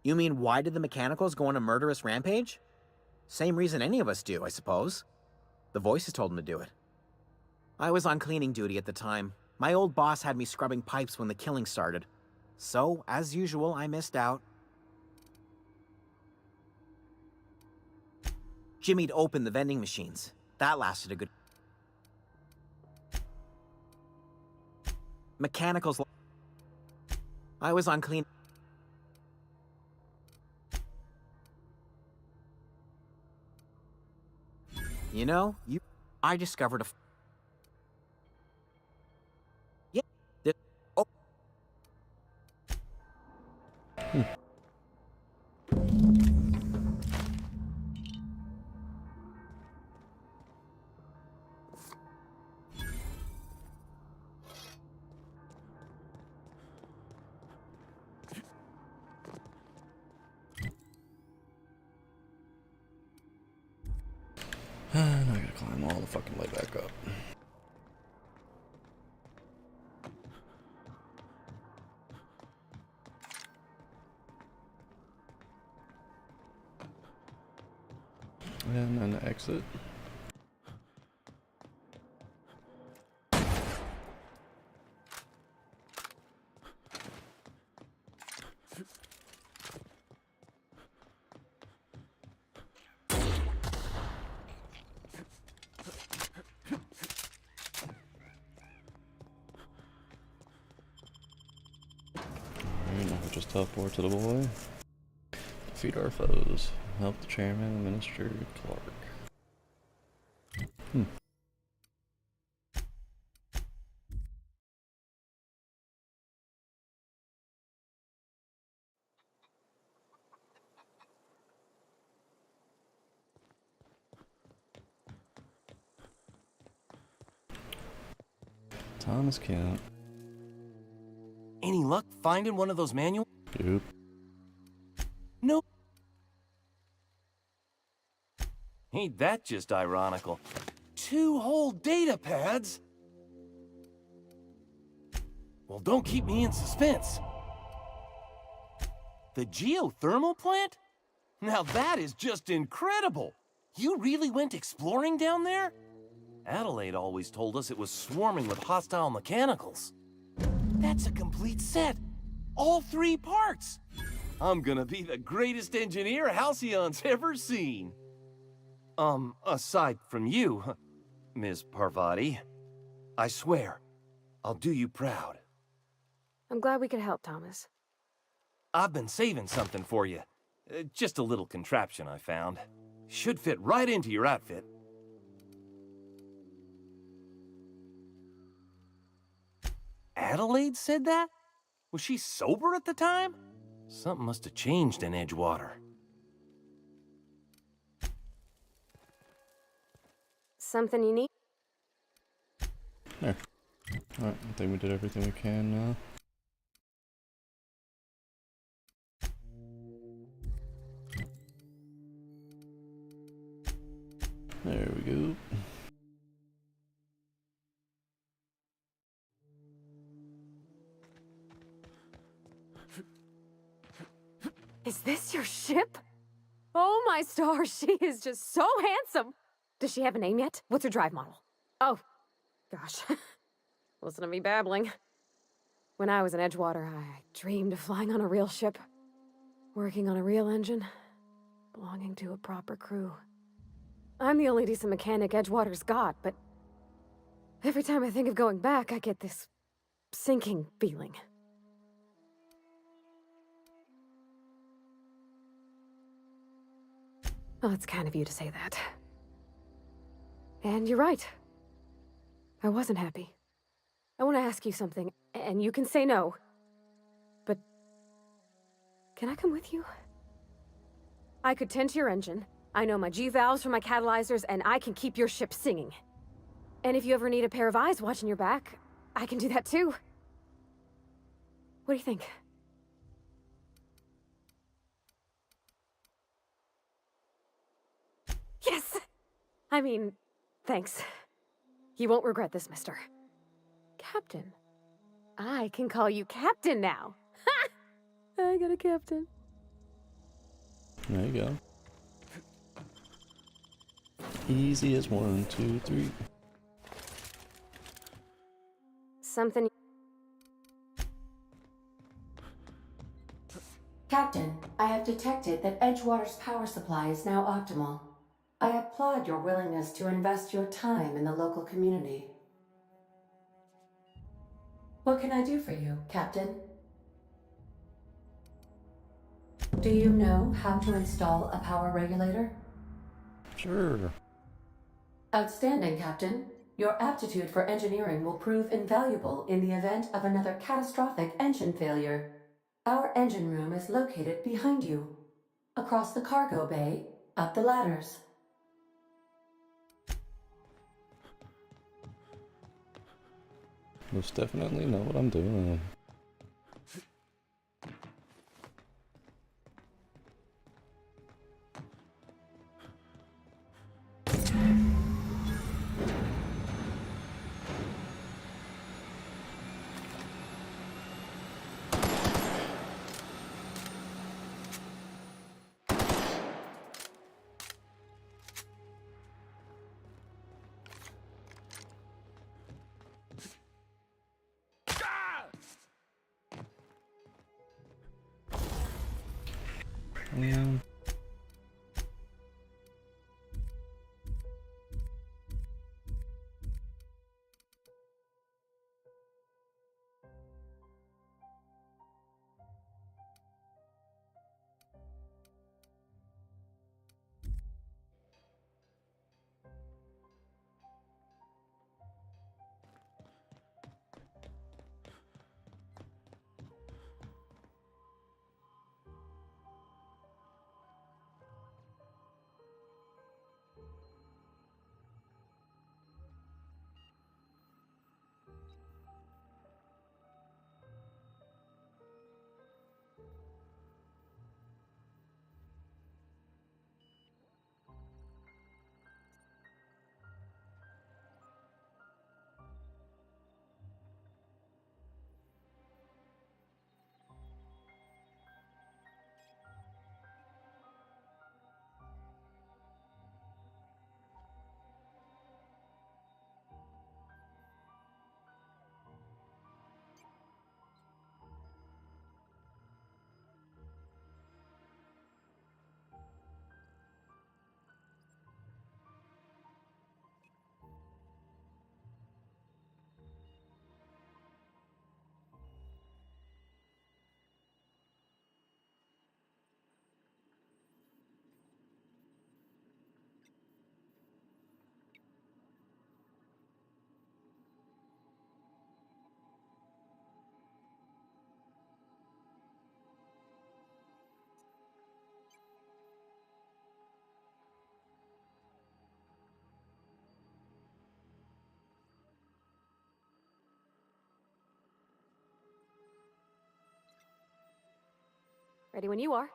You mean, why did the mechanicals go on a murderous rampage? Same reason any of us do, I suppose. The voices told them to do it. I was on cleaning duty at the time. My old boss had me scrubbing pipes when the killing started. So, as usual, I missed out. Jimmy'd opened the vending machines. That lasted a good... Mechanicals... I was on clean... You know, I discovered a... Yeah. Oh. Now I gotta climb all the fucking way back up. And then exit. Alright, now we just teleport to the boy. Defeat our foes. Help the chairman, Minister Clark. Thomas Kent. Any luck finding one of those manuals? Yep. No. Ain't that just ironical? 2 whole data pads? Well, don't keep me in suspense. The geothermal plant? Now that is just incredible! You really went exploring down there? Adelaide always told us it was swarming with hostile mechanicals. That's a complete set! All 3 parts! I'm gonna be the greatest engineer Halcyon's ever seen. Aside from you, Ms. Parvati, I swear, I'll do you proud. I'm glad we could help, Thomas. I've been saving something for you. Just a little contraption I found. Should fit right into your outfit. Adelaide said that? Was she sober at the time? Something must have changed in Edgewater. Something you need? There. Alright, I think we did everything we can now. There we go. Is this your ship? Oh my stars, she is just so handsome! Does she have a name yet? What's her drive model? Oh, gosh. Listen to me babbling. When I was in Edgewater, I dreamed of flying on a real ship. Working on a real engine. Belonging to a proper crew. I'm the only decent mechanic Edgewater's got, but every time I think of going back, I get this sinking feeling. Well, it's kind of you to say that. And you're right. I wasn't happy. I want to ask you something, and you can say no. But... can I come with you? I could tend to your engine. I know my G-valves from my catalyzers, and I can keep your ship singing. And if you ever need a pair of eyes watching your back, I can do that too. What do you think? Yes! I mean, thanks. You won't regret this, mister. Captain. I can call you Captain now. Ha! I got a captain. There you go. Easy as 1, 2, 3. Something... Captain, I have detected that Edgewater's power supply is now optimal. I applaud your willingness to invest your time in the local community. What can I do for you, Captain? Do you know how to install a power regulator? Sure. Outstanding, Captain. Your aptitude for engineering will prove invaluable in the event of another catastrophic engine failure. Our engine room is located behind you. Across the cargo bay, up the ladders. Most definitely know what I'm doing. Yeah. Ready when you are.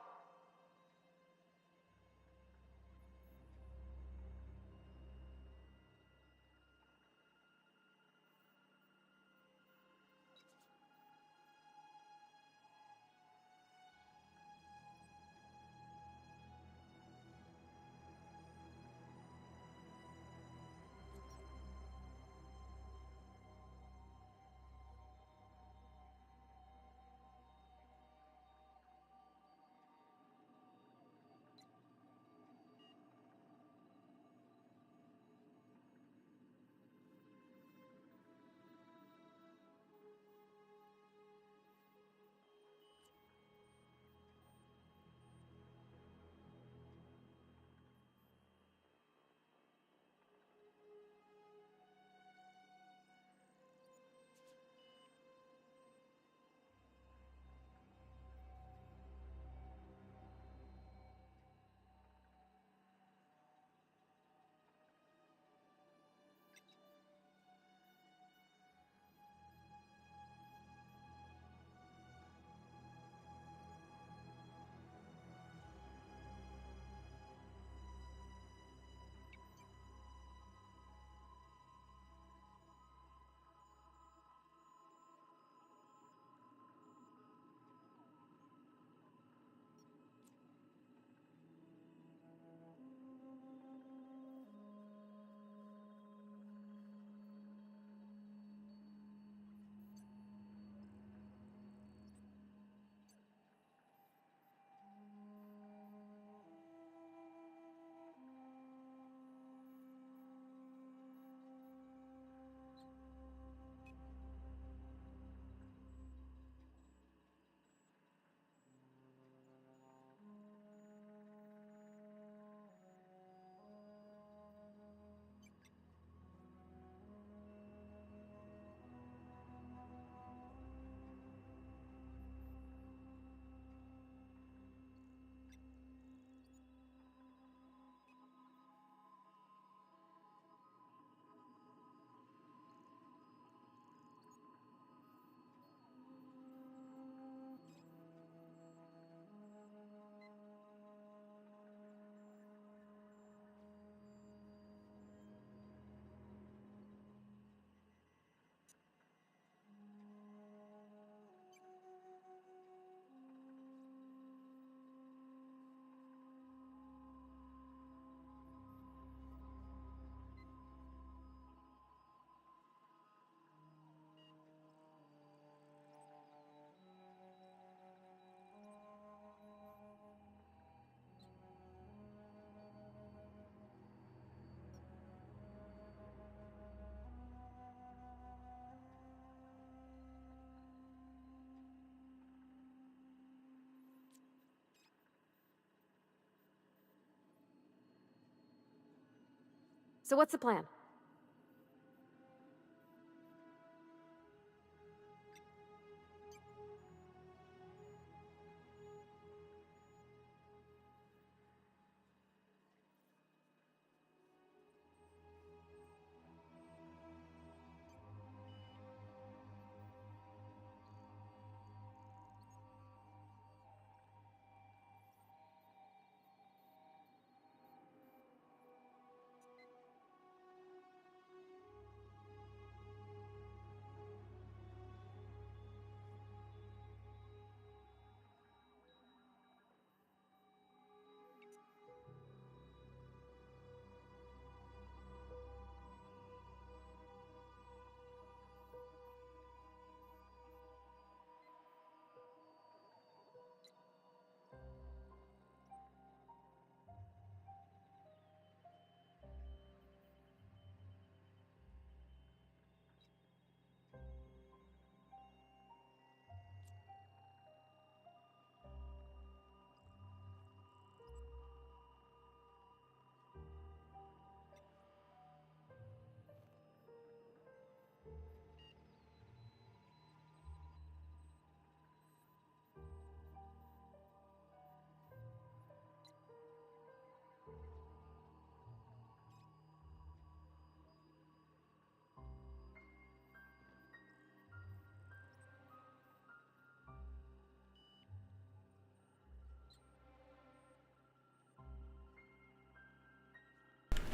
So what's the plan?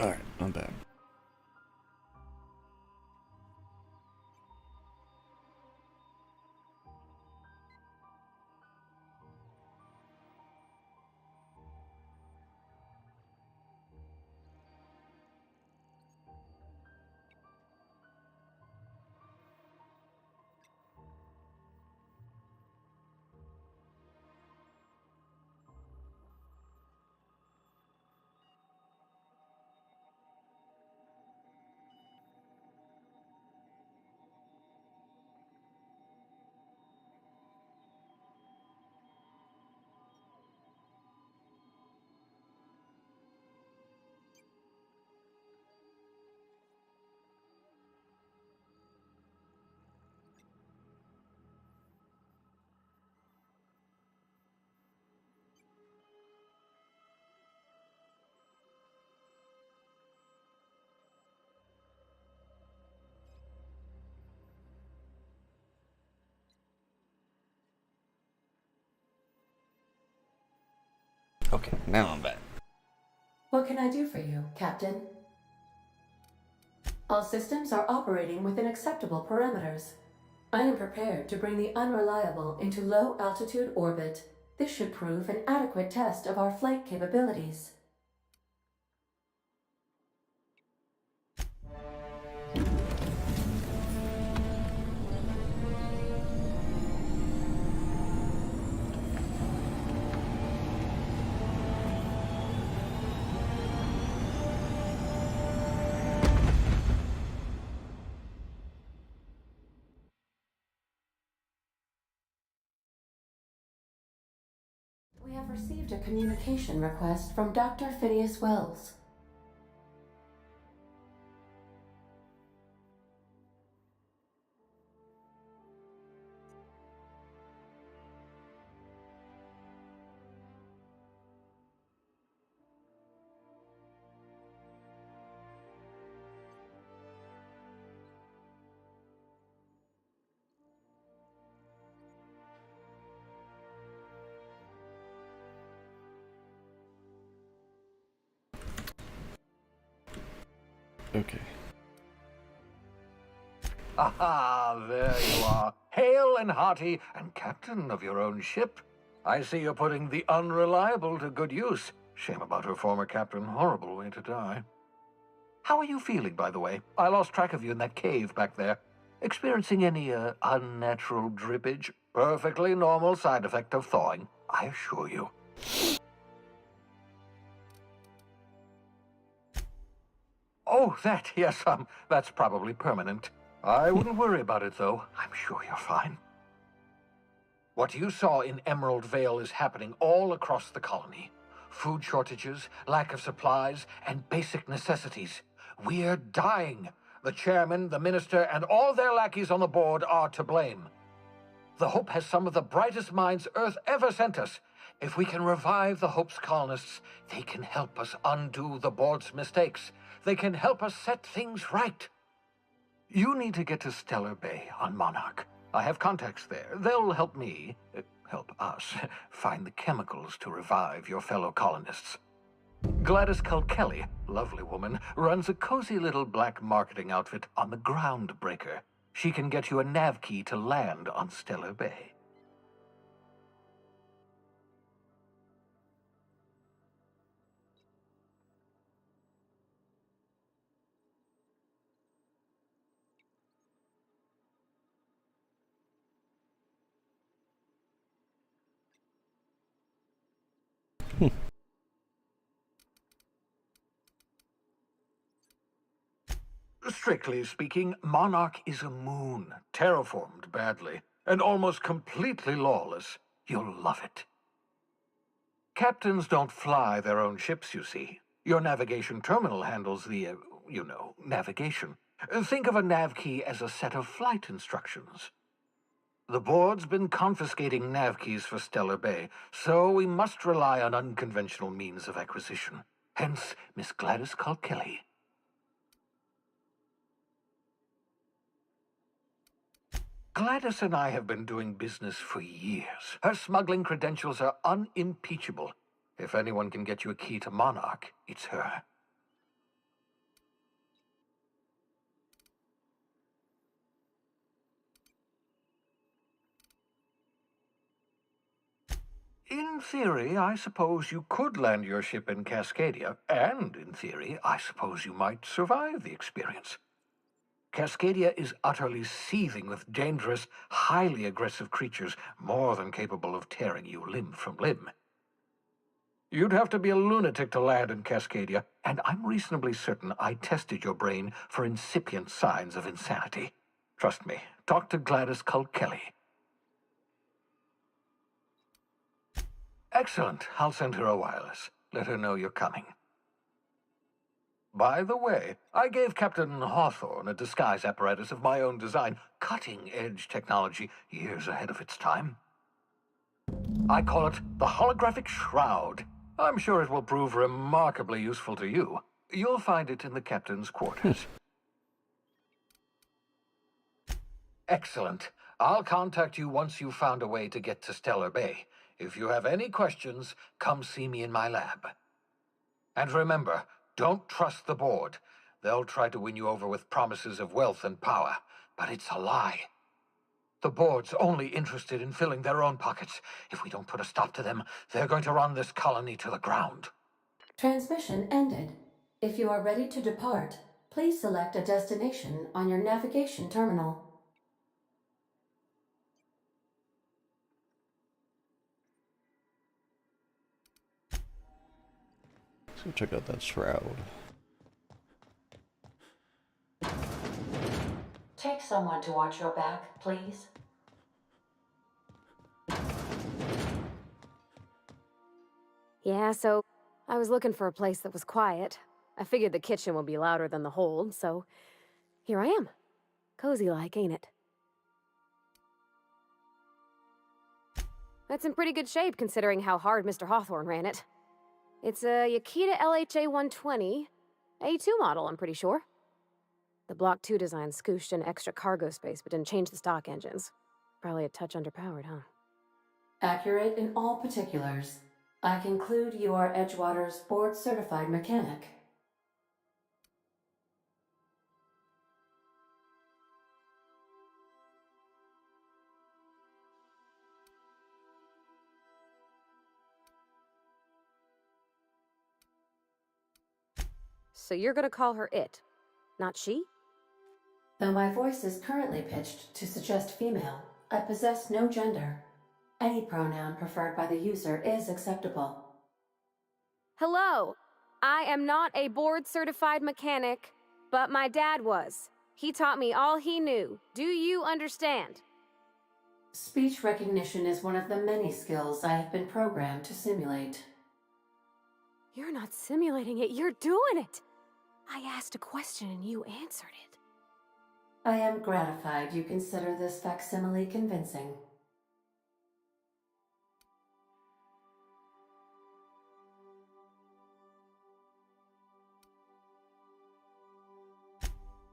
Alright, I'm back. Okay, now I'm back. What can I do for you, Captain? All systems are operating within acceptable parameters. I am prepared to bring the Unreliable into low-altitude orbit. This should prove an adequate test of our flight capabilities. We have received a communication request from Dr. Phineas Wells. Okay. Aha, there you are. Hale and hearty, and captain of your own ship. I see you're putting the Unreliable to good use. Shame about her former captain. Horrible way to die. How are you feeling, by the way? I lost track of you in that cave back there. Experiencing any, unnatural drippage? Perfectly normal side effect of thawing, I assure you. Oh, that, yes, that's probably permanent. I wouldn't worry about it, though. I'm sure you're fine. What you saw in Emerald Vale is happening all across the colony. Food shortages, lack of supplies, and basic necessities. We're dying. The chairman, the minister, and all their lackeys on the board are to blame. The Hope has some of the brightest minds Earth ever sent us. If we can revive the Hope's colonists, they can help us undo the board's mistakes. They can help us set things right. You need to get to Stellar Bay on Monarch. I have contacts there. They'll help me, help us, find the chemicals to revive your fellow colonists. Gladys Culkelly, lovely woman, runs a cozy little black marketing outfit on the Groundbreaker. She can get you a nav key to land on Stellar Bay. Strictly speaking, Monarch is a moon, terraformed badly, and almost completely lawless. You'll love it. Captains don't fly their own ships, you see. Your navigation terminal handles the, navigation. Think of a nav key as a set of flight instructions. The board's been confiscating nav keys for Stellar Bay, so we must rely on unconventional means of acquisition. Hence, Miss Gladys Culkelly. Gladys and I have been doing business for years. Her smuggling credentials are unimpeachable. If anyone can get you a key to Monarch, it's her. In theory, I suppose you could land your ship in Cascadia, and in theory, I suppose you might survive the experience. Cascadia is utterly seething with dangerous, highly aggressive creatures more than capable of tearing you limb from limb. You'd have to be a lunatic to land in Cascadia, and I'm reasonably certain I tested your brain for incipient signs of insanity. Trust me, talk to Gladys Culkelly. Excellent. I'll send her a wireless. Let her know you're coming. By the way, I gave Captain Hawthorne a disguise apparatus of my own design, cutting-edge technology years ahead of its time. I call it the Holographic Shroud. I'm sure it will prove remarkably useful to you. You'll find it in the captain's quarters. Excellent. I'll contact you once you've found a way to get to Stellar Bay. If you have any questions, come see me in my lab. And remember, don't trust the board. They'll try to win you over with promises of wealth and power, but it's a lie. The board's only interested in filling their own pockets. If we don't put a stop to them, they're going to run this colony to the ground. Transmission ended. If you are ready to depart, please select a destination on your navigation terminal. Let's go check out that shroud. Take someone to watch your back, please. Yeah, so I was looking for a place that was quiet. I figured the kitchen would be louder than the hold, so here I am. Cozy like, ain't it? That's in pretty good shape considering how hard Mr. Hawthorne ran it. It's a Yakita LHA 120, A2 model, I'm pretty sure. The Block 2 design scooshed in extra cargo space but didn't change the stock engines. Probably a touch underpowered, huh? Accurate in all particulars. I conclude you are Edgewater's board-certified mechanic. So you're gonna call her it, not she? Though my voice is currently pitched to suggest female, I possess no gender. Any pronoun preferred by the user is acceptable. Hello! I am not a board-certified mechanic, but my dad was. He taught me all he knew. Do you understand? Speech recognition is one of the many skills I have been programmed to simulate. You're not simulating it, you're doing it! I asked a question and you answered it. I am gratified you consider this facsimile convincing.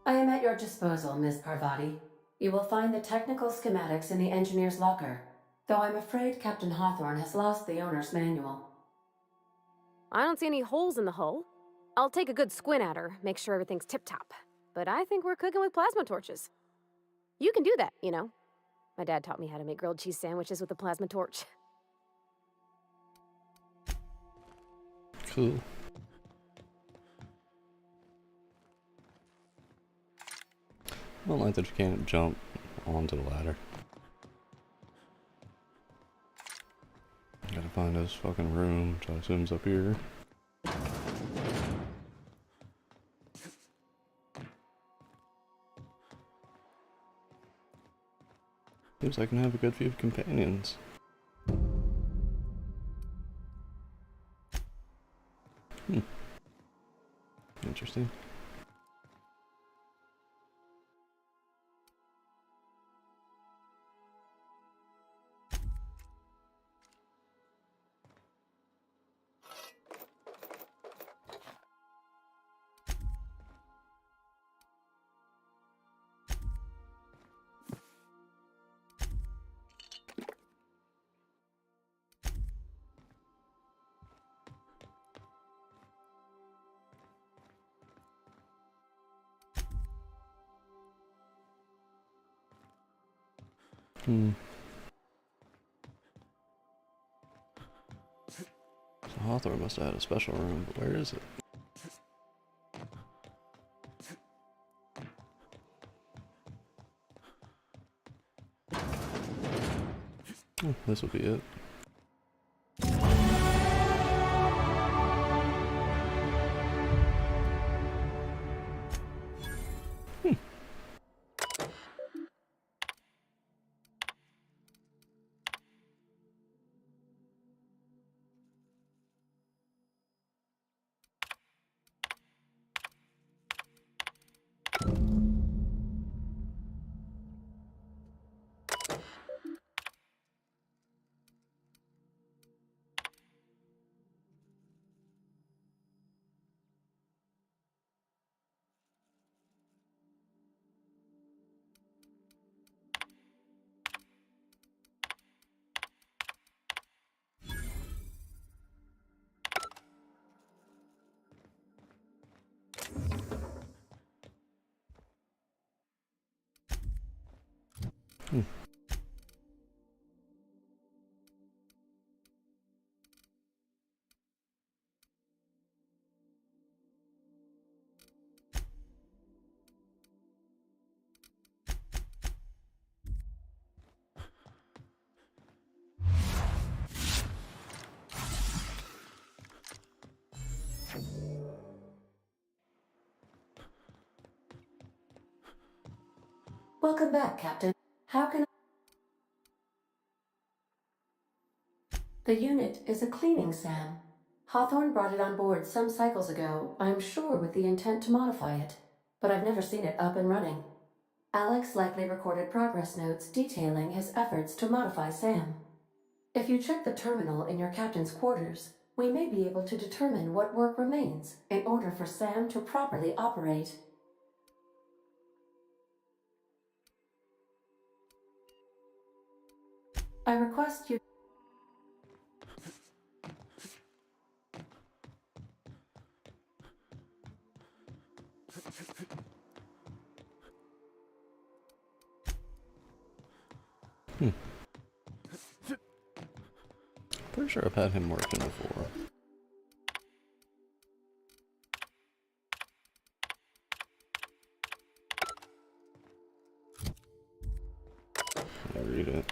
I am at your disposal, Ms. Parvati. You will find the technical schematics in the engineer's locker, though I'm afraid Captain Hawthorne has lost the owner's manual. I don't see any holes in the hull. I'll take a good squint at her, make sure everything's tip-top. But I think we're cooking with plasma torches. You can do that, you know. My dad taught me how to make grilled cheese sandwiches with a plasma torch. Cool. I don't like that you can't jump onto the ladder. Gotta find this fucking room, which I assume's up here. Seems like I can have a good few companions. Interesting. So Hawthorne must have had a special room, but where is it? Oh, this will be it. Welcome back, Captain. How can I... The unit is a cleaning SAM. Hawthorne brought it on board some cycles ago, I'm sure with the intent to modify it, but I've never seen it up and running. Alex likely recorded progress notes detailing his efforts to modify SAM. If you check the terminal in your captain's quarters, we may be able to determine what work remains in order for SAM to properly operate. I request you... Pretty sure I've had him working before. I read it.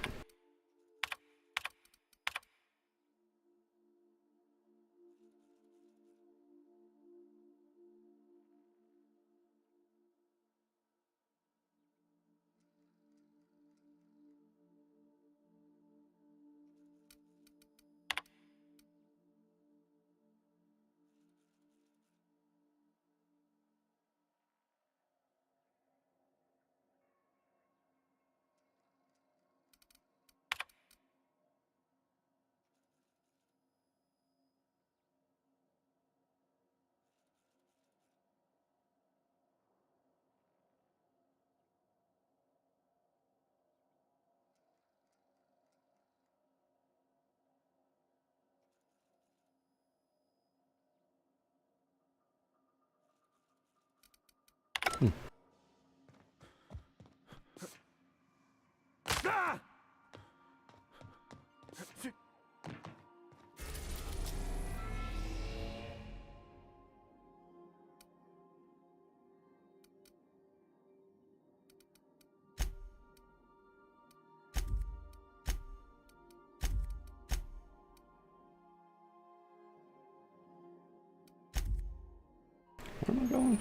Where am I going?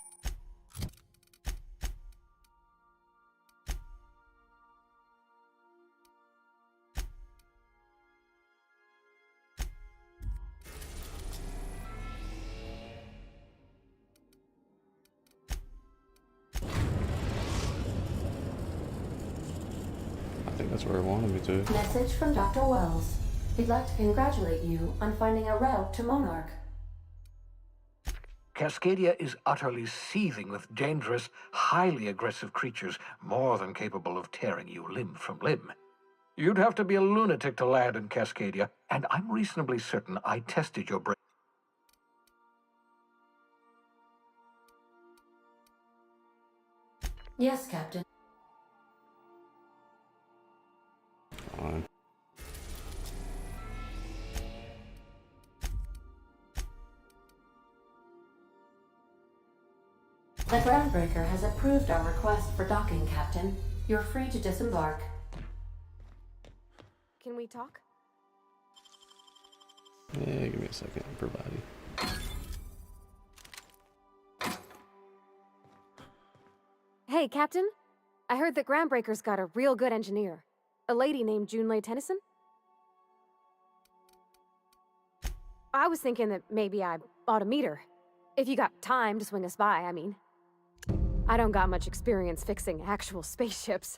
I think that's where it wanted me to. Message from Dr. Wells. He'd like to congratulate you on finding a route to Monarch. Cascadia is utterly seething with dangerous, highly aggressive creatures more than capable of tearing you limb from limb. You'd have to be a lunatic to land in Cascadia, and I'm reasonably certain I tested your brain. Yes, Captain. On. The Groundbreaker has approved our request for docking, Captain. You're free to disembark. Can we talk? Yeah, give me a second, everybody. Hey, Captain. I heard that Groundbreaker's got a real good engineer. A lady named Junlei Tennyson? I was thinking that maybe I ought to meet her. If you got time to swing us by, I mean. I don't got much experience fixing actual spaceships.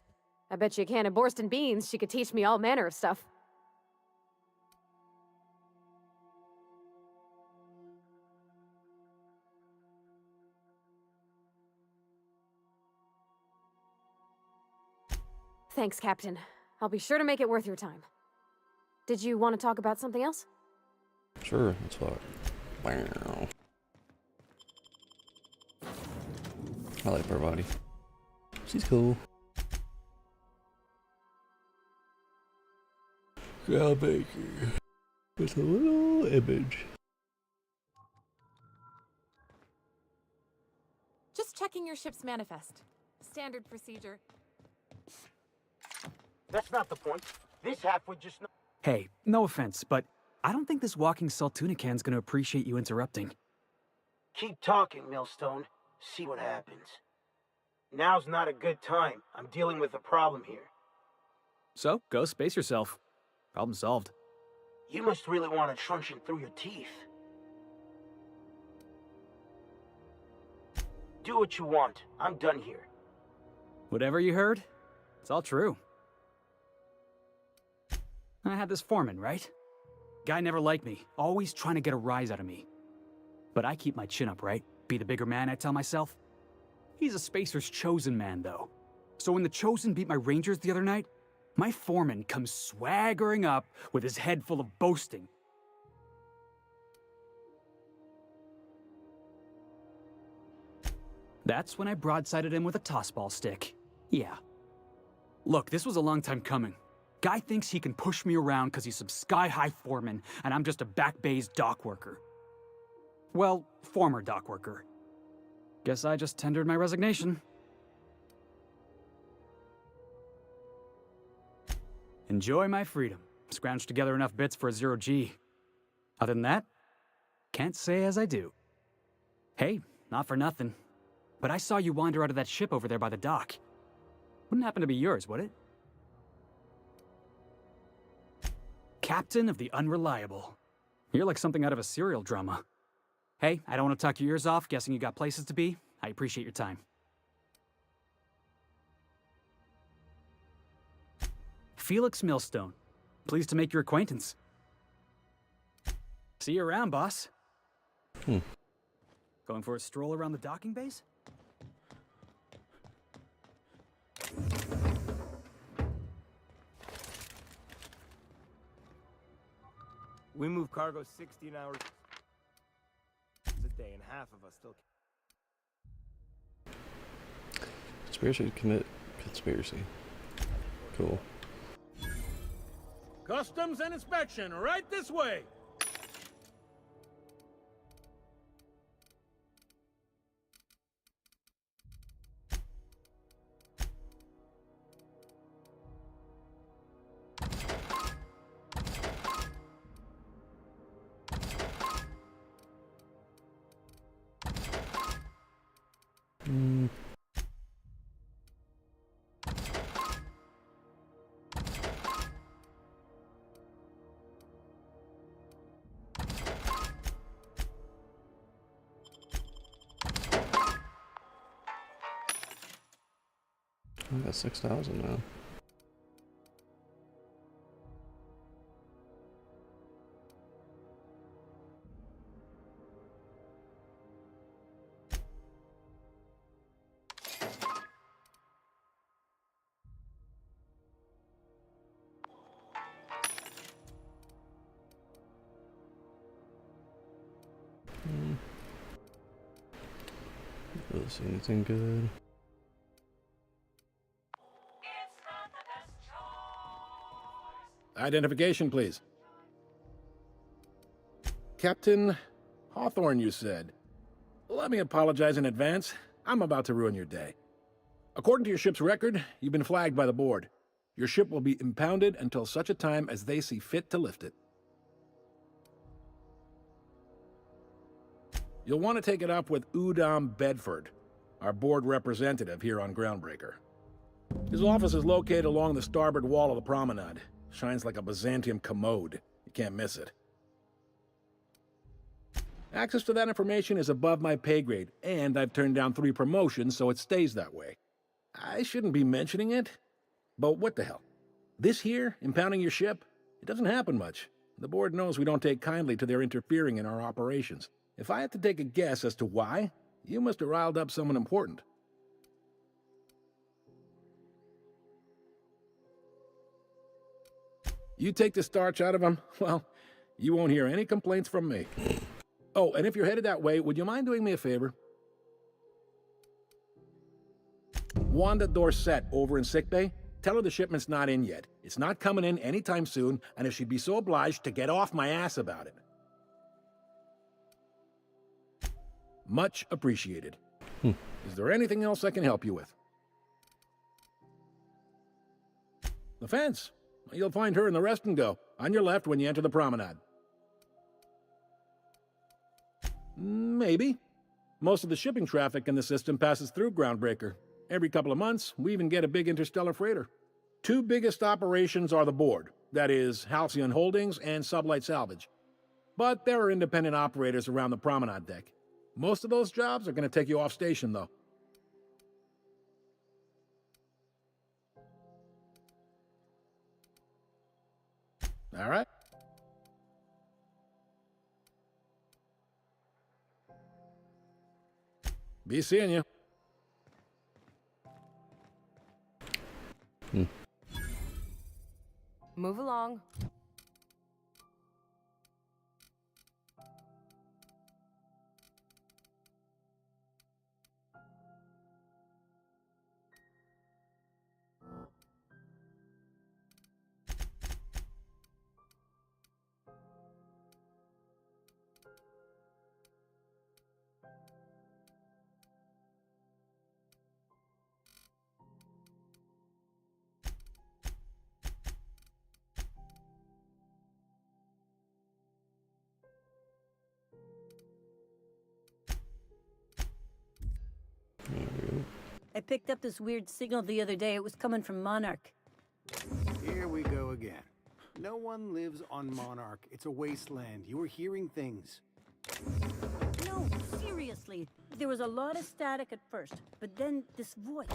I bet you a can of Borston beans she could teach me all manner of stuff. Thanks, Captain. I'll be sure to make it worth your time. Did you want to talk about something else? Sure, that's fine. Wow. I like her body. She's cool. Groundbreaker with a little image. Just checking your ship's manifest. Standard procedure. That's not the point. This half would just... Hey, no offense, but I don't think this walking Saltuna can's gonna appreciate you interrupting. Keep talking, Millstone. See what happens. Now's not a good time. I'm dealing with a problem here. So, go space yourself. Problem solved. You must really want a truncheon through your teeth. Do what you want. I'm done here. Whatever you heard, it's all true. I had this foreman, right? Guy never liked me, always trying to get a rise out of me. But I keep my chin up, right? Be the bigger man, I tell myself. He's a Spacer's chosen man, though. So when the Chosen beat my Rangers the other night, my foreman comes swaggering up with his head full of boasting. That's when I broadsided him with a tossball stick. Yeah. Look, this was a long time coming. Guy thinks he can push me around because he's some sky-high foreman, and I'm just a back bay's dock worker. Well, former dock worker. Guess I just tendered my resignation. Enjoy my freedom. Scrounged together enough bits for a 0G. Other than that, can't say as I do. Hey, not for nothing, but I saw you wander out of that ship over there by the dock. Wouldn't happen to be yours, would it? Captain of the Unreliable. You're like something out of a serial drama. Hey, I don't want to talk your ears off, guessing you got places to be. I appreciate your time. Felix Millstone. Pleased to make your acquaintance. See you around, boss. Going for a stroll around the docking bays? We move cargo 16 hours a day, and half of us still... Conspiracy to commit conspiracy. Cool. Customs and inspection, right this way! I got 6,000 now. Really see anything good? Identification, please. Captain Hawthorne, you said. Let me apologize in advance. I'm about to ruin your day. According to your ship's record, you've been flagged by the board. Your ship will be impounded until such a time as they see fit to lift it. You'll want to take it up with Udom Bedford, our board representative here on Groundbreaker. His office is located along the starboard wall of the promenade. Shines like a Byzantium commode. You can't miss it. Access to that information is above my pay grade, and I've turned down 3 promotions, so it stays that way. I shouldn't be mentioning it, but what the hell? This here, impounding your ship, it doesn't happen much. The board knows we don't take kindly to their interfering in our operations. If I had to take a guess as to why, you must have riled up someone important. You take the starch out of them, well, you won't hear any complaints from me. Oh, and if you're headed that way, would you mind doing me a favor? Wanda Dorset over in sickbay, tell her the shipment's not in yet. It's not coming in anytime soon, and if she'd be so obliged to get off my ass about it. Much appreciated. Is there anything else I can help you with? The fence. You'll find her in the rest and go, on your left when you enter the promenade. Maybe. Most of the shipping traffic in the system passes through Groundbreaker. Every couple of months, we even get a big interstellar freighter. 2 biggest operations are the board, that is, Halcyon Holdings and Sublight Salvage. But there are independent operators around the promenade deck. Most of those jobs are going to take you off station, though. All right. Be seeing you. Move along. I picked up this weird signal the other day. It was coming from Monarch. Here we go again. No one lives on Monarch. It's a wasteland. You were hearing things. No, seriously. There was a lot of static at first, but then this voice.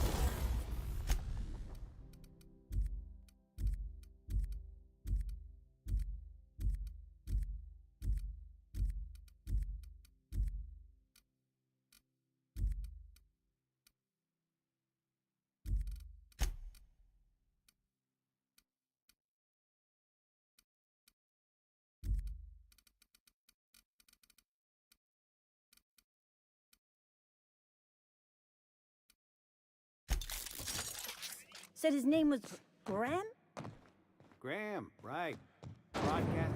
Said his name was Graham? Graham, right. Broadcast.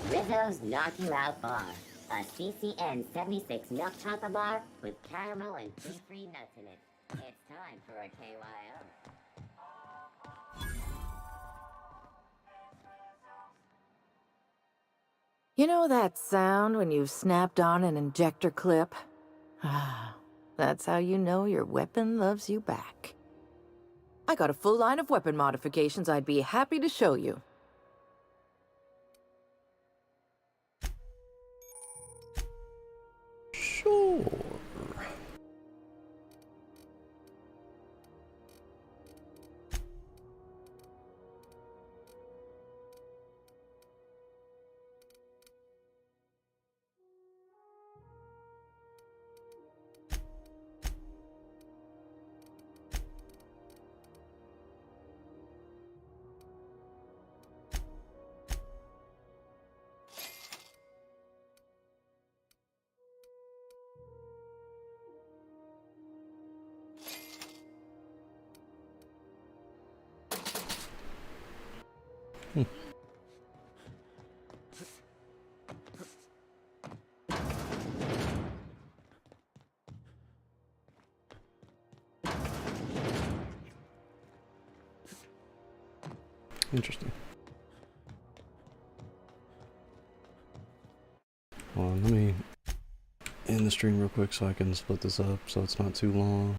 Rizzo's Knock You Out Bar. A CCN 76 milk chocolate bar with caramel and fruit-free nuts in it. It's time for a KYO. You know that sound when you've snapped on an injector clip? Ah, that's how you know your weapon loves you back. I got a full line of weapon modifications I'd be happy to show you. Sure. Interesting. Hold on, let me end the stream real quick so I can split this up so it's not too long.